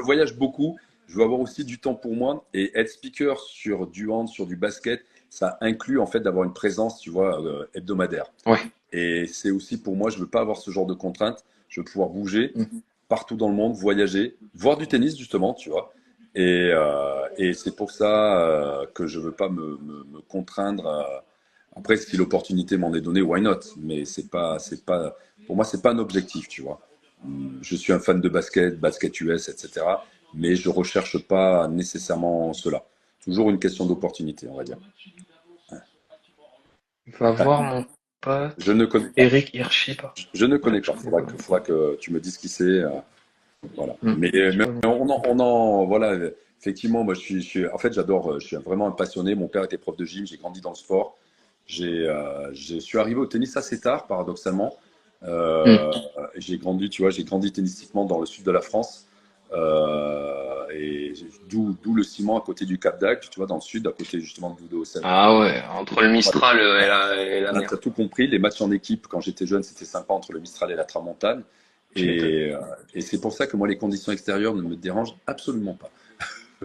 voyage beaucoup, je veux avoir aussi du temps pour moi. Et être speaker sur du hand, sur du basket, ça inclut en fait d'avoir une présence, tu vois, hebdomadaire. Ouais. Et c'est aussi pour moi, je veux pas avoir ce genre de contraintes. Je veux pouvoir bouger Mhm. partout dans le monde, voyager, voir du tennis justement, tu vois. Et c'est pour ça que je veux pas me contraindre. Après, si l'opportunité m'en est donnée, why not? Mais c'est pas, pour moi, c'est pas un objectif, tu vois. Je suis un fan de basket, basket US, etc. Mais je recherche pas nécessairement cela. Toujours une question d'opportunité, on va dire. Va Ouais. voir mon Je pote ne connais pas. Eric Hirschi. Je ne Ouais, connais je pas. connais pas. Faudra que tu me dises qui c'est. Voilà. Hmm. Je Mais connais. voilà. Effectivement, moi, en fait, j'adore. Je suis vraiment un passionné. Mon père était prof de gym. J'ai grandi dans le sport. Je suis arrivé au tennis assez tard, paradoxalement. Hmm. J'ai grandi, tu vois, j'ai grandi tennistiquement dans le sud de la France. et d'où le ciment à côté du Cap d'Agde, tu vois, dans le sud, à côté justement de Boudé-Ocel. Ah ouais, entre le Mistral et la Là, mer. tu as tout compris. Les matchs en équipe, quand j'étais jeune, c'était sympa entre le Mistral et la Tramontane. Tu m'étonnes. Et c'est pour ça que moi, les conditions extérieures ne me dérangent absolument pas.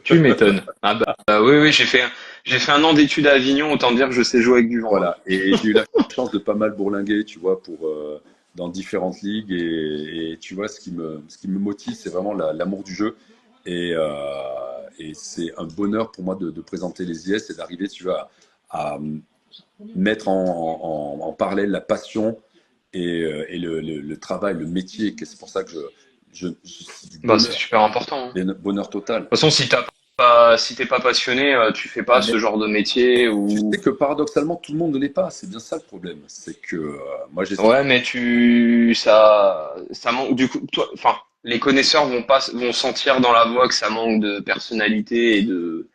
Tu m'étonnes. Ah oui, oui, j'ai fait un an d'études à Avignon, autant dire que je sais jouer avec du vent, hein. Voilà. Et j'ai eu la chance de pas mal bourlinguer, tu vois, dans différentes ligues. Et tu vois, ce qui me motive, c'est vraiment l'amour du jeu. Et, euh, et c'est un bonheur pour moi de présenter les IS et d'arriver, tu vois, à mettre en parallèle la passion et le travail, le métier. C'est pour ça que c'est du Bah, c'est bonheur, super important, hein. bonheur total. De toute façon, si t'es pas passionné, tu fais pas Mais ce genre de métier tu ou. sais que paradoxalement, tout le monde ne l'est pas. C'est bien ça le problème. C'est que moi, j'estime. Ouais, mais ça manque. Du coup, toi, enfin, les connaisseurs vont sentir dans la voix que ça manque de personnalité et de,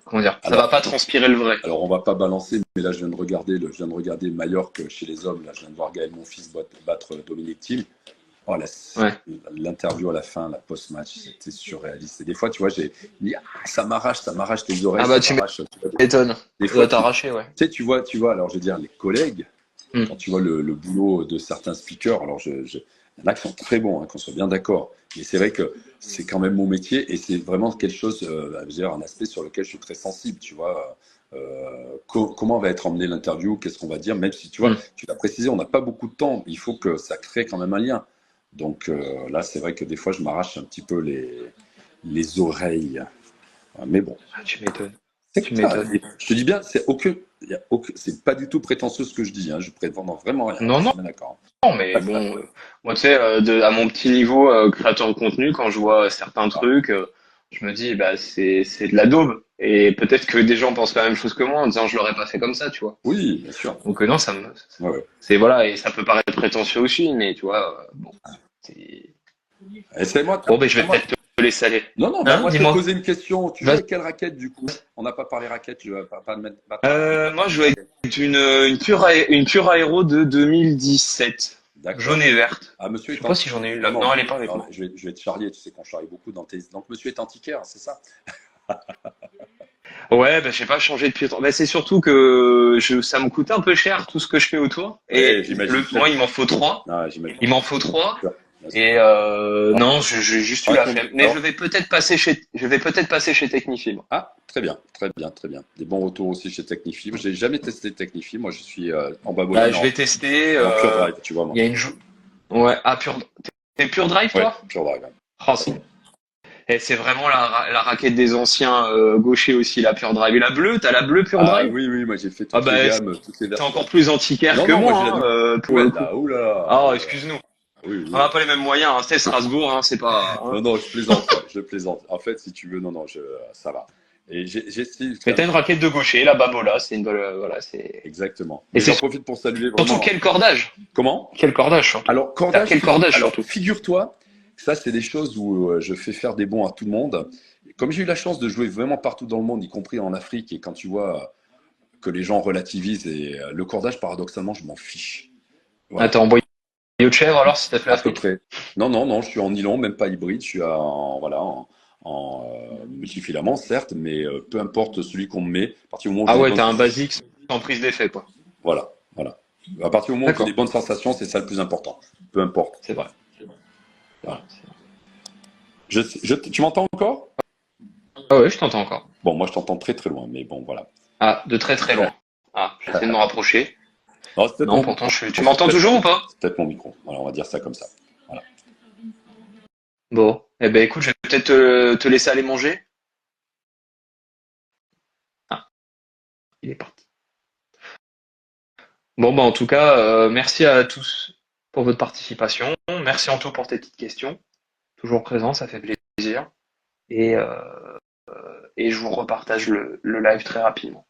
comment dire, ça va Alors, pas transpirer le vrai. alors, on va pas balancer, mais là, je viens de regarder Majorque chez les hommes. Là, je viens de voir Gaël Monfils battre Dominique Thiem. Oh, Ouais, l'interview à la fin, la post-match, c'était surréaliste. Et des fois, tu vois, j'ai dit, ah, ça m'arrache les ah oreilles, bah ça tu m'arrache. m'étonnes, Des ça fois, doit t'arracher, ouais. tu vois, alors je veux dire, les collègues, Hmm. quand tu vois le boulot de certains speakers, alors il y en a qui sont très bons, hein, qu'on soit bien d'accord. Mais c'est vrai que c'est quand même mon métier et c'est vraiment quelque chose, je veux dire, un aspect sur lequel je suis très sensible, tu vois. Comment va être emmenée l'interview, qu'est-ce qu'on va dire, même si tu vois, Hmm. tu l'as précisé, on n'a pas beaucoup de temps, il faut que ça crée quand même un lien. Donc là, c'est vrai que des fois, je m'arrache un petit peu les oreilles. Mais bon, Ah, tu m'étonnes, c'est tu comme ça. m'étonnes. Et je te dis bien, c'est pas du tout prétentieux ce que je dis. Hein. Je prétends vraiment rien. Non, Je non, suis bien d'accord. non, mais bon, moi, tu sais, à mon petit niveau, créateur de contenu, quand je vois certains Ah, trucs, je me dis, bah, c'est de la daube. Et peut-être que des gens pensent la même chose que moi en disant, je l'aurais pas fait comme ça, tu vois. oui, bien sûr. Donc, non, Ouais, ouais. c'est, voilà, et ça peut paraître prétentieux aussi, mais tu vois, bon, c'est. Et c'est moi. Bon, ben, je À vais moi. peut-être te laisser aller. Non, non, bah, Hein, moi, je te dis-moi. posais une question. Tu joues Vas-y. avec quelle raquette du coup? On n'a pas parlé raquette. Je vais pas mettre. Pas Moi, parler je de joue avec raquette. une pure aéro de 2017. Jaune D'accord. et verte. Ah, monsieur Je sais est pas si j'en ai une Non, là. Non, non, elle est pas avec non, moi. je vais te charrier. Tu sais qu'on charrie beaucoup dans tes. Donc, monsieur est antiquaire, c'est ça? Ouais, bah, j'ai pas changé depuis longtemps. Bah, c'est surtout que ça me coûte un peu cher tout ce que je fais autour. Ouais, Et j'imagine très moi, bien. il m'en faut trois. Ah, j'imagine. Il m'en faut Bien trois. sûr, bien sûr. Et non, j'ai juste eu la Raconte. flemme. Mais Alors, je vais peut-être passer chez Technifib. ah, très bien, très bien, très bien. Des bons retours aussi chez Technifib. J'ai jamais testé Technifib. Moi, je suis en Bah, Babonne, je vais tester. en Pure Drive, tu vois, Il moi. y a une Ouais, t'es Pure Drive, Ouais, toi? Pure Drive. Oh, et c'est vraiment la raquette des anciens gauchers aussi, la Pure Drive. Et la bleue, t'as la bleue Pure Ah Drive? oui, oui, moi j'ai fait Ah toutes les bah, gammes, toutes les c'est versions. encore plus antiquaire Non, que non, moi j'ai moi, la hein, pour le nouvelle, coup. là. Oula, Ah, oula. excuse-nous. Oui, On n'a oui. pas les mêmes moyens, hein. C'était Strasbourg, hein, c'est pas, hein. Non, non, je plaisante, ouais, je plaisante. En fait, si tu veux, non, non, ça va. Et j'estime Mais quand t'as même. une raquette de gaucher, la Babola, c'est une bonne, voilà, Exactement. et Mais c'est j'en profite pour saluer surtout vraiment. quel cordage? Comment? Quel cordage, surtout. Alors, T'as cordage, quel cordage, alors, surtout. figure-toi, ça, c'est des choses où je fais faire des bons à tout le monde. Comme j'ai eu la chance de jouer vraiment partout dans le monde, y compris en Afrique, et quand tu vois que les gens relativisent, et le cordage, paradoxalement, je m'en fiche. Ah, Voilà, t'as envoyé de chèvre, alors, si t'as fait à peu l'Afrique? près. Non, non, non, je suis en nylon, même pas hybride, je suis voilà, en multifilament, certes, mais peu importe celui qu'on me met, à partir du moment où Ah j'ai des ouais, bonnes t'as un sensations. basique sans prise d'effet, quoi. Voilà, voilà. À partir du moment où j'ai des D'accord, bonnes sensations, c'est ça le plus important. Peu importe. c'est vrai. C'est vrai. Voilà. Tu m'entends encore? Ah ouais, je t'entends encore. Bon, moi je t'entends très très loin, mais bon, voilà. Ah, de très très loin. Ah, j'essaie de me rapprocher. Non, c'est peut-être Non, mon pourtant, micro. tu m'entends toujours ou pas? C'est peut-être mon micro. Voilà, on va dire ça comme ça. Voilà. Bon, eh ben écoute, je vais peut-être te laisser aller manger. Ah, il est parti. Bon, bah en tout cas, merci à tous pour votre participation. Merci Anto pour tes petites questions. Toujours présent, ça fait plaisir. Et, euh, et je vous repartage le live très rapidement.